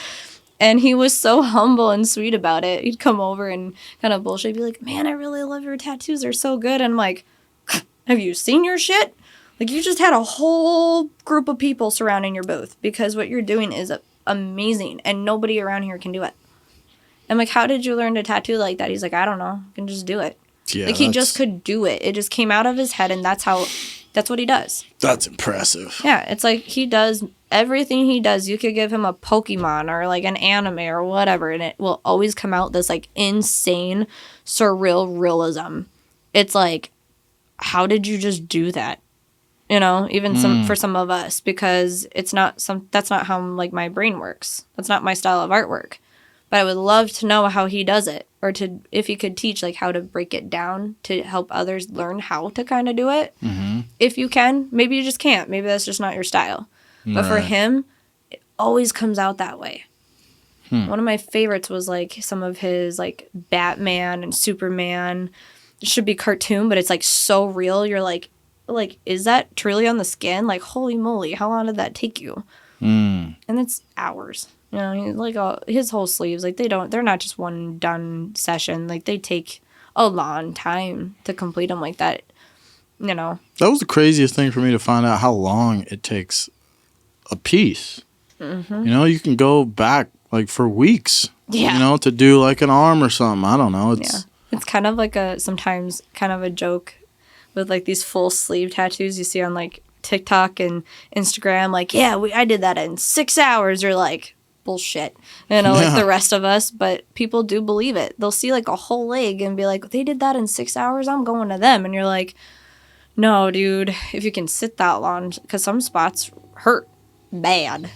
And he was so humble and sweet about it. He'd come over and kind of bullshit, be like, man, I really love your tattoos. They're so good. And I'm like, have you seen your shit? Like, you just had a whole group of people surrounding your booth because what you're doing is amazing, and nobody around here can do it. I'm like, how did you learn to tattoo like that? He's like, I don't know. I can just do it. Yeah, like, he just could do it. It just came out of his head, and that's what he does. That's impressive. Yeah, it's like he does everything he does. You could give him a Pokemon or like an anime or whatever, and it will always come out this like insane, surreal realism. It's like, how did you just do that? You know, even for some of us, because that's not how like my brain works. That's not my style of artwork. But I would love to know how he does it, or if he could teach like how to break it down to help others learn how to kind of do it. Mm-hmm. If you can, maybe you just can't. Maybe that's just not your style. But for him, it always comes out that way. One of my favorites was like some of his like Batman and Superman. It should be cartoon, but it's like so real. You're like, is that truly on the skin? Like, holy moly, how long did that take you? And it's hours. You know, like his whole sleeves, like they're not just one done session. Like, they take a long time to complete them like that. You know, that was the craziest thing for me to find out how long it takes a piece. Mm-hmm. You know, you can go back like for weeks. Yeah. You know, to do like an arm or something. I don't know. It's kind of like sometimes kind of a joke with like these full sleeve tattoos you see on like TikTok and Instagram. Like, yeah, I did that in 6 hours. Or like, bullshit, like the rest of us, but people do believe it. They'll see like a whole leg and be like, they did that in 6 hours, I'm going to them. And you're like, no, dude, if you can sit that long, because some spots hurt bad,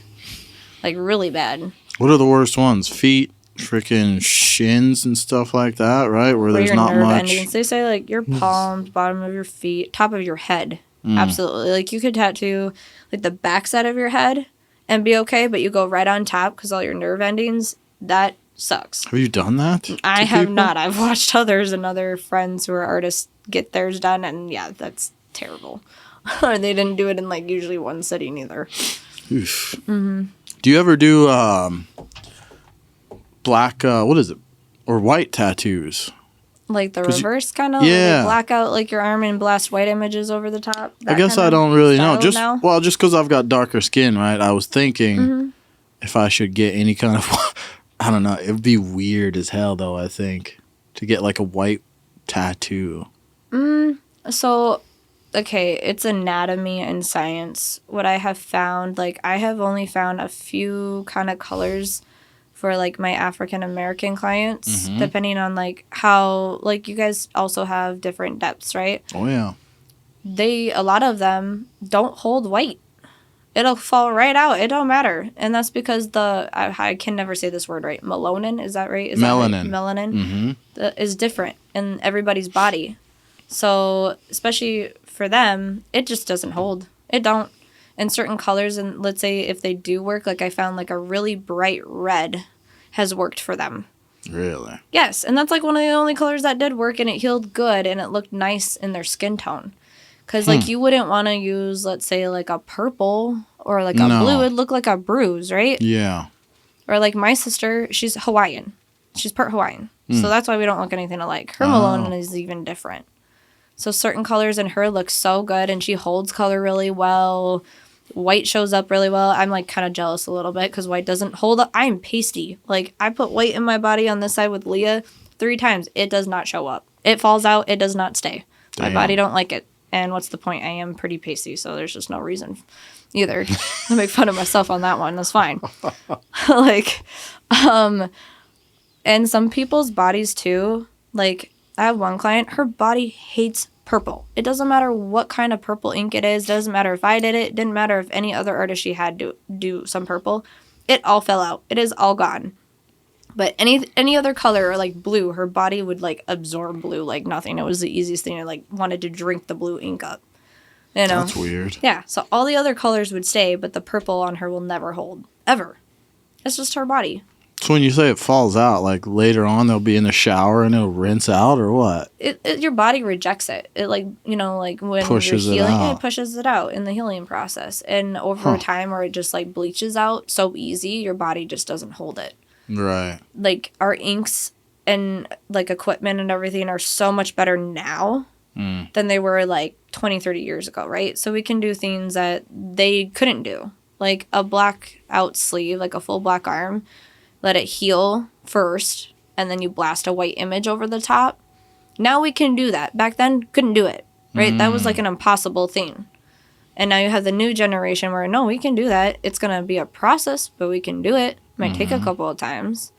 like really bad. What are the worst ones? Feet, freaking shins and stuff like that, right? Where there's not nerve much. Endings. They say like your palms, bottom of your feet, top of your head. Absolutely. Like you could tattoo like the backside of your head and be okay, but you go right on top because all your nerve endings, that sucks. Have you done that? I have not. I've watched others and other friends who are artists get theirs done, and yeah, that's terrible. They didn't do it in like usually one sitting either. Oof. Mm-hmm. Do you ever do black, what is it, or white tattoos? Like the reverse kind of? Yeah. Like black out like your arm and blast white images over the top? I guess I don't really know. Just because I've got darker skin, right? I was thinking if I should get any kind of, I don't know, it would be weird as hell though, I think, to get like a white tattoo. So, okay, it's anatomy and science. What I have found, like I have only found a few kind of colors for like my African American clients, depending on like how, like you guys also have different depths, right? Oh yeah. A lot of them don't hold white. It'll fall right out. It don't matter. And that's because I can never say this word right. Melanin, is that right? Melanin. Melanin is different in everybody's body. So, especially for them, it just doesn't hold. It don't. And certain colors, and let's say if they do work, like I found like a really bright red has worked for them. Really? Yes, and that's like one of the only colors that did work, and it healed good, and it looked nice in their skin tone. Because like you wouldn't want to use, let's say, like a purple or like a blue. It'd look like a bruise, right? Yeah. Or like my sister, she's Hawaiian. She's part Hawaiian. So that's why we don't look anything alike. Her melanin is even different. So certain colors in her look so good, and she holds color really well. White shows up really well. I'm like kind of jealous a little bit because white doesn't hold up. I'm pasty. Like I put white in my body on this side with Leah 3 times. It does not show up. It falls out. It does not stay. Damn. My body don't like it. And what's the point? I am pretty pasty, so there's just no reason either. I make fun of myself on that one. That's fine. And some people's bodies too. Like I have one client, her body hates purple. It doesn't matter what kind of purple ink it is. Doesn't matter if I did it. Didn't matter if any other artist she had do some purple. It all fell out. It is all gone. But any other color or like blue, her body would like absorb blue like nothing. It was the easiest thing. I like wanted to drink the blue ink up. You know? That's weird. Yeah. So all the other colors would stay, but the purple on her will never hold. Ever. It's just her body. So when you say it falls out, like later on they'll be in the shower and it'll rinse out or what? Your body rejects it. It like, like when pushes you're healing, it pushes it out in the healing process. And over time where it just like bleaches out so easy, your body just doesn't hold it. Right. Like our inks and like equipment and everything are so much better now than they were like 20, 30 years ago, right? So we can do things that they couldn't do. Like a black out sleeve, like a full black arm. Let it heal first, and then you blast a white image over the top. Now we can do that. Back then, couldn't do it, right? That was like an impossible thing. And now you have the new generation where, no, we can do that. It's going to be a process, but we can do it. Might take a couple of times.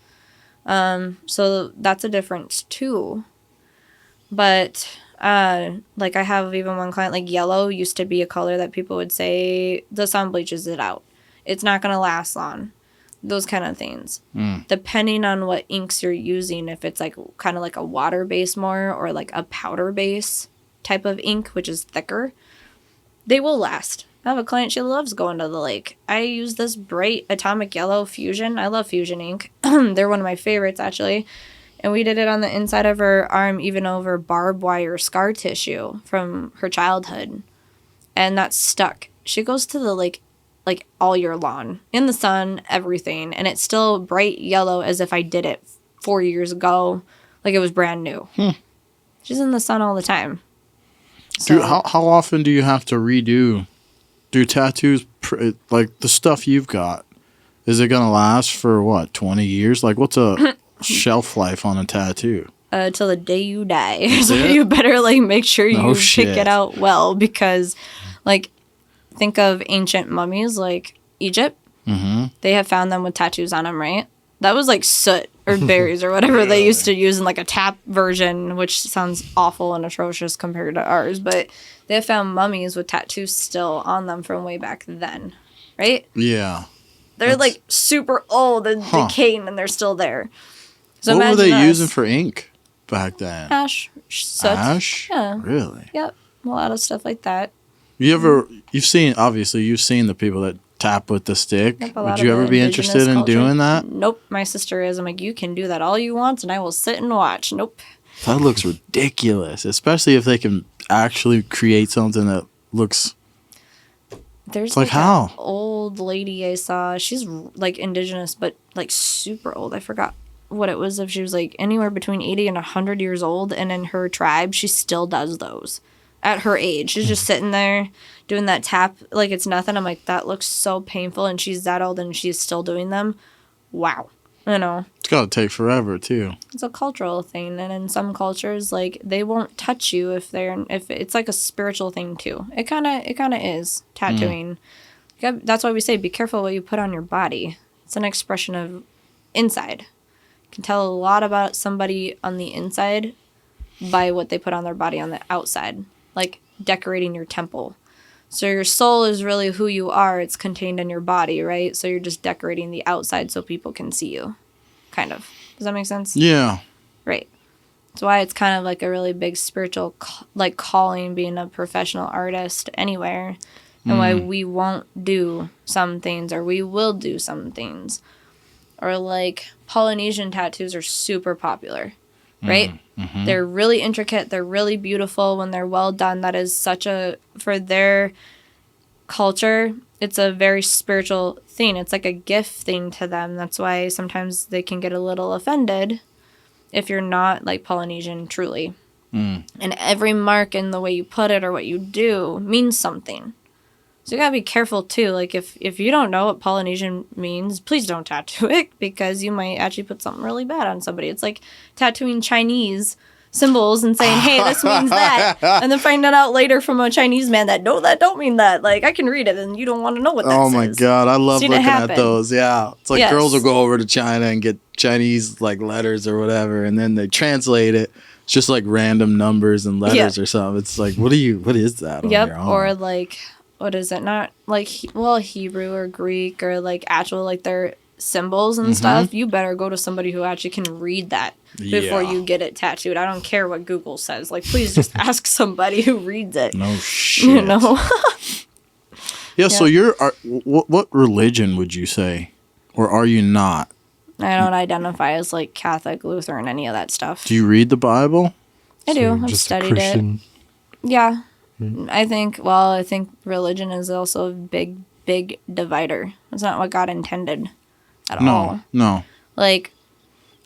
So that's a difference, too. But, like, I have even one client, like, yellow used to be a color that people would say, the sun bleaches it out. It's not going to last long. Those kind of things. Depending on what inks you're using, if it's like kind of like a water base more or like a powder base type of ink, which is thicker, they will last. I have a client, she loves going to the lake. I use this bright atomic yellow fusion. I love fusion ink. They're one of my favorites actually. And we did it on the inside of her arm, even over barbed wire scar tissue from her childhood. And that's stuck. She goes to the lake like all year long, in the sun, everything, and it's still bright yellow as if I did it 4 years ago, like it was brand new. She's in the sun all the time. So, how often do you have to redo? Do tattoos like the stuff you've got? Is it gonna last for what 20 years? Like what's a shelf life on a tattoo? Till the day you die. So you better like make sure you pick it out well because, like. Think of ancient mummies like Egypt. they have found them with tattoos on them, right? That was like soot or berries or whatever they used to use in like a tap version, which sounds awful and atrocious compared to ours. But they have found mummies with tattoos still on them from way back then, right? Yeah. They're like super old and decaying, and they're still there. So what were they using for ink back then? Ash. Soot. Ash? Yeah. Really? Yep. A lot of stuff like that. You've seen the people that tap with the stick. Yep, would you ever be interested in doing that? Nope. My sister is. I'm like, you can do that all you want, and I will sit and watch. Nope. That looks ridiculous, especially if they can actually create something that looks... There's like how? An old lady I saw. She's like indigenous, but like super old. I forgot what it was. If she was like anywhere between 80 and 100 years old, and in her tribe, she still does those. At her age, she's just sitting there doing that tap like it's nothing. I'm like, that looks so painful, and she's that old and she's still doing them. Wow. You know. It's got to take forever too. It's a cultural thing, and in some cultures, like they won't touch you if it's like a spiritual thing too. It kind of is tattooing. That's why we say be careful what you put on your body. It's an expression of inside. You can tell a lot about somebody on the inside by what they put on their body on the outside. Like decorating your temple. So your soul is really who you are. It's contained in your body, right? So you're just decorating the outside so people can see you. Kind of. Does that make sense? Yeah. Right. That's why it's kind of like a really big spiritual calling being a professional artist anywhere. And why we won't do some things or we will do some things. Or like Polynesian tattoos are super popular. Right? Mm-hmm. They're really intricate. They're really beautiful when they're well done. That is for their culture, it's a very spiritual thing. It's like a gift thing to them. That's why sometimes they can get a little offended if you're not like Polynesian truly. And every mark in the way you put it or what you do means something. So you gotta be careful too. Like if you don't know what Polynesian means, please don't tattoo it because you might actually put something really bad on somebody. It's like tattooing Chinese symbols and saying, "Hey, this means that," and then finding out later from a Chinese man that no, that don't mean that. Like I can read it, and you don't want to know what that says. Oh my god, I love looking at those. Yeah, it's like girls will go over to China and get Chinese like letters or whatever, and then they translate it. It's just like random numbers and letters or something. It's like, what is that? On your arm? Or like. What is it? Not like, Hebrew or Greek or like actual, like their symbols and stuff. You better go to somebody who actually can read that before you get it tattooed. I don't care what Google says. Like, please just ask somebody who reads it. No shit. You know? So what religion would you say? Or are you not? I don't identify as like Catholic, Lutheran, any of that stuff. Do you read the Bible? I do. I've studied it. Yeah. I think religion is also a big, big divider. It's not what God intended at all. No. Like,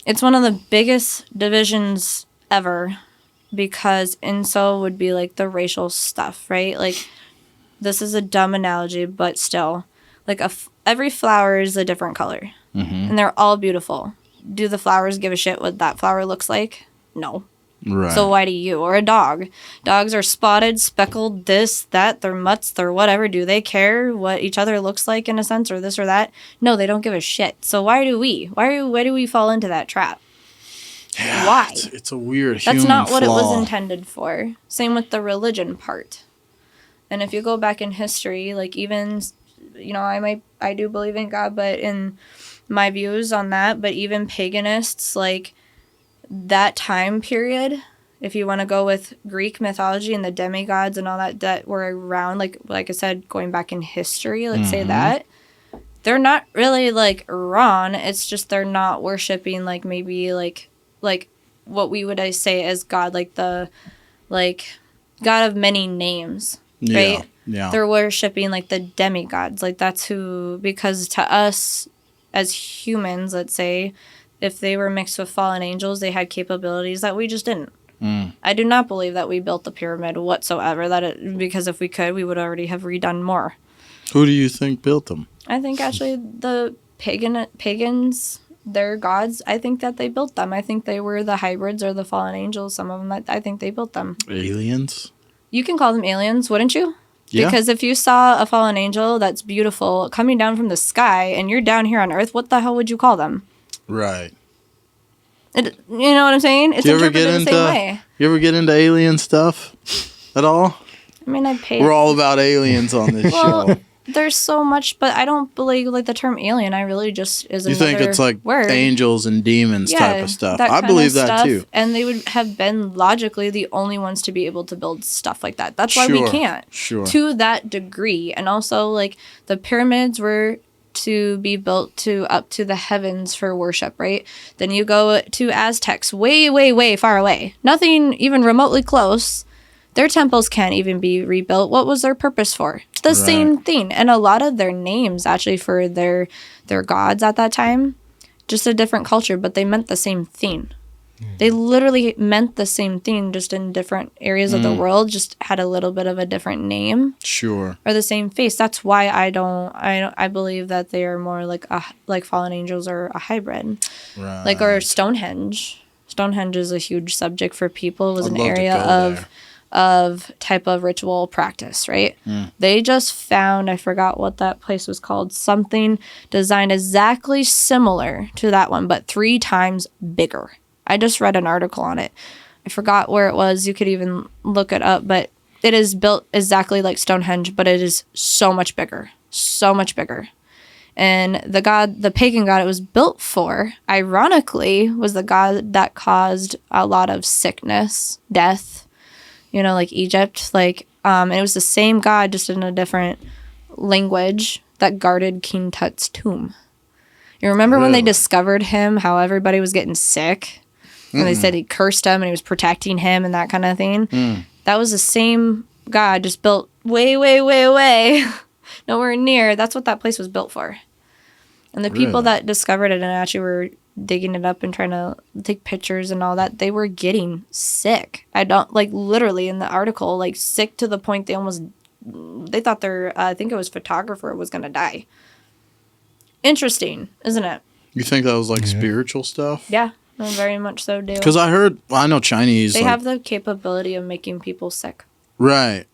it's one of the biggest divisions ever because incel would be like the racial stuff, right? Like, this is a dumb analogy, but still. Like, every flower is a different color. And they're all beautiful. Do the flowers give a shit what that flower looks like? No. Right. So why do you? Or a dog. Dogs are spotted, speckled, this, that, they're mutts, they're whatever. Do they care what each other looks like in a sense or this or that? No, they don't give a shit. So why do we? Why do we fall into that trap? Yeah, why? It's a weird human That's not what flaw. it was intended for. Same with the religion part. And if you go back in history, like even, I do believe in God, but in my views on that, but even paganists, like, that time period, if you want to go with Greek mythology and the demigods and all that were around, like I said, going back in history, let's say that, they're not really like wrong. It's just they're not worshiping like maybe like what we would say as God, like the God of many names, right? Yeah. They're worshiping like the demigods, like that's who, because to us as humans, let's say, if they were mixed with fallen angels, they had capabilities that we just didn't. I do not believe that we built the pyramid whatsoever. Because if we could, we would already have redone more. Who do you think built them? I think actually the pagans, their gods, I think that they built them. I think they were the hybrids or the fallen angels. Some of them, I think they built them. Aliens? You can call them aliens, wouldn't you? Yeah. Because if you saw a fallen angel that's beautiful coming down from the sky and you're down here on Earth, what the hell would you call them? Right. You know what I'm saying? It's interpreted the same way. You ever get into alien stuff at all? I mean, I pay. We're all about aliens on this show. There's so much, but I don't believe like the term alien. I really just is another You think it's like word. angels and demons type of stuff. I believe that too. And they would have been logically the only ones to be able to build stuff like that. That's why we can't. Sure. To that degree. And also like the pyramids were to be built to up to the heavens for worship, right? Then you go to Aztecs way, way, way far away. Nothing even remotely close. Their temples can't even be rebuilt. What was their purpose for? The same thing. And a lot of their names actually for their gods at that time, just a different culture, but they meant the same thing. They literally meant the same thing, just in different areas of the world, just had a little bit of a different name. Sure. Or the same face. That's why I believe that they are more like fallen angels or a hybrid. Right. Like, or Stonehenge. Stonehenge is a huge subject for people. It was an area of type of ritual practice, right? They just found, I forgot what that place was called, something designed exactly similar to that one, but 3 times bigger. I just read an article on it. I forgot where it was. You could even look it up, but it is built exactly like Stonehenge, but it is so much bigger. So much bigger. And the pagan god it was built for, ironically, was the god that caused a lot of sickness, death, like Egypt. And it was the same god, just in a different language, that guarded King Tut's tomb. You remember when they discovered him, how everybody was getting sick? And they said he cursed him and he was protecting him and that kind of thing. That was the same god, just built way, way, way, way, nowhere near. That's what that place was built for. And the people that discovered it and actually were digging it up and trying to take pictures and all that, they were getting sick. Literally in the article, sick to the point they thought I think it was photographer was going to die. Interesting, isn't it? You think that was spiritual stuff? Yeah. Very much so, do. Because I know Chinese. They have the capability of making people sick. Right.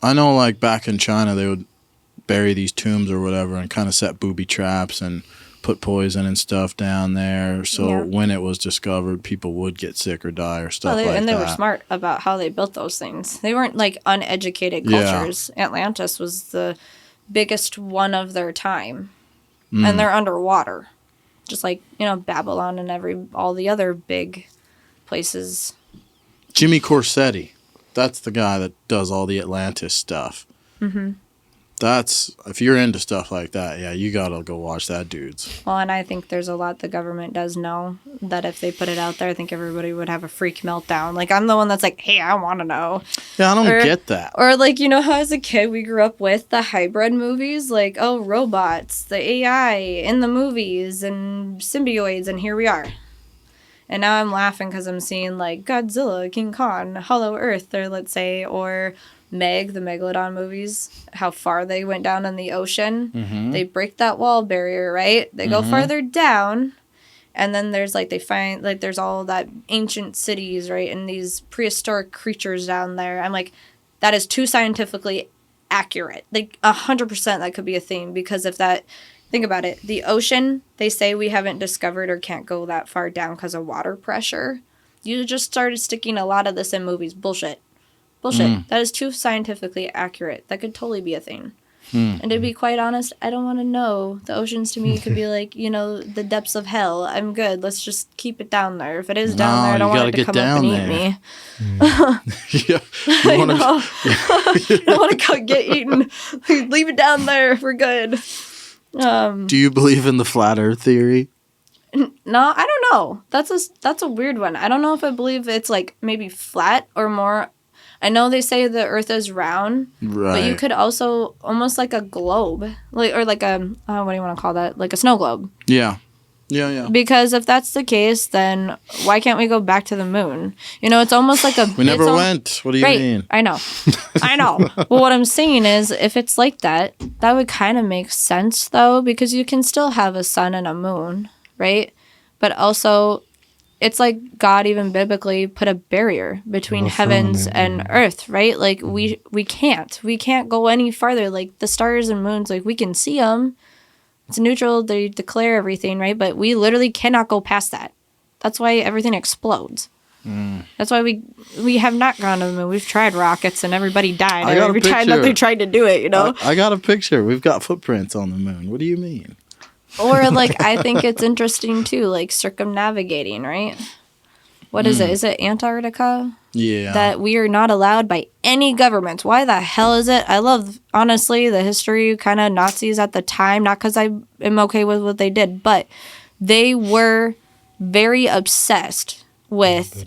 I know, back in China, they would bury these tombs or whatever and kind of set booby traps and put poison and stuff down there. So when it was discovered, people would get sick or die or stuff like that. And they were smart about how they built those things. They weren't uneducated cultures. Atlantis was the biggest one of their time. And they're underwater. Just like, Babylon and all the other big places. Jimmy Corsetti. That's the guy that does all the Atlantis stuff. If you're into stuff like that, you gotta go watch that dude's. Well, and I think there's a lot the government does know that if they put it out there, I think everybody would have a freak meltdown. I'm the one that's like, hey, I want to know. Yeah, I don't get that. Or how as a kid we grew up with the hybrid movies, robots, the AI in the movies and symbiotes, and here we are. And now I'm laughing because I'm seeing Godzilla, King Kong, Hollow Earth, or let's say, or Meg, the Megalodon movies, how far they went down in the ocean. They break that wall barrier, right? They go farther down, and then there's they find there's all that ancient cities, right? And these prehistoric creatures down there. I'm like, that is too scientifically accurate. 100% that could be a thing, because think about it, the ocean, they say we haven't discovered or can't go that far down because of water pressure. You just started sticking a lot of this in movies. Bullshit. That is too scientifically accurate. That could totally be a thing. And to be quite honest, I don't want to know. The oceans to me could be the depths of hell. I'm good. Let's just keep it down there. If it is down there, I don't want it to come up and eat me. I don't want to get eaten. Leave it down there. We're good. Do you believe in the flat earth theory? No, I don't know. That's a weird one. I don't know if I believe it's maybe flat or more. I know they say the earth is round, but you could also almost like a globe, or what do you want to call that? Like a snow globe. Yeah. Because if that's the case, then why can't we go back to the moon? It's almost like a... We never went. What do you mean? I know. But what I'm saying is, if it's like that, that would kind of make sense, though, because you can still have a sun and a moon, right? But also, it's like God even biblically put a barrier between heavens and earth, right? Like we can't go any farther. Like the stars and moons, like we can see them. It's neutral. They declare everything, right? But we literally cannot go past that. That's why everything explodes. That's why we have not gone to the moon. We've tried rockets and everybody died every time that they tried to do it, you know? I got a picture. We've got footprints on the moon. What do you mean? Or like, I think it's interesting too, like circumnavigating, right? What is it? Is it Antarctica? Yeah. That we are not allowed by any government. Why the hell is it? I love, honestly, the history kind of Nazis at the time, not because I am okay with what they did, but they were very obsessed with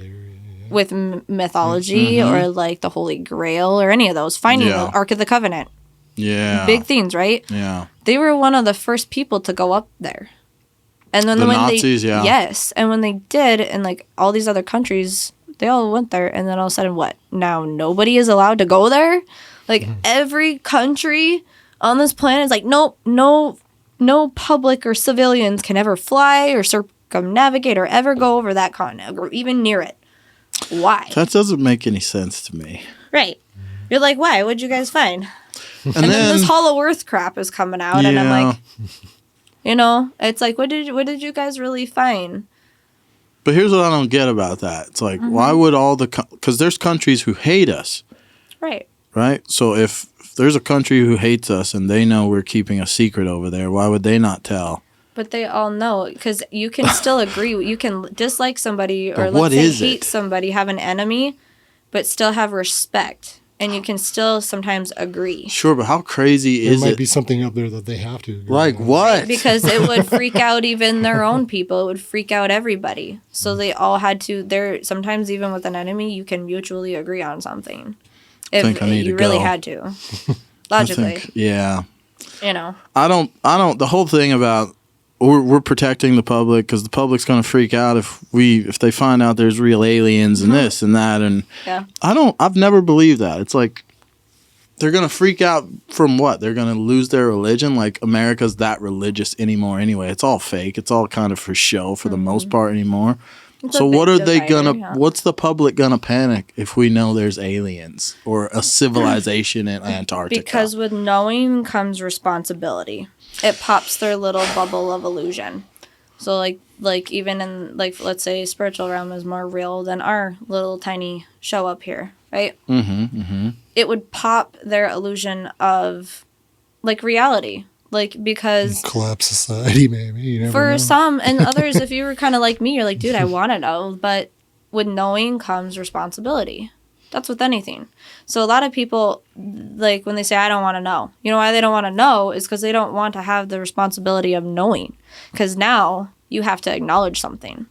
mythology or like the Holy Grail or any of those, finding the Ark of the Covenant. Yeah. Big things, right? Yeah. They were one of the first people to go up there. And then when Nazis, they, yes. And when they did, and like all these other countries, they all went there. And then all of a sudden, what? Now nobody is allowed to go there? Like every country on this planet is like, nope, no public or civilians can ever fly or circumnavigate or ever go over that continent or even near it. Why? That doesn't make any sense to me. Right. You're like, why? What'd you guys find? And then this Hollow Earth crap is coming out, and I'm like, you know, it's like, what did you guys really find? But here's what I don't get about that. It's like, why would because there's countries who hate us. Right. Right? So if there's a country who hates us and they know we're keeping a secret over there, why would they not tell? But they all know, because you can still agree. You can dislike somebody or let's say hate somebody, have an enemy, but still have respect. And you can still sometimes agree. Sure, but how crazy is it? There might be something up there that they have to agree Like on. what? Because it would freak out even their own people. It would freak out everybody. So they all had to, sometimes even with an enemy, you can mutually agree on something. If you really had to. Logically. Yeah. You know. I don't, the whole thing about we're protecting the public because the public's going to freak out if they find out there's real aliens and this and that. And I've never believed that. It's like, they're going to freak out from what? They're going to lose their religion? Like, America's that religious anymore anyway. It's all fake. It's all kind of for show for the most part anymore. So what are they what's the public gonna panic if we know there's aliens or a civilization in Antarctica? Because with knowing comes responsibility. It pops their little bubble of illusion. So like even in, like, let's say spiritual realm is more real than our little tiny show up here, right? It would pop their illusion of like reality. Like, because collapse society, maybe. You never know. Some and others, if you were kind of like me, you're like, dude, I want to know. But with knowing comes responsibility. That's with anything. So a lot of people, like, when they say, I don't want to know, you know why they don't want to know is because they don't want to have the responsibility of knowing. Because now you have to acknowledge something.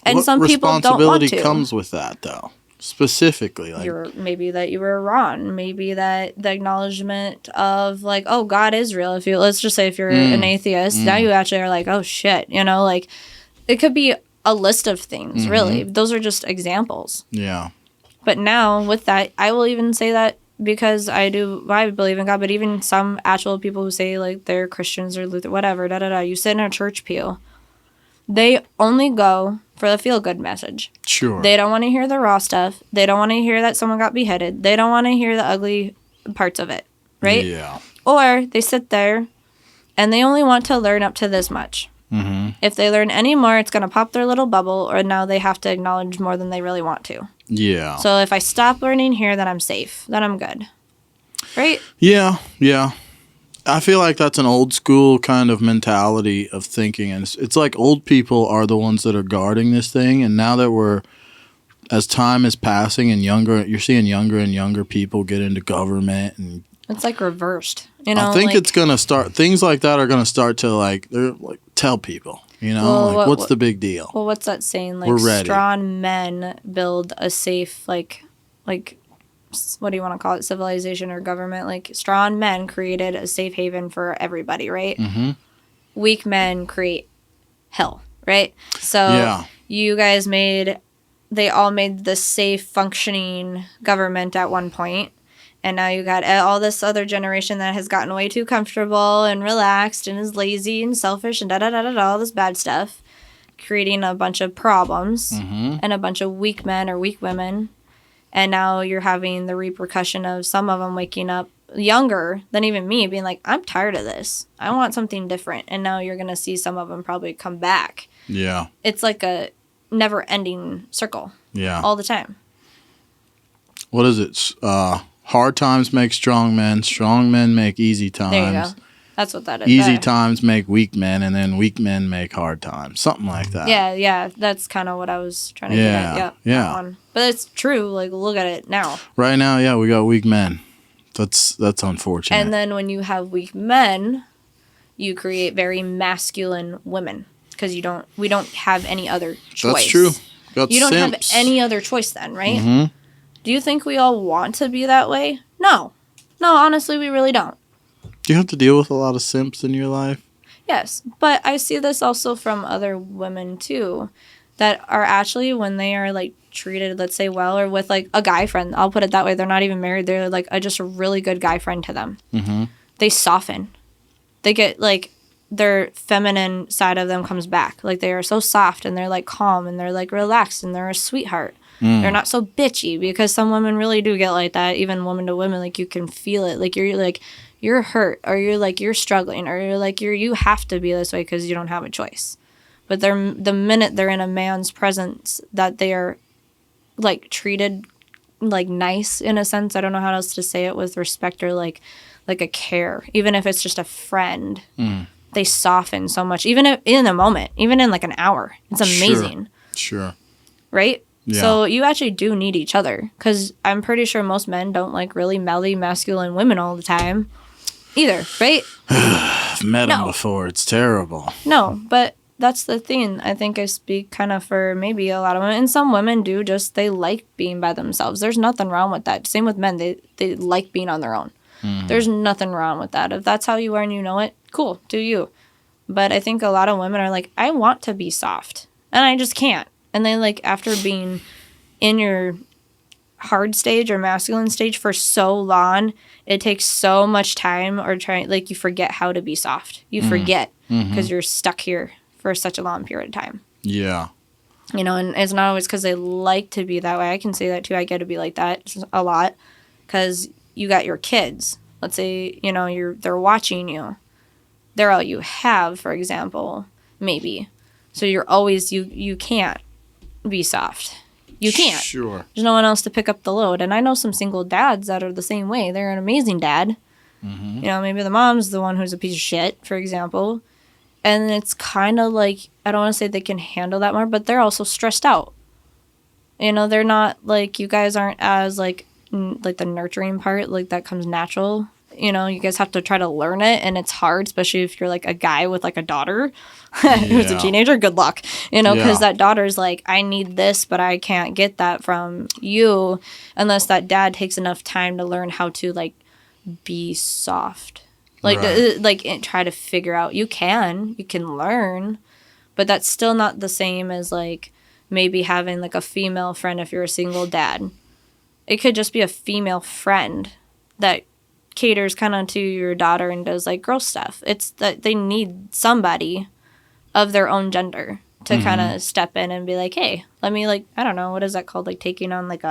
And what some people don't want to. Responsibility comes with that, though. Specifically, like maybe that you were wrong, maybe that the acknowledgement of like, oh, God is real. If you, let's just say if you're an atheist, now you actually are like, oh shit, you know, like it could be a list of things. Really, those are just examples. Yeah. But now with that, I will even say that because I believe in God, but even some actual people who say like they're Christians or Luther, whatever, you sit in a church pew, they only go for the feel-good message. Sure. They don't want to hear the raw stuff. They don't want to hear that someone got beheaded. They don't want to hear the ugly parts of it, right? Yeah. Or they sit there, and they only want to learn up to this much. If they learn any more, it's going to pop their little bubble, or now they have to acknowledge more than they really want to. Yeah. So if I stop learning here, then I'm safe. Then I'm good. Right? Yeah, yeah. I feel like that's an old school kind of mentality of thinking. And it's like old people are the ones that are guarding this thing. And now that as time is passing and you're seeing younger and younger people get into government. And it's like reversed. You know, I think it's going to start, things like that are going to start to they're like tell people, you know, well, what's the big deal? Well, what's that saying? Like, strong men build a safe, like, what do you want to call it, civilization or government? Like, strong men created a safe haven for everybody, right? Weak men create hell, right? So you guys they all made the safe functioning government at one point, and now you got all this other generation that has gotten way too comfortable and relaxed and is lazy and selfish and all this bad stuff. creating a bunch of problems and a bunch of weak men or weak women. And now you're having the repercussion of some of them waking up younger than even me, being like, I'm tired of this. I want something different. And now you're going to see some of them probably come back. Yeah. It's like a never-ending circle. Yeah. All the time. What is it? Hard times make strong men make easy times. There you go. That's what that is. Easy times make weak men, and then weak men make hard times. Something like that. Yeah. That's kind of what I was trying to get at. Yeah. But it's true. Like, look at it now. Right now, yeah, we got weak men. That's unfortunate. And then when you have weak men, you create very masculine women because we don't have any other choice. That's true. You don't have any other choice then, right? Mm-hmm. Do you think we all want to be that way? No, honestly, we really don't. Do you have to deal with a lot of simps in your life? Yes, but I see this also from other women too, that are actually, when they are like treated, let's say, well, or with like a guy friend, I'll put it that way, they're not even married, they're like just a really good guy friend to them. Mm-hmm. They soften. They get like their feminine side of them comes back. Like they are so soft and they're like calm and they're like relaxed and they're a sweetheart. They're not so bitchy, because some women really do get like that, even woman to women. Like you can feel it. Like you're hurt, or you're struggling, or you have to be this way because you don't have a choice. But the minute they're in a man's presence, that they are like treated like nice in a sense. I don't know how else to say it, with respect or like a care. Even if it's just a friend, they soften so much. Even in a moment, even in like an hour, it's amazing. Sure. Right. Yeah. So you actually do need each other, because I'm pretty sure most men don't like really melly masculine women all the time either, right? I've met them before. It's terrible. No, but that's the thing. I think I speak kind of for maybe a lot of women. And some women do just, they like being by themselves. There's nothing wrong with that. Same with men. They like being on their own. There's nothing wrong with that. If that's how you are and you know it, cool, do you. But I think a lot of women are like, I want to be soft, and I just can't. And they like, after being in your hard stage or masculine stage for so long, it takes so much time, or you forget how to be soft. You forget because you're stuck here for such a long period of time. Yeah. You know, and it's not always because they like to be that way. I can say that too. I get to be like that a lot because you got your kids. Let's say, you know, they're watching you. They're all you have, for example, maybe. So you're always, you can't be soft. You can't. Sure. There's no one else to pick up the load. And I know some single dads that are the same way. They're an amazing dad. You know, maybe the mom's the one who's a piece of shit, for example. And it's kind of like, I don't want to say they can handle that more, but they're also stressed out. You know, they're not like, you guys aren't as like the nurturing part, like that comes natural. You know, you guys have to try to learn it, and it's hard, especially if you're like a guy with like a daughter who's a teenager. Good luck, you know, because that daughter's like, I need this, but I can't get that from you unless that dad takes enough time to learn how to like be soft, like try to figure out. You can learn, but that's still not the same as like maybe having like a female friend if you're a single dad. It could just be a female friend that caters kind of to your daughter and does like girl stuff. It's that they need somebody of their own gender to kind of step in and be like, hey, let me like, I don't know, what is that called? Like taking on like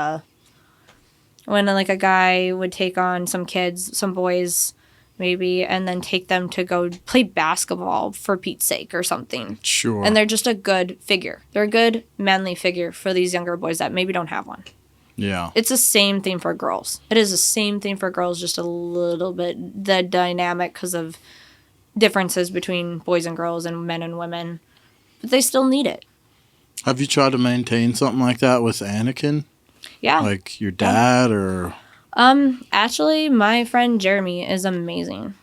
when like a guy would take on some kids, some boys maybe, and then take them to go play basketball for Pete's sake or something. Sure. And they're just a good figure. They're a good manly figure for these younger boys that maybe don't have one. Yeah. It's the same thing for girls. It is the same thing for girls, just a little bit the dynamic because of differences between boys and girls and men and women. But they still need it. Have you tried to maintain something like that with Anakin? Yeah. Like your dad or... Actually, my friend Jeremy is amazing.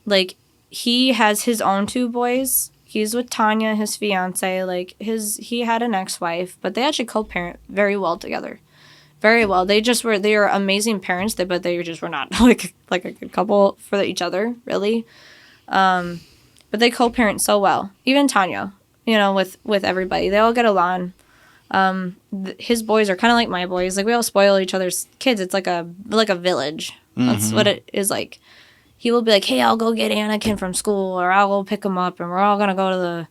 Like, he has his own two boys. He's with Tanya, his fiance. Like, he had an ex-wife, but they actually co-parent very well together. Very well. They are amazing parents, but they just were not like a good couple for each other, really. But they co-parent so well. Even Tanya, you know, with everybody. They all get along. His boys are kind of like my boys. Like, we all spoil each other's kids. It's like a village. That's what it is like. He will be like, hey, I'll go get Anakin from school, or I'll go pick him up, and we're all going to go to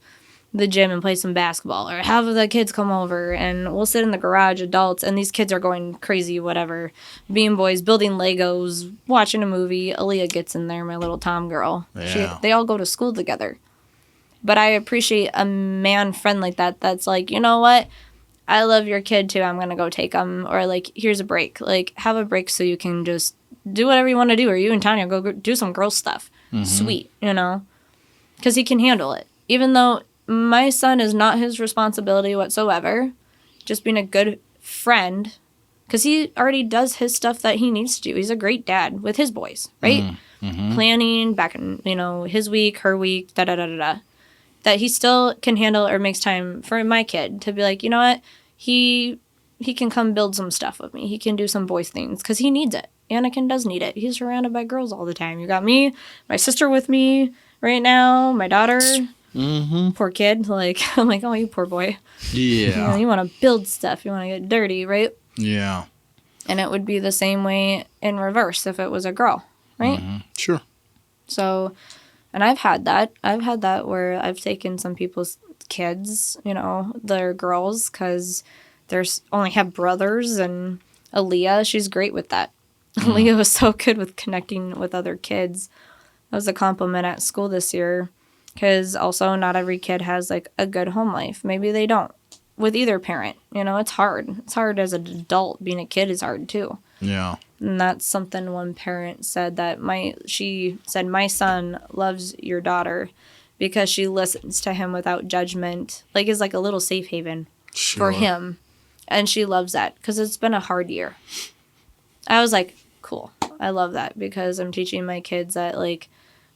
the gym and play some basketball, or have the kids come over and we'll sit in the garage, adults, and these kids are going crazy, whatever, being boys, building Legos, watching a movie. Aaliyah gets in there, my little Tom girl. Yeah. They all go to school together. But I appreciate a man friend like that that's like, you know what? I love your kid too. I'm going to go take them. Or like, here's a break. Like, have a break so you can just do whatever you want to do. Or you and Tanya go do some girl stuff. Sweet, you know? Because he can handle it. Even though my son is not his responsibility whatsoever, just being a good friend, because he already does his stuff that he needs to do. He's a great dad with his boys, right? Planning back in, you know, his week, her week, da-da-da-da-da. That he still can handle or makes time for my kid to be like, you know what? He can come build some stuff with me. He can do some boys things because he needs it. Anakin does need it. He's surrounded by girls all the time. You got me, my sister with me right now, my daughter. Poor kid. Like, I'm like, oh, you poor boy. Yeah. You want to build stuff. You want to get dirty, right? Yeah. And it would be the same way in reverse if it was a girl, right? Sure. So, and I've had that. I've had that where I've taken some people's kids, you know, their girls, because there's only have brothers, and Aaliyah, she's great with that. Aaliyah was so good with connecting with other kids. That was a compliment at school this year. Because also not every kid has, like, a good home life. Maybe they don't. With either parent. You know, it's hard. It's hard as an adult. Being a kid is hard, too. Yeah. And that's something one parent said that she said, my son loves your daughter because she listens to him without judgment. Like, is like a little safe haven for him. And she loves that because it's been a hard year. I was like, cool. I love that because I'm teaching my kids that, like,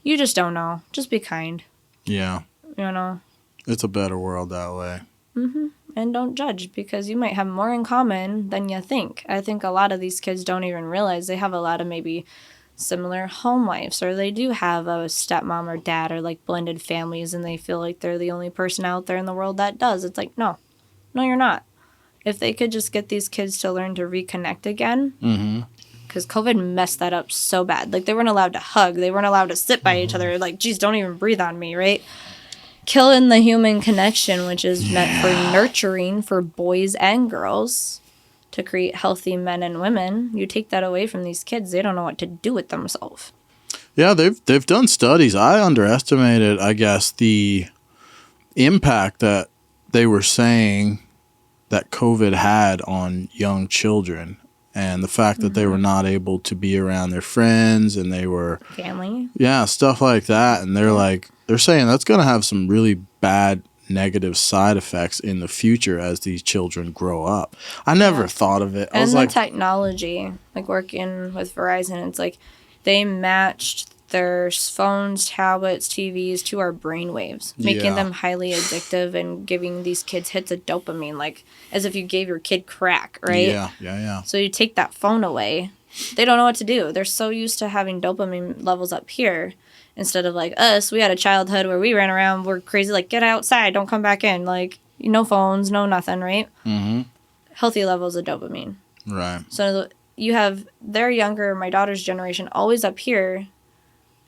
you just don't know. Just be kind. Yeah. You know? It's a better world that way. And don't judge because you might have more in common than you think. I think a lot of these kids don't even realize they have a lot of maybe similar home lives, or they do have a stepmom or dad or like blended families and they feel like they're the only person out there in the world that does. It's like, no, you're not. If they could just get these kids to learn to reconnect again, because COVID messed that up so bad. Like, they weren't allowed to hug. They weren't allowed to sit by each other. Like, geez, don't even breathe on me, right? Killing the human connection, which is meant for nurturing for boys and girls to create healthy men and women. You take that away from these kids, they don't know what to do with themselves. Yeah, they've done studies. I underestimated, I guess, the impact that they were saying that COVID had on young children. And the fact that they were not able to be around their friends and they were... Family. Yeah, stuff like that. And they're saying that's going to have some really bad negative side effects in the future as these children grow up. I never thought of it. I was like... technology, like working with Verizon, it's like they matched their phones, tablets, TVs to our brainwaves, making them highly addictive and giving these kids hits of dopamine, like as if you gave your kid crack, right? Yeah. So you take that phone away, they don't know what to do. They're so used to having dopamine levels up here instead of like us. We had a childhood where we ran around, we're crazy, like get outside, don't come back in, like no phones, no nothing, right? Healthy levels of dopamine. Right. So you have their younger, my daughter's generation, always up here,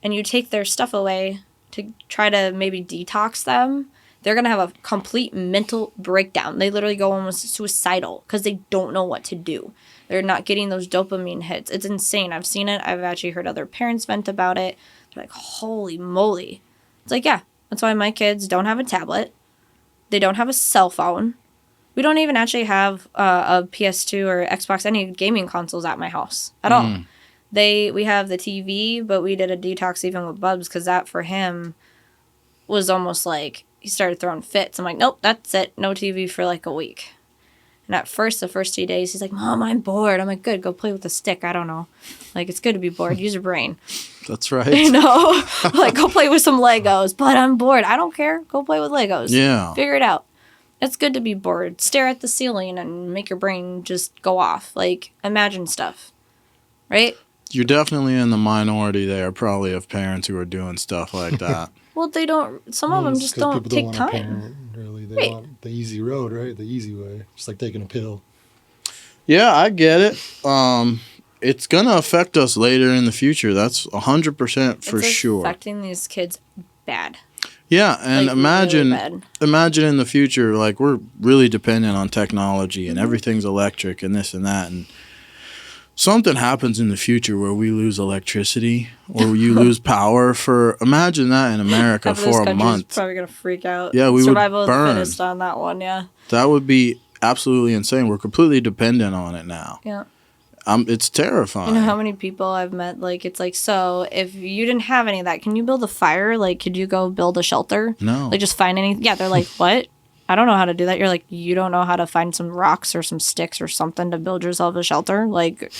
and you take their stuff away to try to maybe detox them, they're going to have a complete mental breakdown. They literally go almost suicidal because they don't know what to do. They're not getting those dopamine hits. It's insane. I've seen it. I've actually heard other parents vent about it. They're like, holy moly. It's like, yeah, that's why my kids don't have a tablet. They don't have a cell phone. We don't even actually have a PS2 or Xbox, any gaming consoles at my house at all. We have the TV, but we did a detox even with Bubs because that for him was almost like he started throwing fits. I'm like, nope, that's it. No TV for like a week. And at first, the first 2 days, he's like, Mom, I'm bored. I'm like, good, go play with a stick. I don't know. Like, it's good to be bored. Use your brain. That's right. You know? Like, go play with some Legos. But I'm bored. I don't care. Go play with Legos. Yeah. Figure it out. It's good to be bored. Stare at the ceiling and make your brain just go off. Like, imagine stuff. Right? You're definitely in the minority there, probably, of parents who are doing stuff like that. Well, they don't. Some of them just don't take time. Parent, really, they want the easy road, right? The easy way, just like taking a pill. Yeah, I get it. It's gonna affect us later in the future. That's 100% for sure. It's affecting these kids bad. Yeah, and like, imagine really in the future, like we're really dependent on technology and everything's electric and this and that, and something happens in the future where we lose electricity or you lose power for. Imagine that in America for a month. Probably gonna freak out. Yeah, we Survival would burn. Of the fittest on that one. Yeah. That would be absolutely insane. We're completely dependent on it now. Yeah. It's terrifying. You know how many people I've met, like, it's like, so if you didn't have any of that, can you build a fire? Like, could you go build a shelter? No. Like, just find anything. Yeah, they're like, what? I don't know how to do that. You're like, you don't know how to find some rocks or some sticks or something to build yourself a shelter? Like,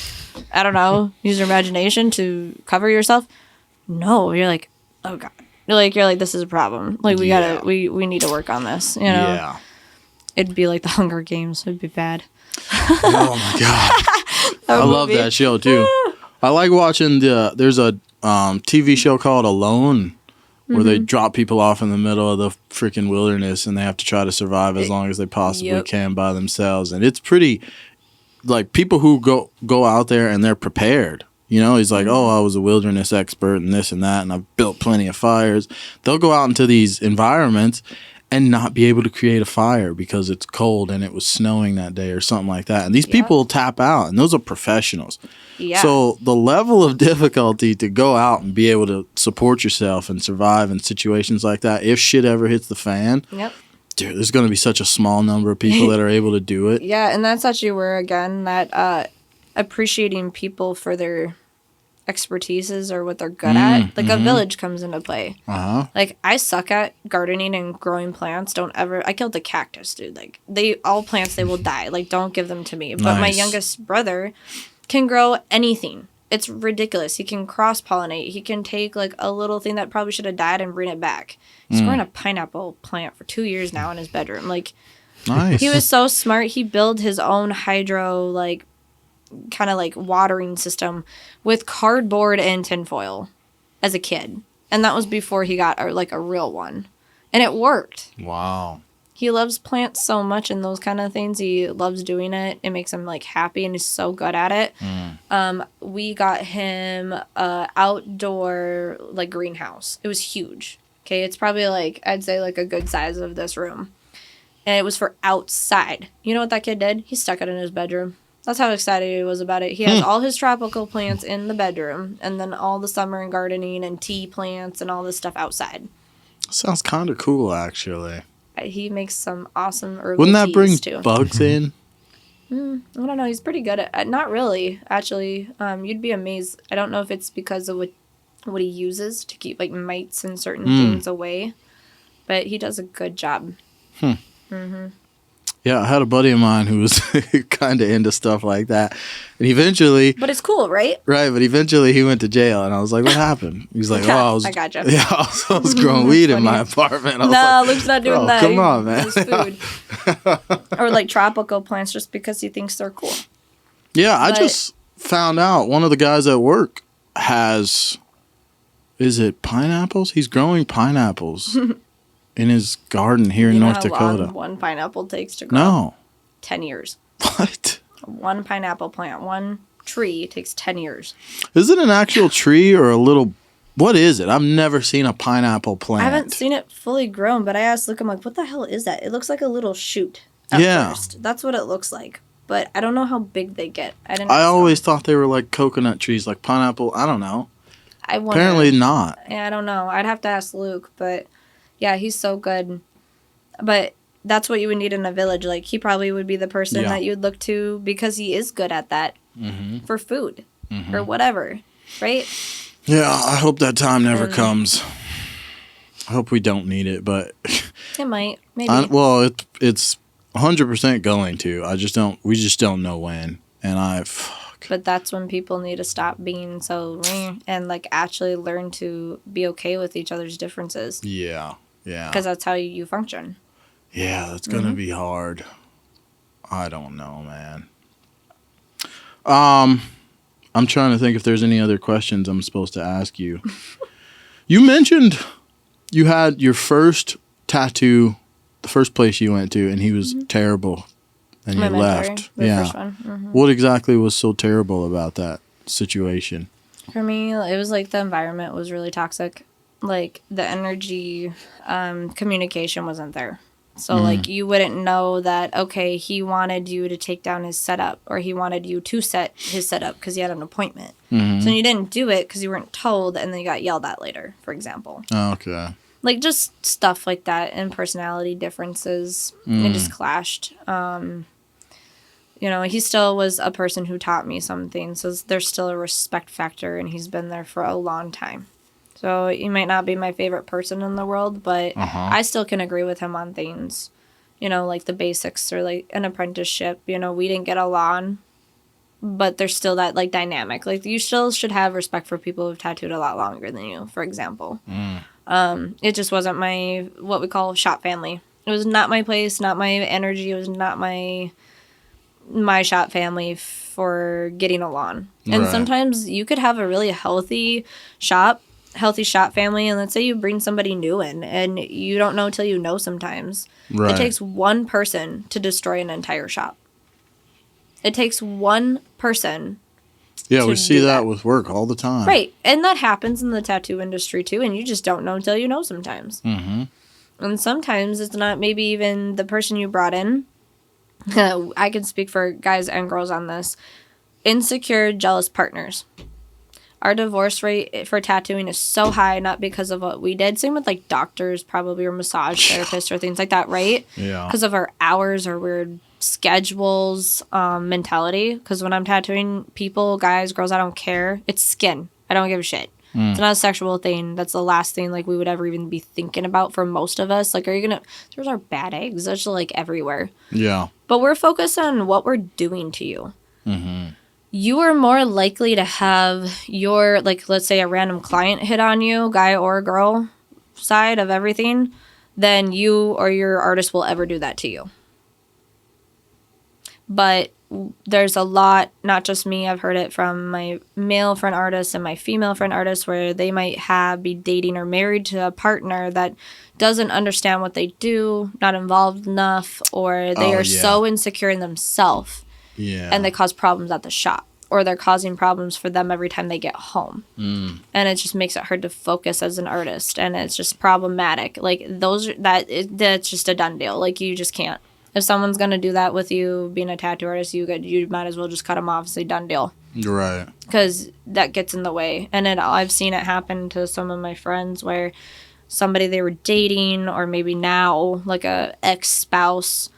I don't know. Use your imagination to cover yourself? No. You're like, oh, God. You're like, this is a problem. Like, we need to work on this, you know? Yeah. It'd be like the Hunger Games. It'd be bad. Oh, my God. I love that show too. I like watching there's a TV show called Alone where they drop people off in the middle of the freaking wilderness and they have to try to survive as long as they possibly can by themselves. And it's pretty, like, people who go out there and they're prepared. You know, he's like, oh, I was a wilderness expert and this and that, and I've built plenty of fires. They'll go out into these environments and not be able to create a fire because it's cold and it was snowing that day or something like that. And these people tap out, and those are professionals. Yeah. So the level of difficulty to go out and be able to support yourself and survive in situations like that, if shit ever hits the fan, dude, there's going to be such a small number of people that are able to do it. Yeah, and that's actually where, again, that appreciating people for their expertises or what they're good at, like a village comes into play. Like, I suck at gardening and growing plants. I killed a cactus, dude. Like, all plants, they will die. Like, don't give them to me. But my youngest brother can grow anything. It's ridiculous. He can cross-pollinate. He can take, like, a little thing that probably should have died and bring it back. He's growing a pineapple plant for 2 years now in his bedroom. Like, he was so smart. He built his own hydro, like, kind of like watering system with cardboard and tinfoil as a kid. And that was before he got a real one. And it worked. Wow. He loves plants so much and those kind of things. He loves doing it. It makes him, like, happy, and he's so good at it. We got him a outdoor, like, greenhouse. It was huge. Okay, it's probably, like, I'd say, like, a good size of this room. And it was for outside. You know what that kid did? He stuck it in his bedroom. That's how excited he was about it. He has all his tropical plants in the bedroom, and then all the summer and gardening and tea plants and all this stuff outside. Sounds kind of cool, actually. He makes some awesome herbal Wouldn't that bring too. Bugs in? I don't know. He's pretty good at not really, actually. You'd be amazed. I don't know if it's because of what he uses to keep, like, mites and certain things away, but he does a good job. Yeah, I had a buddy of mine who was kind of into stuff like that. And eventually... But it's cool, right? Right, but eventually he went to jail. And I was like, what happened? He's like, I gotcha. Yeah, I was growing weed in my apartment. Luke's not doing that. Come on, man. Food. Or, like, tropical plants just because he thinks they're cool. Yeah, I just found out one of the guys at work has... Is it pineapples? He's growing pineapples. In his garden here in North Dakota. You know how long one pineapple takes to grow? No. 10 years. What? One pineapple plant, one tree takes 10 years. Is it an actual tree or a little... What is it? I've never seen a pineapple plant. I haven't seen it fully grown, but I asked Luke, I'm like, what the hell is that? It looks like a little shoot at first. That's what it looks like. But I don't know how big they get. I always thought they were like coconut trees, like pineapple. I don't know. Apparently not. I don't know. I'd have to ask Luke, but... Yeah, he's so good. But that's what you would need in a village. Like, he probably would be the person that you'd look to because he is good at that for food or whatever, right? Yeah, I hope that time never comes. I hope we don't need it, but... It might. Maybe. It's 100% going to. We just don't know when. And But that's when people need to stop being so... and, like, actually learn to be okay with each other's differences. Yeah. Yeah. Because that's how you function. Yeah, that's going to be hard. I don't know, man. I'm trying to think if there's any other questions I'm supposed to ask you. You mentioned you had your first tattoo, the first place you went to, and he was terrible, and you left. First one. What exactly was so terrible about that situation? For me, it was like the environment was really toxic. like the energy communication wasn't there. So like you wouldn't know that, okay, he wanted you to take down his setup, or he wanted you to set his setup because he had an appointment. So you didn't do it because you weren't told, and then you got yelled at later, for example. Okay. Like just stuff like that, and personality differences. It just clashed. You know, he still was a person who taught me something, so there's still a respect factor, and he's been there for a long time. So he might not be my favorite person in the world, but I still can agree with him on things, you know, like the basics, or like an apprenticeship. You know, we didn't get along, but there's still that like dynamic. Like you still should have respect for people who've tattooed a lot longer than you, for example. It just wasn't my, what we call, shop family. It was not my place, not my energy. It was not my shop family for getting along. And sometimes you could have a really healthy shop family, and let's say you bring somebody new in, and you don't know till you know sometimes. It takes one person to destroy an entire shop. It takes one person. Yeah, we see that with work all the time. Right. And that happens in the tattoo industry too, and you just don't know till you know sometimes. And sometimes it's not maybe even the person you brought in. I can speak for guys and girls on this. Insecure, jealous partners. Our divorce rate for tattooing is so high, not because of what we did. Same with like doctors, probably, or massage therapists, or things like that, right? Yeah. Because of our hours or weird schedules, mentality. Because when I'm tattooing people, guys, girls, I don't care. It's skin. I don't give a shit. It's not a sexual thing. That's the last thing like we would ever even be thinking about for most of us. Like, are you gonna? There's our bad eggs. That's just like everywhere. Yeah. But we're focused on what we're doing to you. You are more likely to have your, like, let's say a random client hit on you, guy or girl side of everything, than you or your artist will ever do that to you. But there's a lot, not just me, I've heard it from my male friend artists and my female friend artists, where they might be dating or married to a partner that doesn't understand what they do, not involved enough, or they are so insecure in themselves. Yeah. And they cause problems at the shop, or they're causing problems for them every time they get home. And it just makes it hard to focus as an artist, and it's just problematic. Like that's just a done deal. Like you just can't. If someone's gonna do that with you, being a tattoo artist, you might as well just cut them off and say done deal. Right. Because that gets in the way, and I've seen it happen to some of my friends where somebody they were dating, or maybe now like a ex-spouse,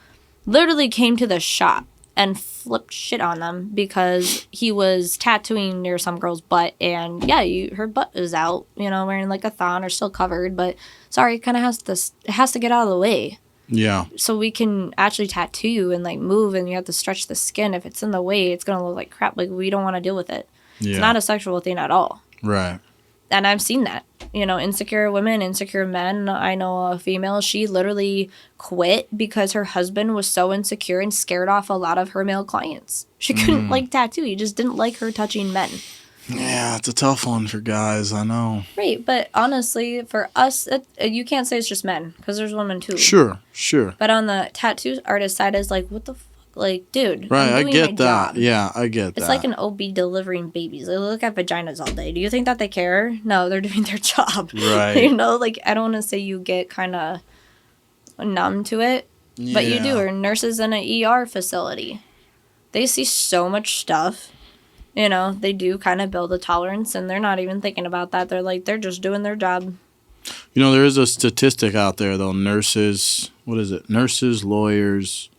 literally came to the shop and flipped shit on them because he was tattooing near some girl's butt, and her butt is out, wearing like a thong or still covered, but sorry, it kind of has to get out of the way. Yeah. So we can actually tattoo you and like move, and you have to stretch the skin. If it's in the way, it's gonna look like crap. Like we don't want to deal with it. Yeah. It's not a sexual thing at all. Right. And I've seen that. Insecure women, insecure men. I know a female, she literally quit because her husband was so insecure and scared off a lot of her male clients. She couldn't like tattoo. He just didn't like her touching men. Yeah, it's a tough one for guys, I know. Right, but honestly, for us, you can't say it's just men, because there's women too. Sure. But on the tattoo artist side, is like, what the fuck? Like, dude, right, I'm doing I get my that. job. Yeah, I get that. It's like an OB delivering babies. They look at vaginas all day. Do you think that they care? No, they're doing their job. Right. Like, I don't want to say you get kind of numb to it, but you do. Or nurses in an ER facility. They see so much stuff. They do kind of build a tolerance, and they're not even thinking about that. They're just doing their job. There is a statistic out there, though. Nurses, what is it? Nurses, lawyers,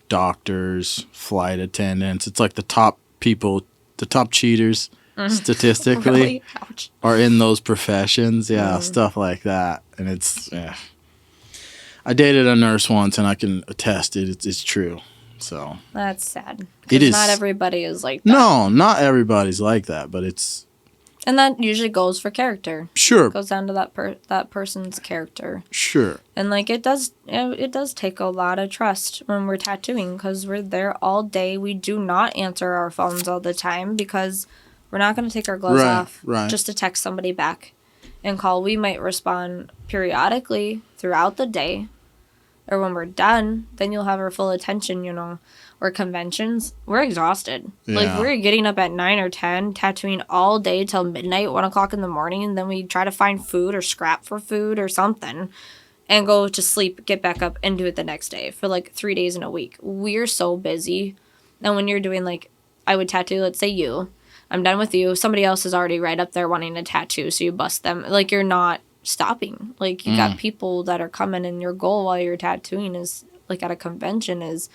doctors, flight attendants. It's like the top people, the top cheaters, statistically, really? Ouch. Are in those professions. Yeah, stuff like that. And it's, I dated a nurse once, and I can attest it's true. So that's sad. It is. Not everybody is like that. No, not everybody's like that, but it's. And that usually goes for character. Sure. It goes down to that person's character. Sure. And like it does take a lot of trust when we're tattooing, because we're there all day. We do not answer our phones all the time because we're not going to take our gloves off just to text somebody back and call. We might respond periodically throughout the day. or when we're done, then you'll have our full attention, you know. Or conventions, we're exhausted. Yeah. Like, we're getting up at 9 or 10, tattooing all day till midnight, 1 o'clock in the morning, and then we try to find food or scrap for food or something and go to sleep, get back up, and do it the next day for, like, 3 days in a week. We're so busy. And when you're doing, like, I would tattoo, let's say you. I'm done with you. Somebody else is already right up there wanting a tattoo, so you bust them. Like, you're not stopping. Like, you got people that are coming, and your goal while you're tattooing is, like, at a convention is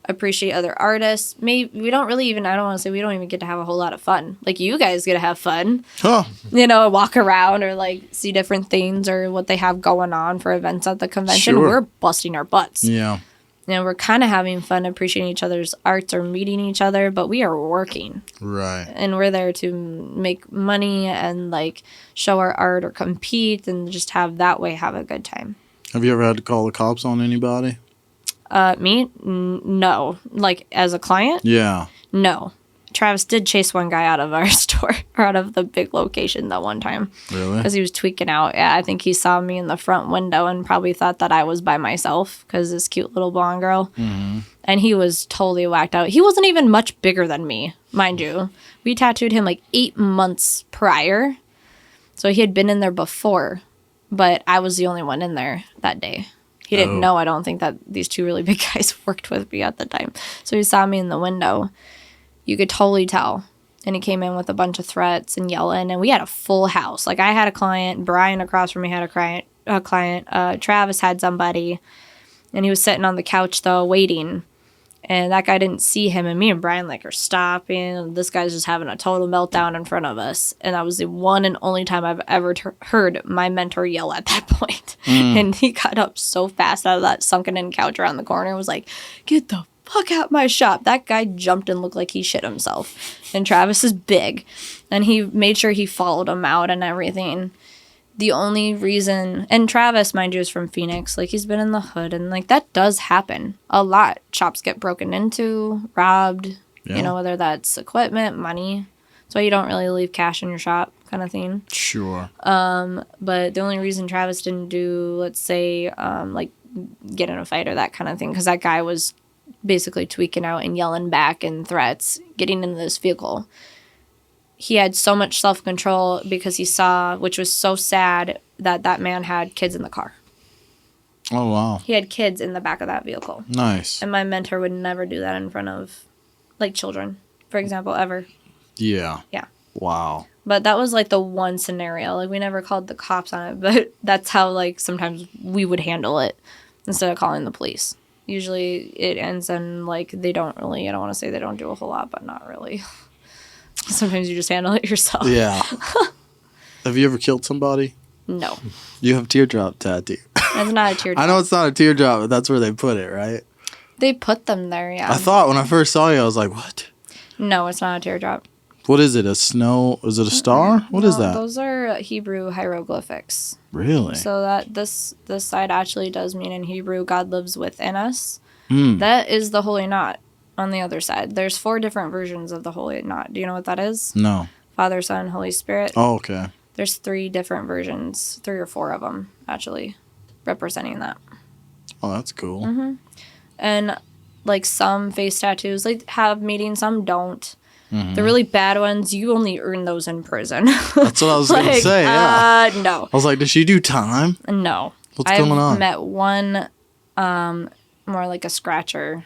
appreciate other artists. Maybe we don't really even, I don't want to say we don't even get to have a whole lot of fun. Like, you guys get to have fun. Huh. You know, walk around or, like, see different things or what they have going on for events at the convention. Sure. We're busting our butts. Yeah. You know, we're kind of having fun, appreciating each other's arts or meeting each other, but we are working. Right. And we're there to make money and, like, show our art or compete and just have that way, have a good time. Have you ever had to call the cops on anybody? Me? No. Like, as a client? Yeah. No. Travis did chase one guy out of our store, or out of the big location that one time. Really? Because he was tweaking out. Yeah, I think he saw me in the front window and probably thought that I was by myself because this cute little blonde girl. Mm-hmm. And he was totally whacked out. He wasn't even much bigger than me, mind you. We tattooed him like 8 months prior. So he had been in there before, but I was the only one in there that day. He didn't know, I don't think, that these two really big guys worked with me at the time. So he saw me in the window. You could totally tell. And he came in with a bunch of threats and yelling. And we had a full house. Like, I had a client. Brian across from me had a client. Travis had somebody. And he was sitting on the couch, though, waiting. And that guy didn't see him. And me and Brian, like, are stopping. And this guy's just having a total meltdown in front of us. And that was the one and only time I've ever heard my mentor yell at that point. And he got up so fast out of that sunken-in couch around the corner and was like, "Get the fuck out my shop." That guy jumped and looked like he shit himself. And Travis is big. And he made sure he followed him out and everything. The only reason, and Travis, mind you, is from Phoenix. Like, he's been in the hood, and, like, that does happen a lot. Shops get broken into, robbed, you know, whether that's equipment, money. That's why you don't really leave cash in your shop, kind of thing. Sure. But the only reason Travis didn't do, let's say, like, get in a fight or that kind of thing, because that guy was basically tweaking out and yelling back and threats, getting into this vehicle. He had so much self-control because he saw, which was so sad, that that man had kids in the car. Oh, wow. He had kids in the back of that vehicle. Nice. And my mentor would never do that in front of, like, children, for example, ever. Yeah. Yeah. Wow. But that was, like, the one scenario. Like, we never called the cops on it, but that's how, like, sometimes we would handle it instead of calling the police. Usually it ends in, like, they don't really, I don't want to say they don't do a whole lot, but not really. Sometimes you just handle it yourself. Yeah. Have you ever killed somebody? No. You have teardrop tattoo. That's not a teardrop. I know it's not a teardrop, but that's where they put it, right? They put them there, yeah. I thought when I first saw you, I was like, what? No, it's not a teardrop. What is it? A snow? Is it a star? What is that? Those are Hebrew hieroglyphics. Really? So that this side actually does mean in Hebrew, God lives within us. That is the holy knot on the other side. There's 4 different versions of the holy knot. Do you know what that is? No. Father, Son, Holy Spirit. Oh, okay. There's 3 different versions, 3 or 4 of them, actually, representing that. Oh, that's cool. Mm-hmm. And, like, some face tattoos, like, have meaning, some don't. Mm-hmm. The really bad ones, you only earn those in prison. That's what I was going to say, yeah. No. I was like, does she do time? No. What's going on? I've met one, more like a scratcher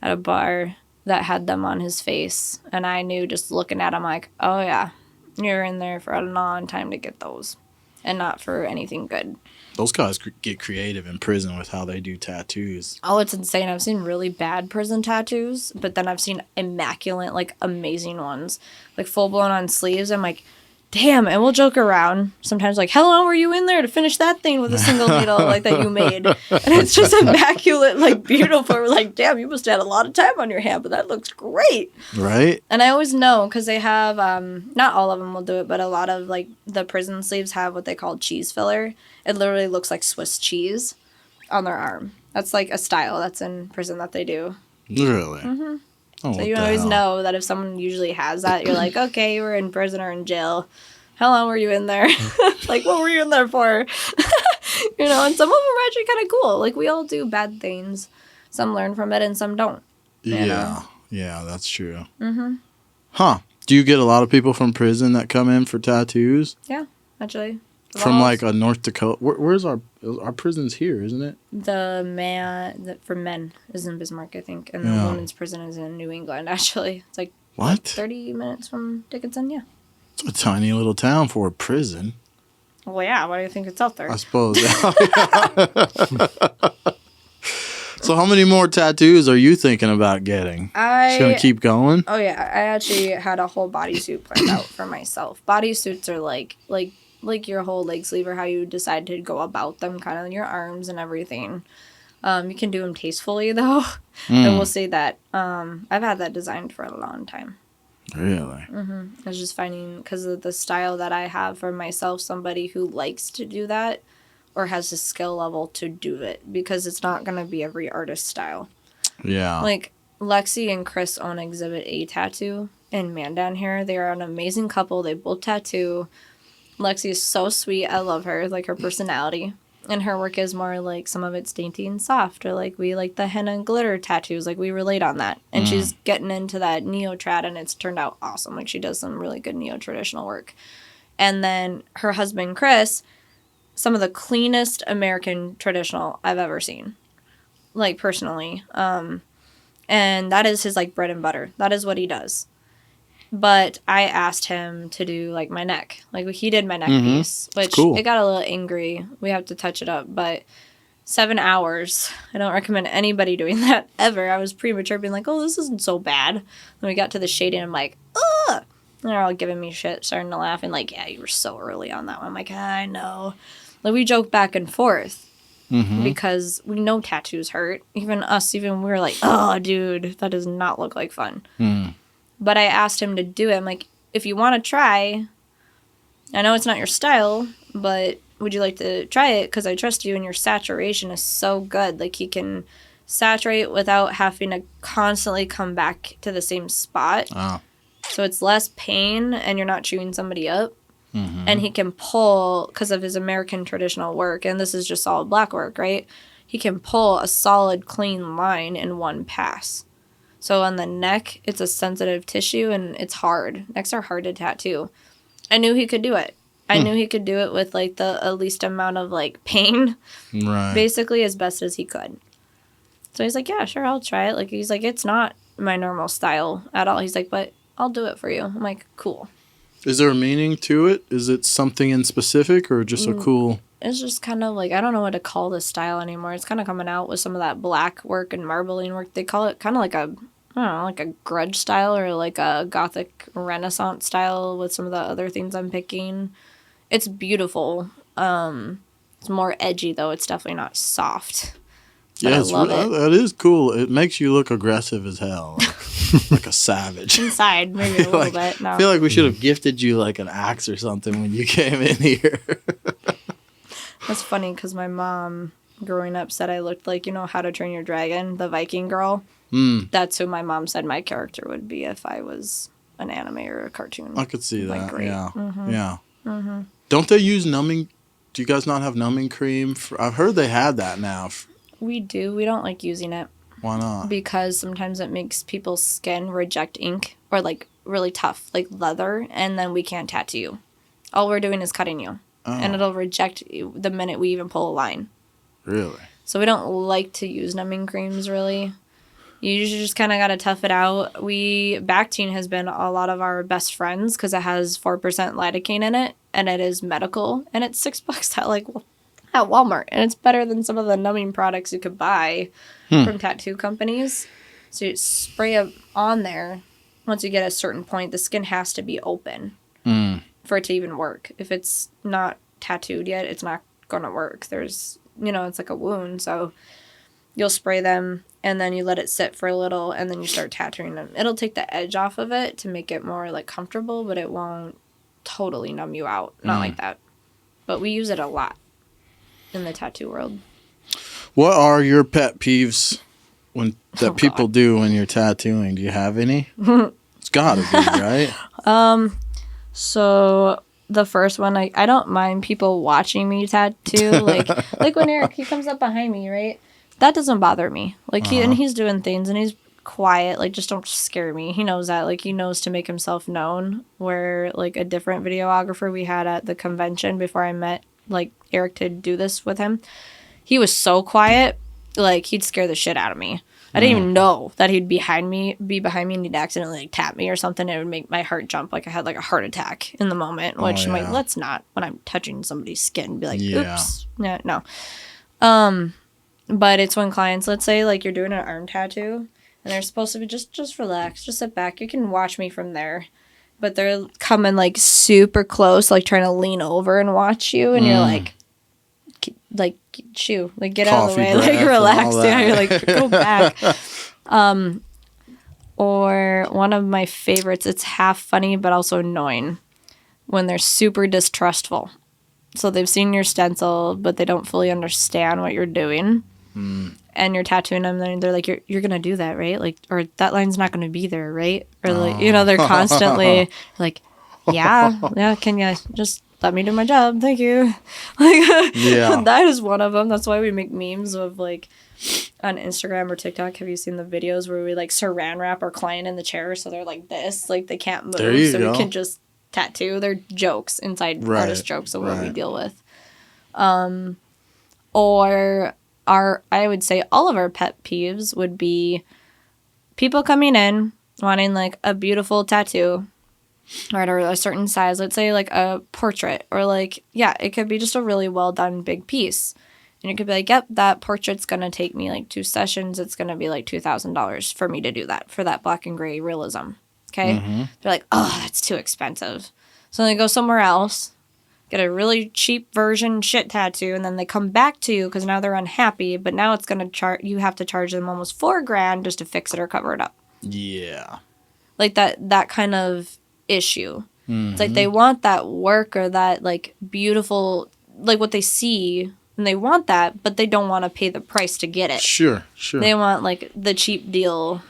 at a bar that had them on his face. And I knew just looking at him like, oh, yeah, you're in there for a long time to get those. And not for anything good. Those guys get creative in prison with how they do tattoos. Oh, it's insane. I've seen really bad prison tattoos, but then I've seen immaculate, like, amazing ones. Like, full-blown on sleeves. I'm like, damn. And we'll joke around. Sometimes, like, how long were you in there to finish that thing with a single needle, like, that you made? And it's just immaculate, like, beautiful. We're like, damn, you must have had a lot of time on your hand, but that looks great. Right? And I always know, because they have, not all of them will do it, but a lot of, like, the prison sleeves have what they call cheese filler. It literally looks like Swiss cheese on their arm. That's, like, a style that's in prison that they do. Really? Mm-hmm. Oh, so you always know that if someone usually has that, you're like, okay, you were in prison or in jail. How long were you in there? Like, what were you in there for? And some of them are actually kind of cool. Like, we all do bad things. Some learn from it and some don't. Yeah, that's true. Mm-hmm. Huh. Do you get a lot of people from prison that come in for tattoos? Yeah, actually. From like a North Dakota. Where's our prison's here, isn't it? For men is in Bismarck, I think. And the women's prison is in New England, actually. It's like, what? 30 minutes from Dickinson, yeah. It's a tiny little town for a prison. Well, yeah. Why do you think it's out there? I suppose. So how many more tattoos are you thinking about getting? Just going to keep going? Oh, yeah. I actually had a whole bodysuit planned out for myself. Bodysuits are like your whole leg sleeve or how you decide to go about them, kind of on your arms and everything. You can do them tastefully, though. I will say that I've had that designed for a long time. Really? Mm-hmm. I was just finding, because of the style that I have for myself, somebody who likes to do that or has the skill level to do it, because it's not going to be every artist's style. Yeah. Like, Lexi and Chris own Exhibit A Tattoo in Mandan here. They are an amazing couple. They both tattoo. Lexi is so sweet. I love her, like her personality. And her work is more like some of it's dainty and soft, or like we like the henna and glitter tattoos. Like we relate on that. And she's getting into that neo-trad, and it's turned out awesome. Like she does some really good neo-traditional work. And then her husband, Chris, some of the cleanest American traditional I've ever seen. Like personally. And that is his like bread and butter. That is what he does. But I asked him to do, like, my neck. Like, he did my neck piece, which it got a little angry. We have to touch it up. But 7 hours, I don't recommend anybody doing that ever. I was premature being like, oh, this isn't so bad. Then we got to the shading, I'm like, ugh. And they're all giving me shit, starting to laugh. And like, yeah, you were so early on that one. I'm like, I know. Like, we joke back and forth. Because we know tattoos hurt. Even we were like, oh, dude, that does not look like fun. But I asked him to do it. I'm like, if you want to try, I know it's not your style, but would you like to try it? Because I trust you, and your saturation is so good. Like, he can saturate without having to constantly come back to the same spot. Oh. So it's less pain, and you're not chewing somebody up. And he can pull, because of his American traditional work, and this is just solid black work, right? He can pull a solid, clean line in one pass. So on the neck, it's a sensitive tissue, and it's hard. Necks are hard to tattoo. I knew he could do it. I knew he could do it with, like, the least amount of, like, pain. Right. Basically, as best as he could. So he's like, yeah, sure, I'll try it. Like, he's like, it's not my normal style at all. He's like, but I'll do it for you. I'm like, cool. Is there a meaning to it? Is it something in specific, or just a cool... It's just kind of like, I don't know what to call this style anymore. It's kind of coming out with some of that black work and marbling work. They call it kind of like a, I don't know, like a grudge style, or like a Gothic Renaissance style with some of the other things I'm picking. It's beautiful. It's more edgy, though. It's definitely not soft. But yeah, I love it. That is cool. It makes you look aggressive as hell. Like a savage. Inside, maybe a little bit. No. I feel like we should have gifted you like an axe or something when you came in here. That's funny, because my mom, growing up, said I looked like, How to Train Your Dragon, the Viking girl. That's who my mom said my character would be if I was an anime or a cartoon. I could see that, yeah. Yeah. Don't they use numbing? Do you guys not have numbing cream? I've heard they had that now. We do. We don't like using it. Why not? Because sometimes it makes people's skin reject ink, or like really tough, like leather, and then we can't tattoo you. All we're doing is cutting you. And it'll reject you the minute we even pull a line. Really? So we don't like to use numbing creams, really. You usually just kind of got to tough it out. Bactine has been a lot of our best friends because it has 4% lidocaine in it, and it is medical, and it's $6 at Walmart, and it's better than some of the numbing products you could buy from tattoo companies. So you spray it on there. Once you get a certain point, the skin has to be open for it to even work. If it's not tattooed yet, it's not going to work. There's, it's like a wound. So you'll spray them, and then you let it sit for a little, and then you start tattooing them. It'll take the edge off of it to make it more, like, comfortable, but it won't totally numb you out. Not like that. But we use it a lot in the tattoo world. What are your pet peeves that people do when you're tattooing? Do you have any? It's gotta be, right? So the first one, I don't mind people watching me tattoo. Like when Eric, he comes up behind me, right? That doesn't bother me. Like, he's doing things, and he's quiet. Like, just don't scare me. He knows that. Like, he knows to make himself known. Where, like, a different videographer we had at the convention before I met, like, Eric to do this with him, he was so quiet, like, he'd scare the shit out of me. I didn't even know that he'd be behind me, and he'd accidentally like tap me or something. It would make my heart jump, like I had like a heart attack in the moment. Which I'm like, let's not. When I'm touching somebody's skin, be like, oops, no. But it's when clients, let's say like you're doing an arm tattoo, and they're supposed to be just relax, just sit back. You can watch me from there, but they're coming like super close, like trying to lean over and watch you, and you're like shoo, like get out of the way, like relax. Yeah, you're like go back. Or one of my favorites, it's half funny but also annoying, when they're super distrustful. So they've seen your stencil, but they don't fully understand what you're doing. And you're tattooing them, and they're like, you're gonna do that, right? Like, or that line's not gonna be there, right? Or like, they're constantly like, yeah, can you just let me do my job, thank you. Like, that is one of them. That's why we make memes of like on Instagram or TikTok. Have you seen the videos where we like saran wrap our client in the chair so they're like this, like they can't move, so we can just tattoo? They're jokes, inside artist jokes of what we deal with. Or I would say all of our pet peeves would be people coming in wanting like a beautiful tattoo, right, or a certain size, let's say like a portrait, or like, it could be just a really well done big piece. And you could be like, yep, that portrait's going to take me like 2 sessions. It's going to be like $2,000 for me to do that, for that black and gray realism. Okay. They're like, oh, that's too expensive. So they go somewhere else, get a really cheap version shit tattoo, and then they come back to you because now they're unhappy, but now it's going to you have to charge them almost $4,000 just to fix it or cover it up. Yeah. Like that kind of issue. It's like they want that work or that like beautiful, like what they see, and they want that, but they don't want to pay the price to get it. Sure. They want like the cheap deal.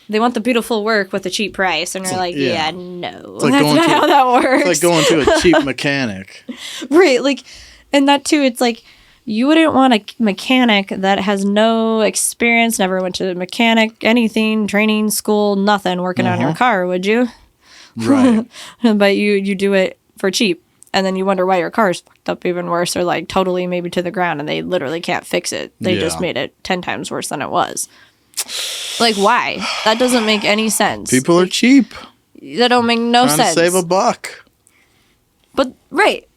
They want the beautiful work with a cheap price, and you're like, no, it's like that's not how that works. It's like going to a cheap mechanic. Right, like, and that too, it's like, you wouldn't want a mechanic that has no experience, never went to a mechanic, anything, training, school, nothing, working on your car, would you? Right. But you do it for cheap, and then you wonder why your car's fucked up even worse, or like totally maybe to the ground, and they literally can't fix it. They just made it 10 times worse than it was. Like, why? That doesn't make any sense. People are cheap. That don't make no sense. Trying to save a buck. But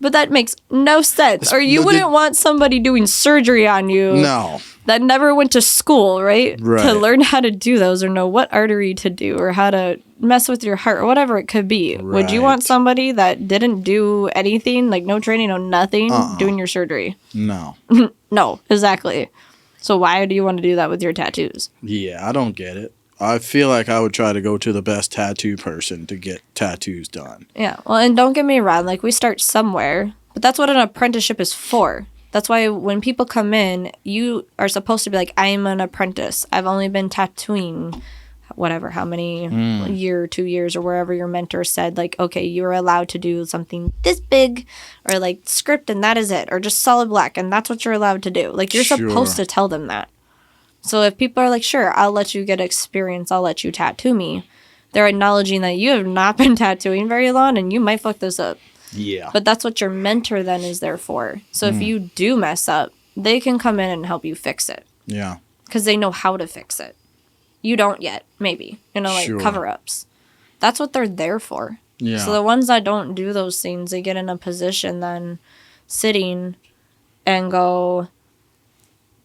that makes no sense. Or you wouldn't want somebody doing surgery on you. No. That never went to school, right? To learn how to do those, or know what artery to do, or how to mess with your heart, or whatever it could be. Right. Would you want somebody that didn't do anything, like no training, no nothing, doing your surgery? No. No, exactly. So why do you want to do that with your tattoos? Yeah, I don't get it. I feel like I would try to go to the best tattoo person to get tattoos done. Yeah, well, and don't get me wrong, like, we start somewhere, but that's what an apprenticeship is for. That's why when people come in, you are supposed to be like, I'm an apprentice. I've only been tattooing whatever, how many year, 2 years, or wherever your mentor said, like, okay, you're allowed to do something this big, or like script and that is it, or just solid black and that's what you're allowed to do. Like, you're supposed to tell them that. So if people are like, sure, I'll let you get experience, I'll let you tattoo me, they're acknowledging that you have not been tattooing very long and you might fuck this up. Yeah. But that's what your mentor then is there for. So if you do mess up, they can come in and help you fix it. Yeah. Because they know how to fix it. You don't yet, maybe. Like cover-ups. That's what they're there for. Yeah. So the ones that don't do those things, they get in a position then sitting and go,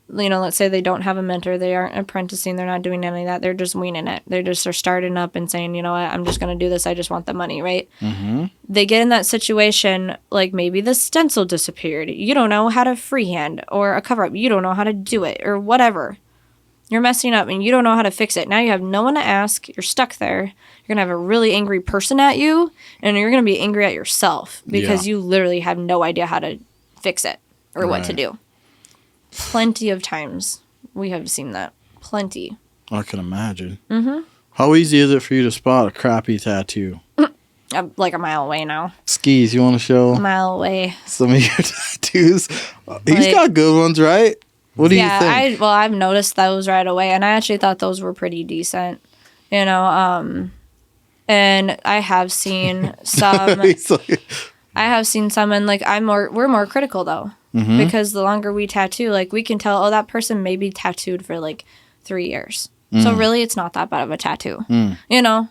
let's say they don't have a mentor, they aren't apprenticing, they're not doing any of that, they're just winging it. They're starting up and saying, you know what, I'm just going to do this, I just want the money, right? They get in that situation, like maybe the stencil disappeared. You don't know how to freehand, or a cover-up, you don't know how to do it, or whatever. You're messing up and you don't know how to fix it. Now you have no one to ask. You're stuck there. You're going to have a really angry person at you, and you're going to be angry at yourself because you literally have no idea how to fix it or what to do. Plenty of times we have seen that. Plenty. I can imagine. How easy is it for you to spot a crappy tattoo? I'm like a mile away now. Skis, you want to show A mile away. some of your tattoos? He's got good ones, right? What do you think? I've noticed those right away, and I actually thought those were pretty decent. You know, and I have seen some. I have seen some, and like we're more critical though, because the longer we tattoo, like we can tell, oh, that person may be tattooed for like 3 years, so really it's not that bad of a tattoo, you know.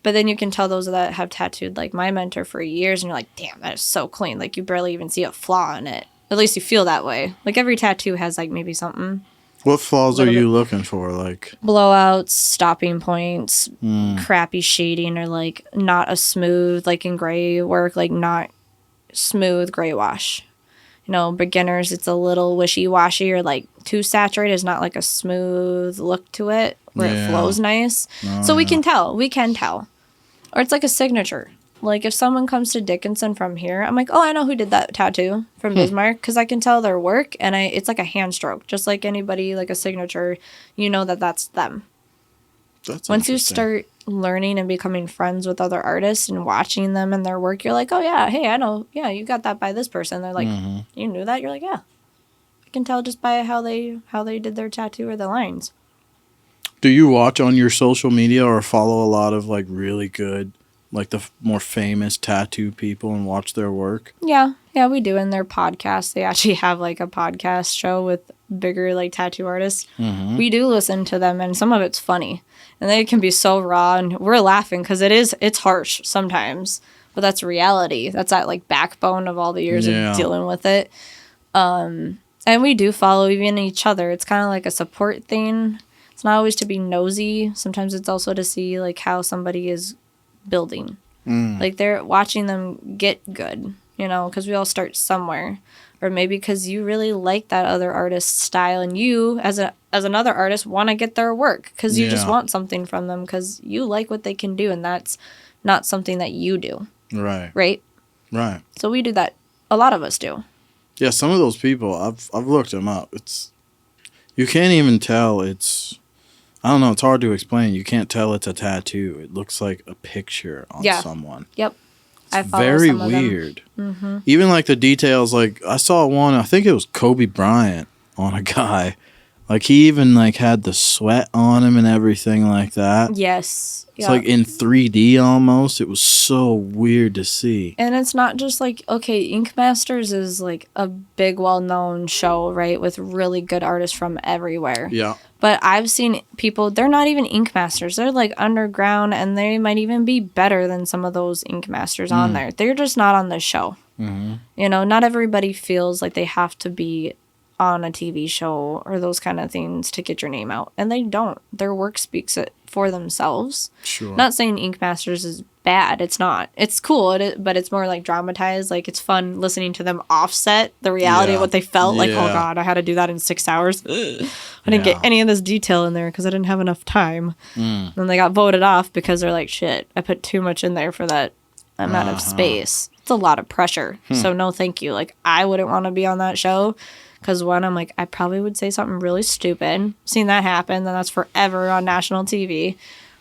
But then you can tell those that have tattooed like my mentor for years, and you're like, damn, that is so clean. Like you barely even see a flaw in it. At least you feel that way. Like every tattoo has like maybe something. What flaws are you looking for? Like blowouts, stopping points, crappy shading, or like not a smooth, like in gray work, like not smooth gray wash. You know, beginners, it's a little wishy-washy or like too saturated. It's not like a smooth look to it where it flows nice. So we can tell. Or it's like a signature. Like if someone comes to Dickinson from here, I'm like, oh, I know who did that tattoo from Bismarck, because I can tell their work, and it's like a hand stroke, just like anybody, like a signature. You know that's them. That's once you start learning and becoming friends with other artists and watching them and their work, you're like, oh yeah, hey, I know, yeah, you got that by this person. They're like, you knew that? You're like, yeah, I can tell just by how they did their tattoo or the lines. Do you watch on your social media or follow a lot of like really good, like the more famous tattoo people and watch their work? Yeah, we do. In their podcasts, they actually have like a podcast show with bigger like tattoo artists. We do listen to them, and some of it's funny, and they can be so raw, and we're laughing because it's harsh sometimes, but that's reality. That's that like backbone of all the years of dealing with it. And we do follow even each other. It's kind of like a support thing. It's not always to be nosy. Sometimes it's also to see like how somebody is building. Like they're watching them get good, you know, because we all start somewhere. Or maybe because you really like that other artist's style, and you as another artist want to get their work because you just want something from them because you like what they can do, and that's not something that you do. Right. So we do that. A lot of us do. Yeah, some of those people I've looked them up. You can't even tell it's. I don't know. It's hard to explain. You can't tell it's a tattoo. It looks like a picture on someone. Yep. It's very weird. Even like the details. Like I saw one. I think it was Kobe Bryant on a guy. Like he even like had the sweat on him and everything like that. Yes. It's like in 3D almost. It was so weird to see. And it's not just like, okay, Ink Masters is like a big, well-known show, right, with really good artists from everywhere. Yeah. But I've seen people, they're not even Ink Masters. They're like underground, and they might even be better than some of those Ink Masters on there. They're just not on the show. You know, not everybody feels like they have to be on a TV show or those kind of things to get your name out. And they don't. Their work speaks it for themselves. Sure. Not saying Ink Masters is bad. It's not. It's cool, but it's more like dramatized. Like it's fun listening to them offset the reality of what they felt. Like, oh God, I had to do that in 6 hours. I didn't get any of this detail in there because I didn't have enough time. And they got voted off because they're like, shit, I put too much in there for that amount of space. It's a lot of pressure. So no thank you. Like I wouldn't want to be on that show. Because one, I'm like, I probably would say something really stupid. Seen that happen, then that's forever on national TV.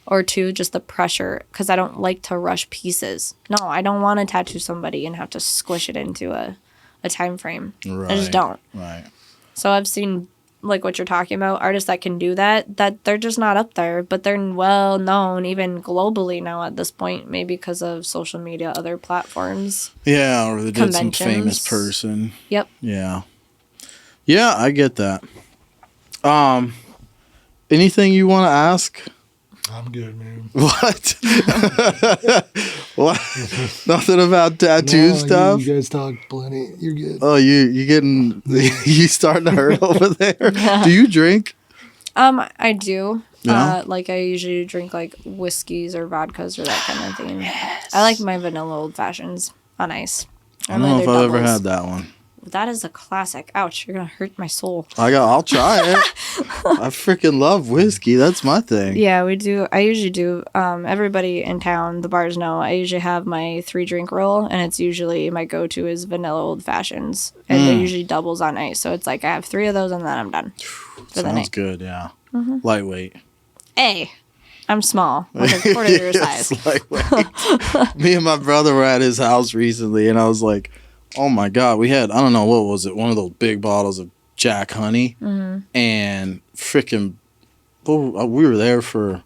Or two, just the pressure, because I don't like to rush pieces. No, I don't want to tattoo somebody and have to squish it into a time frame. I just don't. So I've seen, like what you're talking about, artists that can do that they're just not up there, but they're well known even globally now at this point, maybe because of social media, other platforms. Yeah, or they did some famous person. Yep. Yeah, I get that. Anything you want to ask? I'm good, man. What? What? Nothing about tattoo stuff? You guys talk plenty. You're good. Oh, you getting you starting to hurt over there? Do you drink? I do. Yeah? Like I usually drink like whiskeys or vodkas or that kind of thing. I like my vanilla old fashions on ice. I don't know if I've ever had that one. That is a classic. Ouch, you're gonna hurt my soul. I'll try it. I freaking love whiskey. That's my thing. Yeah, we do. I usually do. Everybody in town, the bars know, I usually have my 3-drink rule, and it's usually my go-to is vanilla old fashions, and they're usually doubles on ice. So it's like I have 3 of those, and then I'm done for the night. Sounds good. Yeah. Lightweight. Hey. I'm small, like a quarter your size. Me and my brother were at his house recently, and I was like, oh my God, we had, I don't know, what was it? One of those big bottles of Jack Honey. And freaking, we were there for,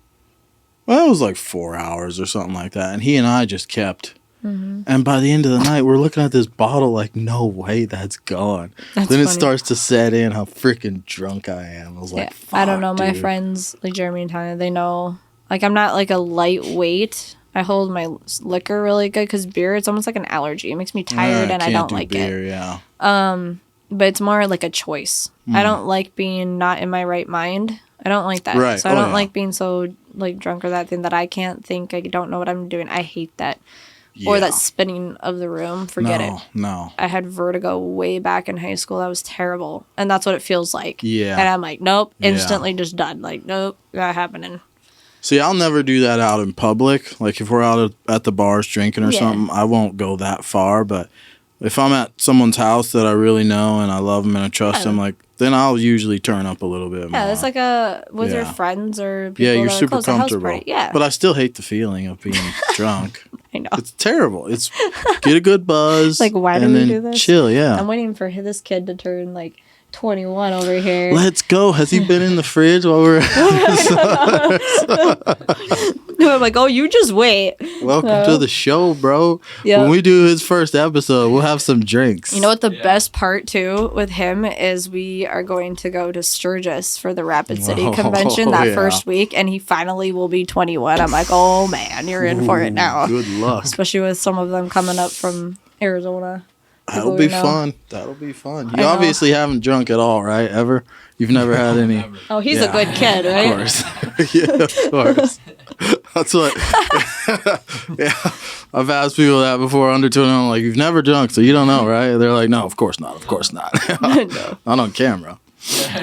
well, it was like 4 hours or something like that. And he and I just kept. And by the end of the night, we're looking at this bottle like, no way, that's gone. Then it starts to set in how freaking drunk I am. I was like, fuck, I don't know. dude. My friends, like Jeremy and Tanya, they know. Like, I'm not like a lightweight. I hold my liquor really good because beer, it's almost like an allergy. It makes me tired and I don't like beer, it. Yeah. But it's more like a choice. I don't like being not in my right mind. I don't like that. Right. So I don't like being so like drunk or that thing that I can't think. I don't know what I'm doing. I hate that. Yeah. Or that spinning of the room. Forget it. No. I had vertigo way back in high school. That was terrible. And that's what it feels like. Yeah. And I'm like, nope. Instantly just done. Like, nope. Not happening. See, I'll never do that out in public. Like, if we're out at the bars drinking or something, I won't go that far. But if I'm at someone's house that I really know and I love them and I trust them, like, then I'll usually turn up a little bit more. Yeah, it's like with your friends or people you're that are super close to a house comfortable. party. Yeah. But I still hate the feeling of being drunk. I know. It's terrible. It's get a good buzz. Like, why do we do this? Chill, yeah. I'm waiting for this kid to turn, like, 21 over here. Let's go. Has he been in the fridge while we're I'm like, oh, you just wait. Welcome to the show, bro. Yep. When we do his first episode, we'll have some drinks. You know what the best part, too, with him is we are going to go to Sturgis for the Rapid City Convention that first week, and he finally will be 21. I'm like, oh, man, you're in for it now. Good luck. Especially with some of them coming up from Arizona. That'll be fun. That'll be fun. You obviously haven't drunk at all, right? Ever? You've never had any. Oh, he's a good kid, right? Of course. Yeah, of course. That's what. Yeah. I've asked people that before under 21. I'm like, you've never drunk, so you don't know, right? They're like, no, of course not. Of course not. No. Not on camera.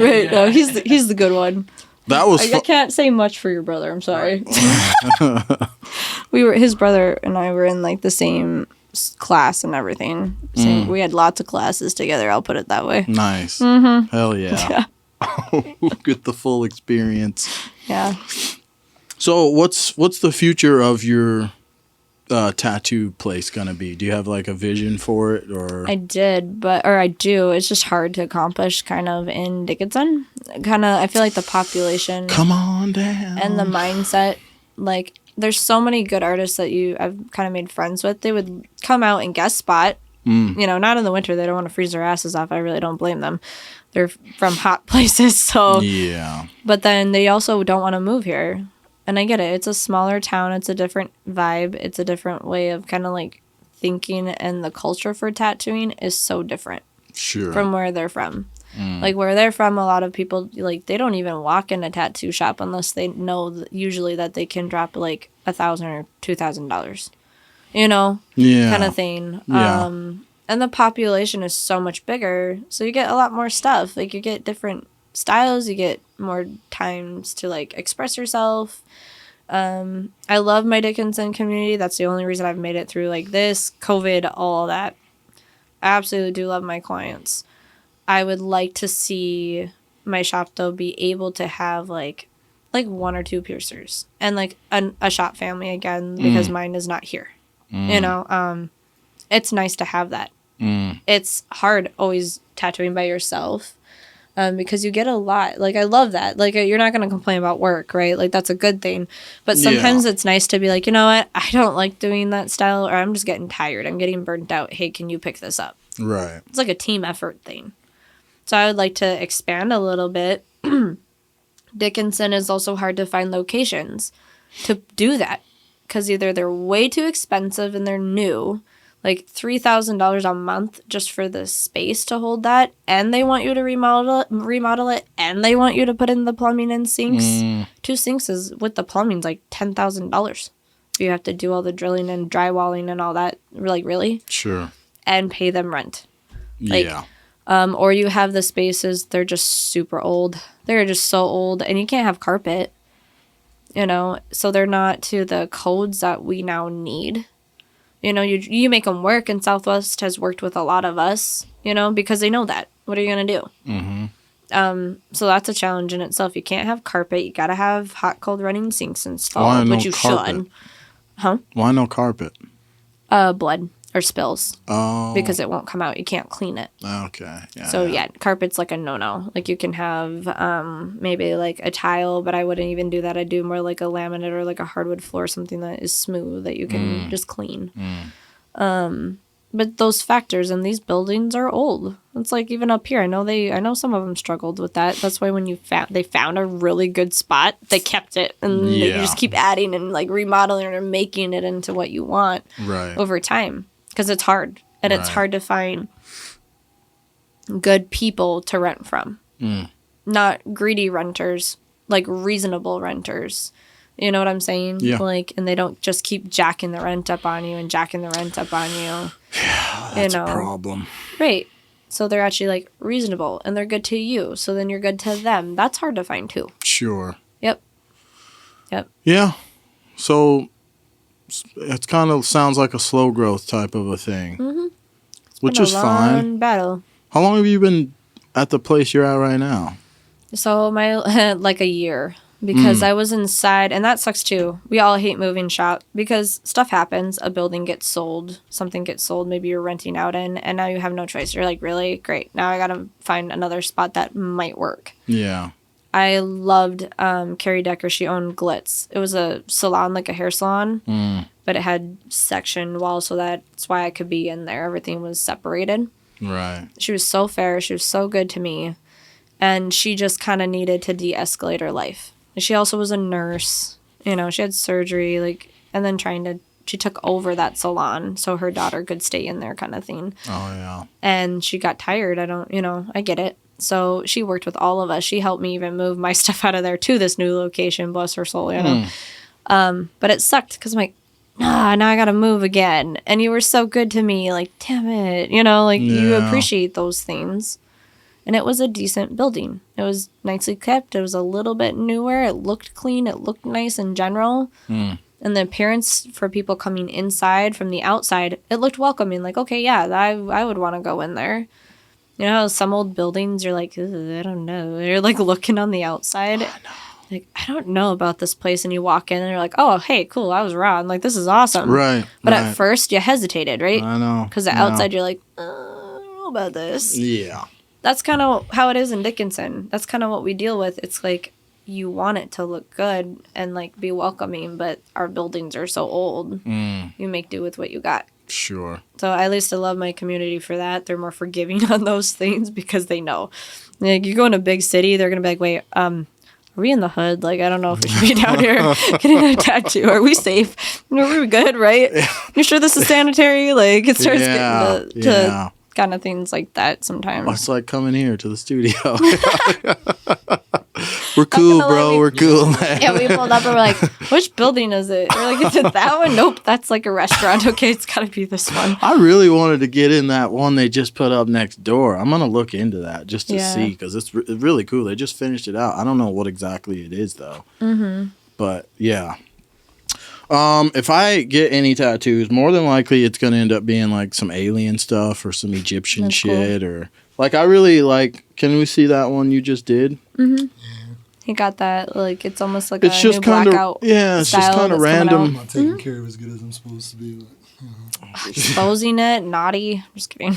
Right. No, he's the good one. That was. I can't say much for your brother. I'm sorry. His brother and I were in like the same class and everything. We had lots of classes together. I'll put it that way. Nice. Hell yeah. Get the full experience. Yeah. So what's the future of your tattoo place gonna be? Do you have like a vision for it, or? I do. It's just hard to accomplish kind of in Dickinson. I feel like the population. Come on down. And the mindset, like, there's so many good artists that I've kind of made friends with. They would come out and guest spot. You know, not in the winter. They don't want to freeze their asses off. I really don't blame them. They're from hot places, so. Yeah. But then they also don't want to move here. And I get it. It's a smaller town. It's a different vibe. It's a different way of kind of like thinking, and the culture for tattooing is so different. Sure. From where they're from. Like, where they're from, a lot of people, like, they don't even walk in a tattoo shop unless they know usually that they can drop, like, $1,000 or $2,000. You know? Yeah. Kind of thing. Yeah. And the population is so much bigger, so you get a lot more stuff. Like, you get different styles, you get more times to, like, express yourself. I love my Dickinson community. That's the only reason I've made it through, like, this, COVID, all that. I absolutely do love my clients. I would like to see my shop, though, be able to have, like 1 or 2 piercers. And, like, a shop family, again, because mine is not here. You know? It's nice to have that. It's hard always tattooing by yourself because you get a lot. Like, I love that. Like, you're not going to complain about work, right? Like, that's a good thing. But sometimes it's nice to be like, you know what? I don't like doing that style, or I'm just getting tired. I'm getting burnt out. Hey, can you pick this up? Right. It's like a team effort thing. So I would like to expand a little bit. Dickinson is also hard to find locations to do that because either they're way too expensive and they're new, like $3,000 a month just for the space to hold that, and they want you to remodel it, and they want you to put in the plumbing and sinks. 2 sinks is with the plumbing's like $10,000. You have to do all the drilling and drywalling and all that. Like, really? Sure. And pay them rent. Like, yeah. Or you have the spaces, they're just super old. They're just so old, and you can't have carpet, you know, so they're not to the codes that we now need. You know, you make them work, and Southwest has worked with a lot of us, you know, because they know that. What are you going to do? So that's a challenge in itself. You can't have carpet. You got to have hot, cold running sinks Why installed, no which you carpet? should. Huh? Why no carpet? Blood or spills. Oh. Because it won't come out. You can't clean it. Okay. Yeah. So yeah, carpet's like a no-no. Like you can have maybe like a tile, but I wouldn't even do that. I'd do more like a laminate or like a hardwood floor, something that is smooth that you can just clean. But those factors in these buildings are old. It's like even up here. I know some of them struggled with that. That's why when they found a really good spot, they kept it, and you just keep adding and like remodeling or making it into what you want over time, because it's hard, and it's hard to find good people to rent from. Not greedy renters, like reasonable renters. You know what I'm saying? Yeah. Like, and they don't just keep jacking the rent up on you and jacking the rent up on you. Yeah, that's a problem. Right. So they're actually like reasonable and they're good to you. So then you're good to them. That's hard to find too. Sure. Yep. Yeah. So it kind of sounds like a slow growth type of a thing, which is fine. Battle. How long have you been at the place you're at right now? So like a year. Because I was inside, and that sucks too. We all hate moving shop because stuff happens. A building gets sold, something gets sold, maybe you're renting out in, and now you have no choice. You're like, really? Great. Now I got to find another spot that might work. Yeah. I loved Carrie Decker. She owned Glitz. It was a salon, like a hair salon, but it had section walls, so that's why I could be in there. Everything was separated. Right. She was so fair. She was so good to me, and she just kind of needed to de-escalate her life. She also was a nurse, you know, she had surgery, like, and then she took over that salon so her daughter could stay in there kind of thing. Oh, yeah. And she got tired. I get it. So she worked with all of us. She helped me even move my stuff out of there to this new location, bless her soul, you know. But it sucked because I'm like, now I got to move again. And you were so good to me, like, damn it. You know, like, you appreciate those things. And it was a decent building. It was nicely kept. It was a little bit newer. It looked clean. It looked nice in general. And the appearance for people coming inside from the outside, it looked welcoming. Like, okay, yeah, I would want to go in there. You know how some old buildings, you're like, I don't know. You're like looking on the outside. Like, I don't know about this place. And you walk in and you're like, oh, hey, cool. I was wrong. Like, this is awesome. Right. But at first you hesitated, right? I know. Because the outside you're like, I don't know about this. Yeah. That's kind of how it is in Dickinson. That's kind of what we deal with. It's like you want it to look good and like be welcoming, but our buildings are so old. You make do with what you got. Sure. So at least I love my community for that. They're more forgiving on those things because they know. Like you go in a big city, they're gonna be like, wait, are we in the hood? Like I don't know if we should be down here getting a tattoo. Are we safe? Are we good? Right? You sure this is sanitary? Like it starts getting to kind of things like that sometimes. It's like coming here to the studio. We're cool, bro. We're cool, man. Yeah, we pulled up and we're like, which building is it? We're like, is it that one? Nope, that's like a restaurant. Okay, it's got to be this one. I really wanted to get in that one they just put up next door. I'm going to look into that just to see because it's really cool. They just finished it out. I don't know what exactly it is, though. But, yeah. If I get any tattoos, more than likely it's going to end up being like some alien stuff or some Egyptian shit or like I really like. Can we see that one you just did? He got that like it's almost like it's a just new kind blackout. It's just kind of random. I'm not taking care of as good as I'm supposed to be. But, exposing it, naughty. Just kidding.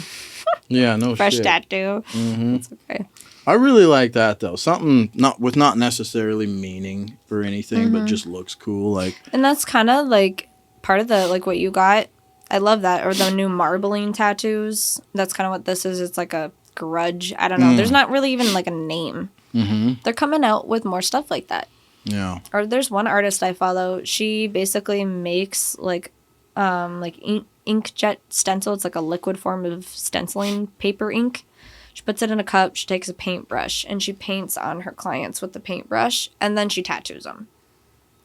Yeah, no fresh shit. tattoo. It's okay. I really like that though. Something not necessarily meaning or anything, but just looks cool. Like, and that's kind of like part of the like what you got. I love that, or the new marbling tattoos. That's kind of what this is. It's like a grudge. I don't know. There's not really even like a name. They're coming out with more stuff like that. Yeah. Or there's one artist I follow. She basically makes like inkjet stencil. It's like a liquid form of stenciling paper ink. She puts it in a cup, she takes a paintbrush, and she paints on her clients with the paintbrush, and then she tattoos them.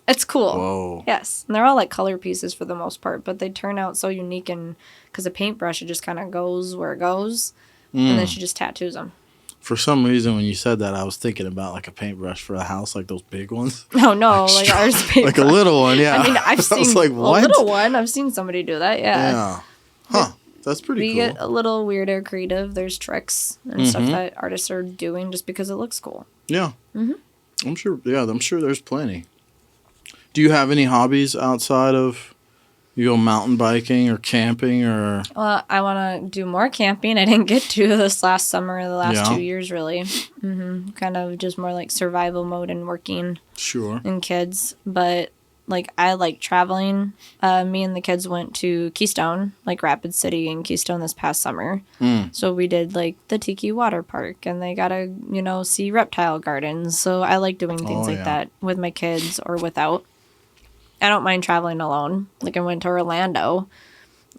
It's cool. Whoa. Yes. And they're all like color pieces for the most part, but they turn out so unique, and because a paintbrush, it just kind of goes where it goes, and then she just tattoos them. For some reason, when you said that, I was thinking about like a paintbrush for a house, like those big ones. Oh, no, like ours paintbrush. Like a little one, yeah. I mean, I've seen like, what? a little one. I've seen somebody do that, yeah. Yeah. Huh. That's pretty we cool. get a little weirder creative. There's tricks and stuff that artists are doing just because it looks cool. Yeah. I'm sure there's plenty. Do you have any hobbies outside of you go mountain biking or camping or? Well, I want to do more camping. I didn't get to this last summer, the last 2 years, really. Kind of just more like survival mode and working. Sure. And kids. But, like, I like traveling. Me and the kids went to Keystone, like Rapid City in Keystone this past summer. So we did, like, the Tiki Water Park. And they got to, see reptile gardens. So I like doing things like that with my kids or without. I don't mind traveling alone. Like, I went to Orlando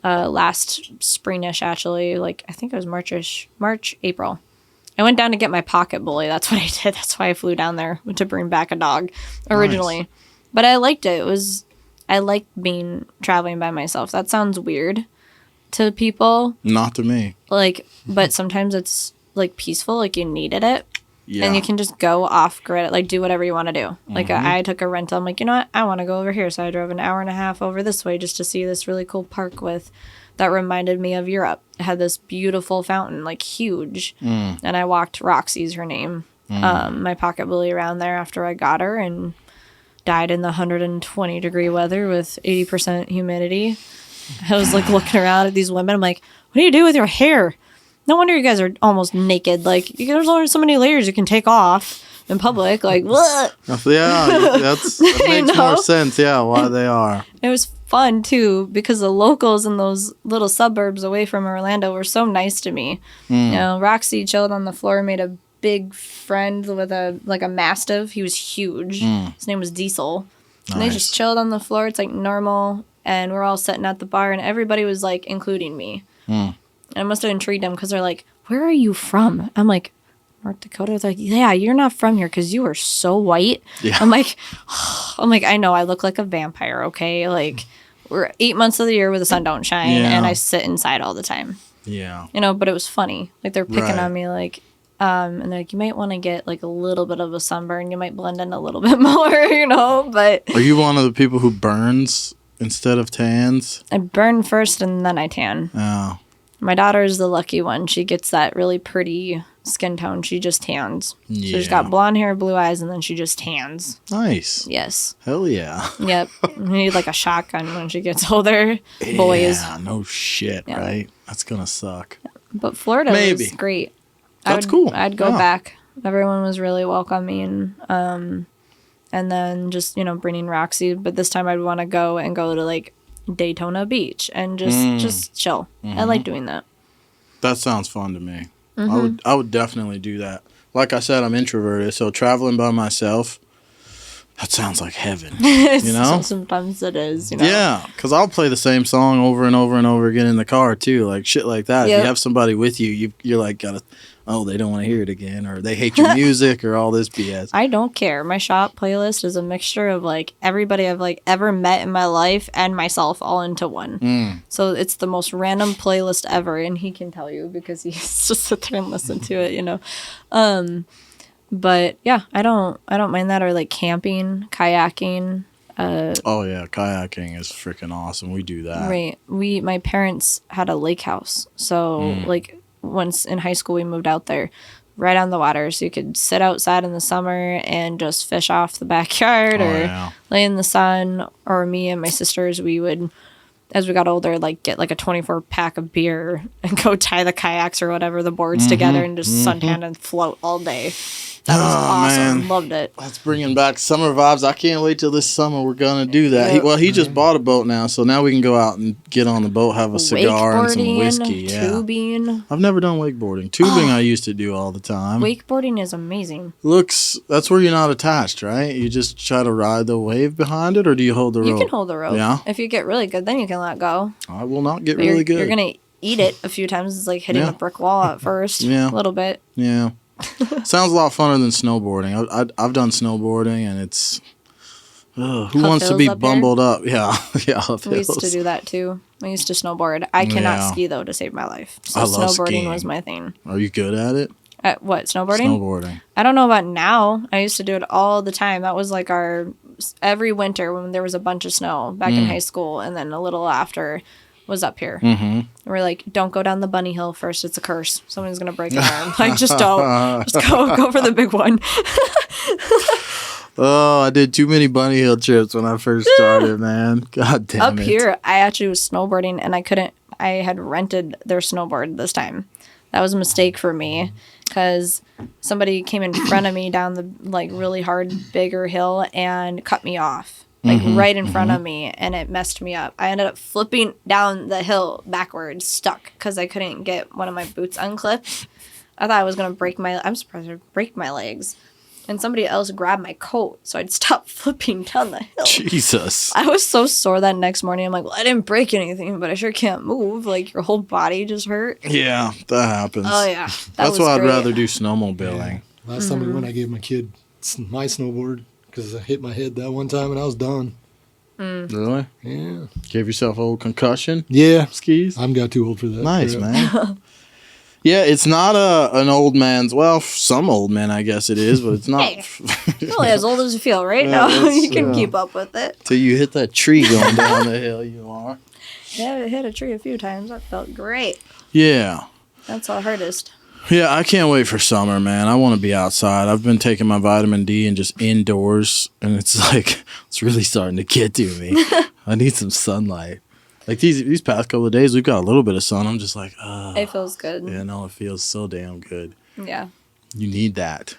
last springish, actually. Like, I think it was March, April. I went down to get my pocket bully. That's what I did. That's why I flew down there, to bring back a dog originally. Nice. But I liked it. I liked traveling by myself. That sounds weird to people. Not to me. Like, but sometimes it's, like, peaceful. Like, you needed it. Yeah. And you can just go off grid, like, do whatever you want to do. Like, I took a rental. I'm like, you know what? I want to go over here. So I drove an hour and a half over this way just to see this really cool park that reminded me of Europe. It had this beautiful fountain, like, huge. And I walked Roxy's her name, my pocket bully around there after I got her and died in the 120-degree weather with 80% humidity. I was, like, looking around at these women. I'm like, what do you do with your hair? No wonder you guys are almost naked. Like, there's only so many layers you can take off in public. Like, what? Yeah, that makes more sense. Yeah, why they are. It was fun, too, because the locals in those little suburbs away from Orlando were so nice to me. Roxy chilled on the floor, made a big friend with a Mastiff. He was huge. His name was Diesel. Nice. And they just chilled on the floor. It's, like, normal. And we're all sitting at the bar, and everybody was, like, including me. I must have intrigued them because they're like, where are you from? I'm like, North Dakota. They're like, yeah, you're not from here because you are so white. Yeah. I'm like, I know I look like a vampire, okay? Like, we're 8 months of the year where the sun don't shine, and I sit inside all the time. Yeah. But it was funny. Like, they're picking on me, like, and they're like, you might want to get, like, a little bit of a sunburn. You might blend in a little bit more, but. Are you one of the people who burns instead of tans? I burn first, and then I tan. Oh. My daughter is the lucky one. She gets that really pretty skin tone. She just tans. Yeah. So she's got blonde hair, blue eyes, and then she just tans. Nice. Yes. Hell yeah. Yep. You need like a shotgun when she gets older. Boys. Yeah, no shit, right? That's going to suck. But Florida was great. That's cool. I'd go back. Everyone was really welcoming. And then just, bringing Roxy. But this time I'd want to go to like Daytona Beach and just chill. I like doing that. That sounds fun to me. I would definitely do that. Like I said, I'm introverted, so traveling by myself, that sounds like heaven. Sometimes it is. Yeah, because I'll play the same song over and over and over again in the car too, like shit like that. Yep. If you have somebody with you, you're like they don't want to hear it again, or they hate your music, or all this BS. I don't care. My shop playlist is a mixture of like everybody I've like ever met in my life and myself all into one. So it's the most random playlist ever, and he can tell you because he just sit there and listen to it, But yeah, I don't mind that, or like camping, kayaking. Oh yeah, kayaking is freaking awesome. We do that. Right. My parents had a lake house, so like. Once in high school, we moved out there right on the water. So you could sit outside in the summer and just fish off the backyard lay in the sun. Or me and my sisters, we would, as we got older, like get like a 24-pack of beer and go tie the kayaks or whatever, the boards together and just suntan and float all day. That was awesome. Man. Loved it. That's bringing back summer vibes. I can't wait till this summer we're going to do that. He just bought a boat now, so now we can go out and get on the boat, have a cigar and some whiskey. Tubing. I've never done wakeboarding. Tubing I used to do all the time. Wakeboarding is amazing. That's where you're not attached, right? You just try to ride the wave behind it, or do you hold the rope? You can hold the rope. Yeah. If you get really good, then you can let go. I will not get really good. You're going to eat it a few times. It's like hitting a brick wall at first. A little bit. Yeah. Sounds a lot funner than snowboarding. I've done snowboarding, and it's who wants to be bumbled up? Yeah. We used to do that too. I used to snowboard. I cannot ski though to save my life. So I love snowboarding skiing. was my thing. Are you good at it? At what, snowboarding? Snowboarding. I don't know about now. I used to do it all the time. That was like every winter when there was a bunch of snow back in high school, and then a little after. was up here. Mm-hmm. We're like, don't go down the bunny hill first. It's a curse. Someone's going to break an arm. Like, just don't. Just go for the big one. Oh, I did too many bunny hill trips when I first started, man. God damn Up here, I actually was snowboarding, and I had rented their snowboard this time. That was a mistake for me, because somebody came in front of me down the, like, really hard, bigger hill and cut me off. Like, right in front of me, and it messed me up. I ended up flipping down the hill backwards, stuck, because I couldn't get one of my boots unclipped. I thought I was going to I'm surprised I break my legs. And somebody else grabbed my coat, so I'd stop flipping down the hill. Jesus. I was so sore that next morning. I'm like, well, I didn't break anything, but I sure can't move. Like, your whole body just hurt. Yeah, that happens. Oh, yeah. That's why I'd rather do snowmobiling. Yeah. Last time we went, I gave my kid my snowboard because I hit my head that one time and I was done. Really? Yeah. Gave yourself a little concussion? Yeah. Skis? I'm got too old for that. Nice, man. Yeah, it's not an old man's. Well, some old men, I guess it is, but it's not. Hey, only as old as you feel right now. You can keep up with it. Till you hit that tree going down the hill, you are. Yeah, I hit a tree a few times. That felt great. Yeah. That's the hardest. Yeah, I can't wait for summer, man. I want to be outside. I've been taking my vitamin D and just indoors, and it's like, it's really starting to get to me. I need some sunlight. Like these past couple of days, we've got a little bit of sun. I'm just like, It feels good. Yeah, no, it feels so damn good. Yeah. You need that.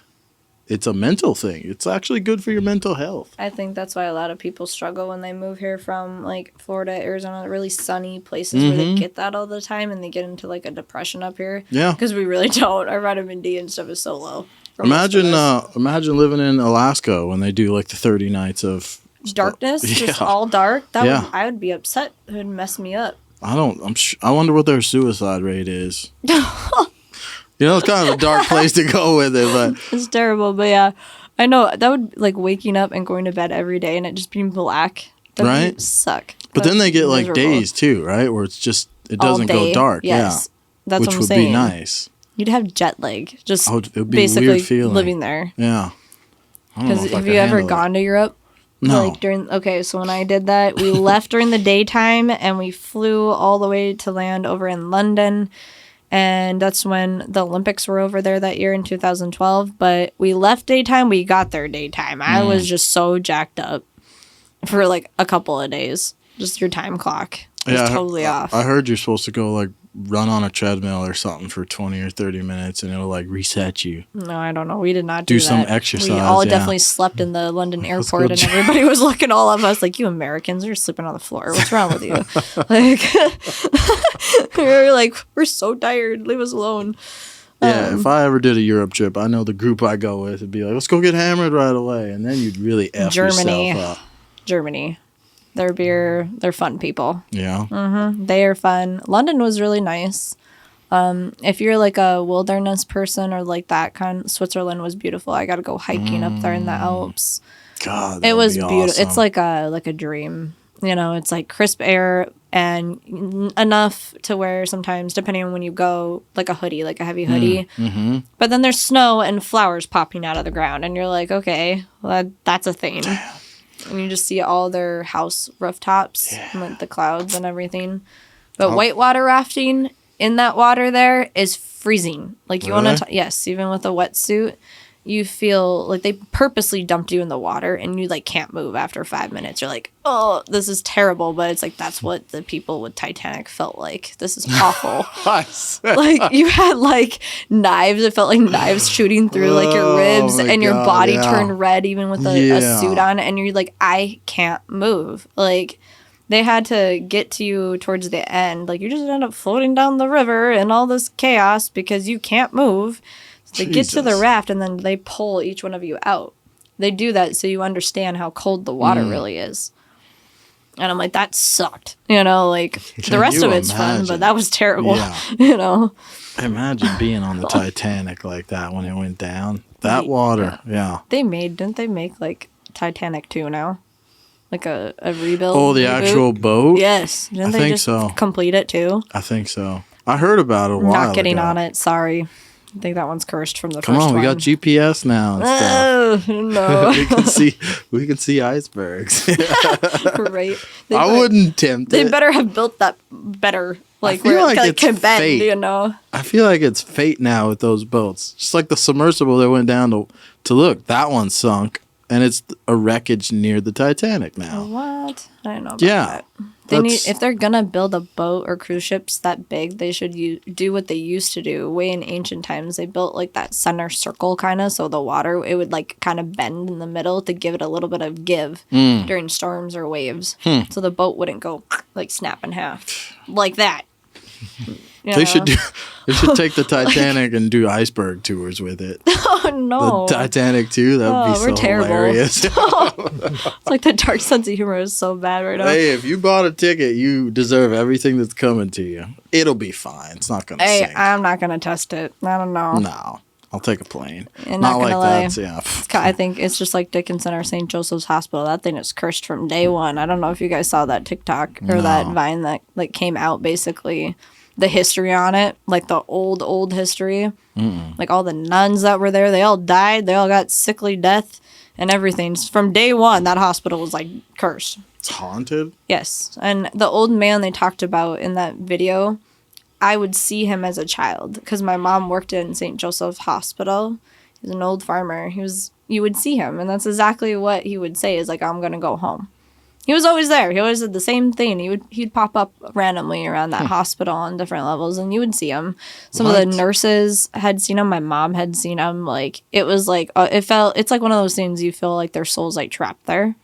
It's a mental thing. It's actually good for your mental health. I think that's why a lot of people struggle when they move here from, like, Florida, Arizona, really sunny places where they get that all the time, and they get into, like, a depression up here. Yeah. Because we really don't. Our vitamin D and stuff is so low. Imagine living in Alaska when they do, like, the 30 nights of darkness, just all dark. I would be upset. It would mess me up. I wonder what their suicide rate is. You know, it's kind of a dark place to go with it, but it's terrible. But yeah, I know that would, like, waking up and going to bed every day and it just being black. That right? Would suck. But then they get miserable. Like days too, right? Where it's just it doesn't go dark. Yes. Yeah, that's which what I'm would saying. Be nice. You'd have jet lag, just it would be basically weird feeling. living there. Yeah. Because have you ever gone to Europe? No. Like so when I did that, we left during the daytime and we flew all the way to land over in London. And that's when the Olympics were over there that year in 2012. But we left daytime, we got there daytime. I was just so jacked up for like a couple of days. Just your time clock was totally off. I heard you're supposed to go like run on a treadmill or something for 20 or 30 minutes and it'll like reset you. No, I don't know. We did not do that. Do some exercise. We all definitely slept in the London airport and everybody was looking all of us like, you Americans are sleeping on the floor. What's wrong with you? Like, we were like, we're so tired. Leave us alone. Yeah, if I ever did a Europe trip, I know the group I go with would be like, let's go get hammered right away. And then you'd really F yourself up. Germany. Their beer, they're fun people. Yeah. Mm-hmm. They are fun. London was really nice. If you're like a wilderness person or like that kind, Switzerland was beautiful. I got to go hiking up there in the Alps. God, it was beautiful. Awesome. It's like a dream. You know, it's like crisp air and enough to wear sometimes, depending on when you go, like a hoodie, like a heavy hoodie. Mm-hmm. But then there's snow and flowers popping out of the ground, and you're like, okay, well, that's a thing. Damn. And you just see all their house rooftops and like the clouds and everything. But whitewater rafting in that water there is freezing. Like you want to, yes, even with a wetsuit, you feel like they purposely dumped you in the water and you like can't move after 5 minutes. You're like, oh, this is terrible. But it's like, that's what the people with Titanic felt like. This is awful. Like you had like knives. It felt like knives shooting through like your ribs and your body turned red even with a suit on. And you're like, I can't move. Like they had to get to you towards the end. Like you just end up floating down the river in all this chaos because you can't move. They get to the raft and then they pull each one of you out. They do that so you understand how cold the water really is. And I'm like, that sucked. You know, like the rest of it's fun, but that was terrible. Yeah. You know? Imagine being on the Titanic like that when it went down. That water, Didn't they make like Titanic 2 now? Like a rebuild? Oh, the actual boat? Yes. Didn't they just complete it too? I think so. I heard about it a while Not getting ago. on it, sorry. I think that one's cursed from the Come first on, one. we got GPS now and stuff. No. we can see icebergs. Right. I wouldn't tempt They it. better have built that better. Like, feel where like it can it's bend, fate. you know? I feel like it's fate now with those boats. Just like the submersible that went down to look, that one sunk, and it's a wreckage near the Titanic now. What? I don't know about Yeah. that. If they're gonna build a boat or cruise ships that big, they should do what they used to do. Way in ancient times, they built like that center circle kind of, so the water it would like kind of bend in the middle to give it a little bit of give during storms or waves, so the boat wouldn't go like snap in half like that. They should take the Titanic and do iceberg tours with it. Oh no, The Titanic too. That would be so terrible. hilarious. It's like the dark sense of humor is so bad right now. Hey, if you bought a ticket, you deserve everything that's coming to you. It'll be fine. It's not gonna sink. I'm not gonna test it. I don't know. No, I'll take a plane. And not not like gonna lie. that. Yeah. I think it's just like Dickinson or St. Joseph's Hospital. That thing is cursed from day one. I don't know if you guys saw that TikTok or that Vine that like came out basically the history on it, like the old history. Like all the nuns that were there, they all died. They all got sickly death and everything. From day one, that hospital was like cursed. It's haunted. Yes. And the old man they talked about in that video, I would see him as a child because my mom worked in St. Joseph Hospital. He's an old farmer. You would see him, and that's exactly what he would say is like, I'm going to go home. He was always there. He always did the same thing. He'd pop up randomly around that hospital on different levels, and you would see him. Some of the nurses had seen him. My mom had seen him. Like, it was like, it's like one of those things you feel like their soul's like trapped there.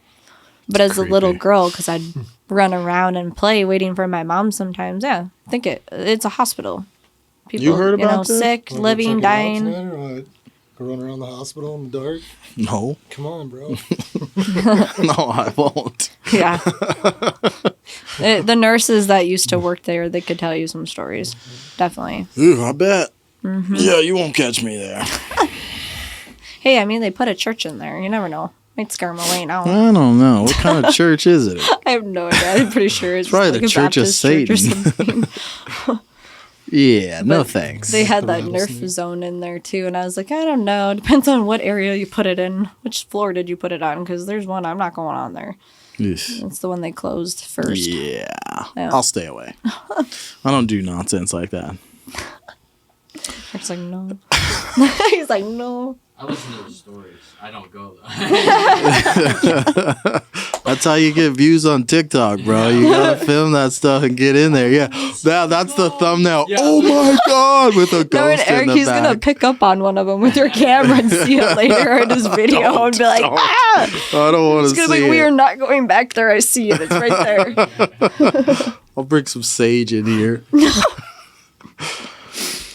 But as a little girl, because I'd run around and play waiting for my mom sometimes, I think it's a hospital. People, you heard about this? Sick, living, dying. Go run around the hospital in the dark? No. Come on, bro. No, I won't. Yeah. The nurses that used to work there, they could tell you some stories. Definitely. Ooh, I bet. Mm-hmm. Yeah, you won't catch me there. Hey, I mean, they put a church in there. You never know. Might scare them away now. I don't know. What kind of church is it? I have no idea. I'm pretty sure it's probably like the a Church of Baptist Satan. church or something. Yeah, no thanks. They had that Nerf zone in there too, and I was like, I don't know. Depends on what area you put it in. Which floor did you put it on? Because there's one I'm not going on there. Yes. It's the one they closed first. Yeah. I'll stay away. I don't do nonsense like that. Eric's like, no. He's like, no. I listen to the stories. I don't go though. That's how you get views on TikTok, bro. You gotta film that stuff and get in there. Yeah, that's the thumbnail. Yeah. Oh my god, with a ghost Eric, in the he's back. gonna pick up on one of them with your camera and see it later in his video and be like, ah! I don't want to see It's gonna be like, we are not going back there. I see it. It's right there. I'll bring some sage in here.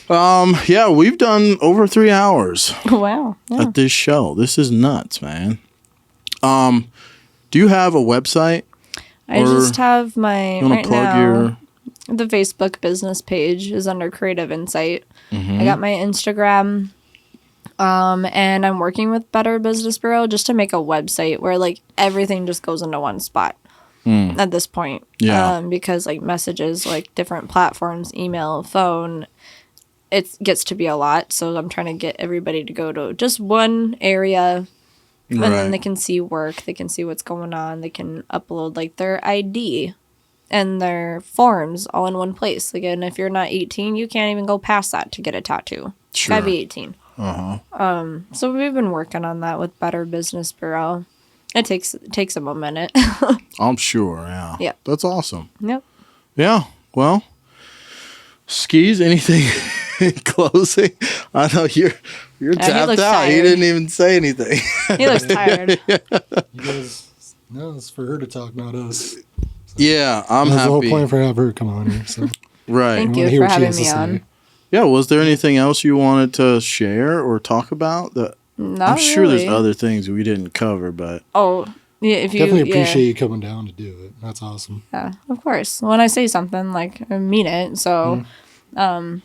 Yeah, we've done over 3 hours. Wow. Yeah. At this show. This is nuts, man. Do you have a website? I just have my You want right to plug now. The Facebook business page is under Creative Insight. I got my Instagram, and I'm working with Better Business Bureau just to make a website where like everything just goes into one spot at this point. Yeah. Because like messages, like different platforms, email, phone, it gets to be a lot. So I'm trying to get everybody to go to just one area. And then they can see work, they can see what's going on, they can upload like their ID and their forms all in one place. Again, if you're not 18, you can't even go past that to get a tattoo. Sure. Gotta be 18. So we've been working on that with Better Business Bureau. It takes them a minute. I'm sure, yeah. Yeah. That's awesome. Yep. Yeah, well, Skis, anything in closing? I know you're tapped out. tired. You didn't even say anything. He looks tired. You guys, no, it's for her to talk, not us. Yeah, I'm That's happy. the whole point for having her come on here. So. Right. Thank I you wanna hear for what she having has to me say. on. Yeah, was there anything else you wanted to share or talk about? Not I'm sure really. there's other things we didn't cover, but Oh, yeah, if you Definitely appreciate you coming down to do it. That's awesome. Yeah, of course. When I say something, like, I mean it. So, I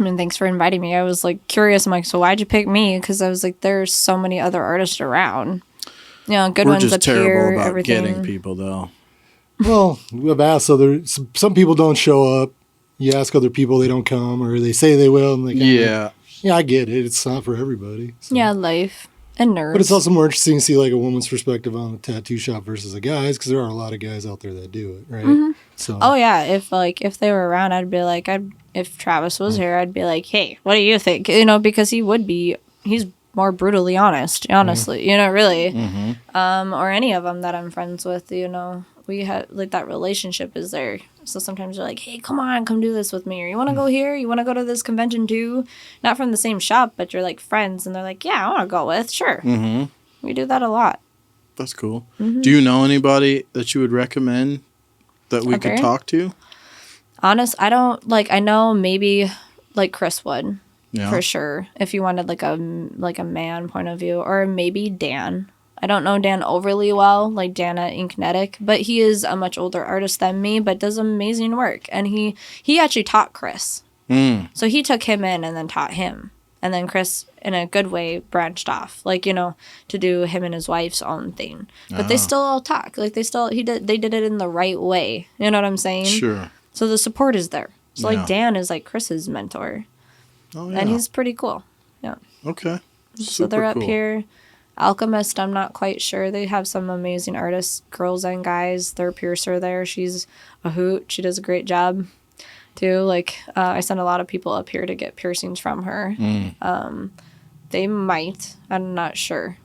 mean, thanks for inviting me. I was, like, curious. I'm like, so why'd you pick me? Because I was like, there's so many other artists around. You know, good we're ones just up terrible here, about everything. getting people, though. Well, we've asked some people don't show up. You ask other people, they don't come, or they say they will, and they Yeah. Yeah, I get it. It's not for everybody. So. Yeah, life and nerves. But it's also more interesting to see like a woman's perspective on the tattoo shop versus a guy's, because there are a lot of guys out there that do it, right? Mm-hmm. So. Oh yeah, if they were around, I'd be like, if Travis was here, I'd be like, hey, what do you think? You know, because he's more brutally honest, honestly. You know, really. Or any of them that I'm friends with. You know, we have like that relationship is there. So sometimes they're like, hey, come on, come do this with me. Or you want to go here? You want to go to this convention too? Not from the same shop, but you're like friends. And they're like, yeah, I want to go with. Sure. We do that a lot. That's cool. Do you know anybody that you would recommend that we could talk to? Honest, I don't, like, I know maybe like Chris would. Yeah. For sure. If you wanted like a man point of view. Or maybe Dan. I don't know Dan overly well, like Dan at Inknetic, but he is a much older artist than me, but does amazing work. And he actually taught Chris. So he took him in and then taught him. And then Chris, in a good way, branched off, like, you know, to do him and his wife's own thing. But they still all talk. Like, they did it in the right way. You know what I'm saying? Sure. So the support is there. So, like, Dan is, like, Chris's mentor. Oh, yeah. And he's pretty cool. Yeah. Okay. So they're up here. Alchemist, I'm not quite sure. They have some amazing artists, girls and guys. Their piercer there, she's a hoot. She does a great job, too. Like, I send a lot of people up here to get piercings from her. They might. I'm not sure.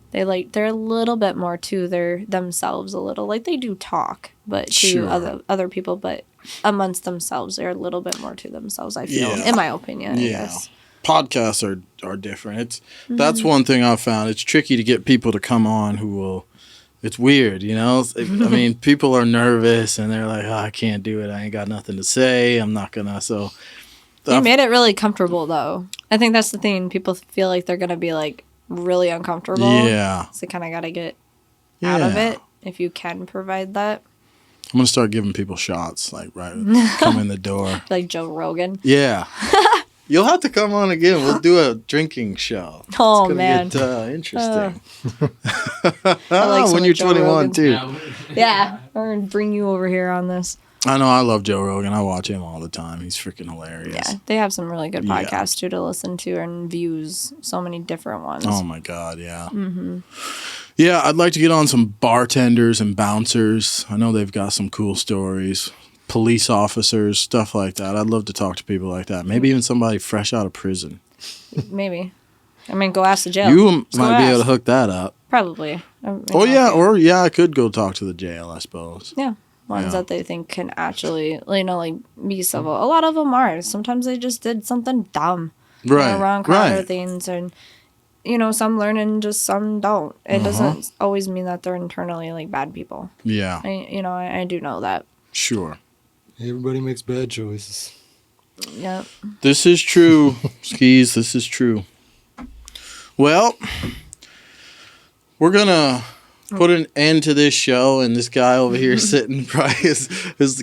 They're a little bit more to themselves a little. Like, they do talk, but to other people, but amongst themselves, they're a little bit more to themselves, I feel, in my opinion, I guess. Podcasts are different. That's one thing I've found. It's tricky to get people to come on who will. It's weird, you know. I mean, people are nervous and they're like, "Oh, I can't do it. I ain't got nothing to say. I'm not gonna." So you made it really comfortable, though. I think that's the thing. People feel like they're gonna be like really uncomfortable. Yeah. So kind of gotta get out of it if you can provide that. I'm gonna start giving people shots, like come in the door, like Joe Rogan. Yeah. You'll have to come on again. We'll do a drinking show. Oh, it's man. Get, interesting. Like when you're 21, Rogan. too. Yeah. We're going to bring you over here on this. I know. I love Joe Rogan. I watch him all the time. He's freaking hilarious. Yeah. They have some really good podcasts, too, to listen to and views. So many different ones. Oh, my God. Yeah. Yeah, I'd like to get on some bartenders and bouncers. I know they've got some cool stories. Police officers, stuff like that. I'd love to talk to people like that. Maybe even somebody fresh out of prison. Maybe. I mean, go ask the jail. You might be able to hook that up. Probably. I could go talk to the jail, I suppose. Yeah. Ones that they think can actually, be civil. A lot of them are. Sometimes they just did something dumb. Right. Wrong crowd of things. And, some learn and just some don't. It doesn't always mean that they're internally, bad people. Yeah. I do know that. Sure. Everybody makes bad choices. Yeah. This is true, Skis. This is true. Well, we're going to put an end to this show, and this guy over here sitting probably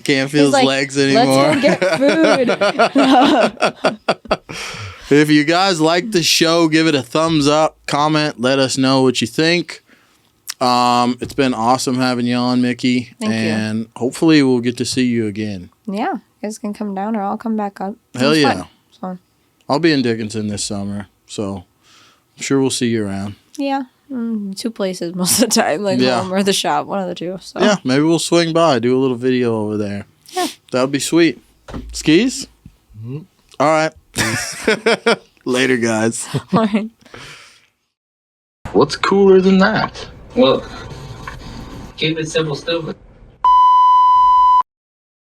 can't feel his legs anymore. Let's go get food. If you guys like the show, give it a thumbs up, comment, let us know what you think. It's been awesome having you on, Mickey. Thank you. And hopefully we'll get to see you again. Yeah. You guys can come down or I'll come back up. Hell yeah. Fun. I'll be in Dickinson this summer, so I'm sure we'll see you around. Yeah. 2 places most of the time, home or the shop, one of the two. So. Yeah, maybe we'll swing by, do a little video over there. Yeah. That would be sweet. Skis? All right. Later, guys. All right. What's cooler than that? Well, keep it simple, stupid.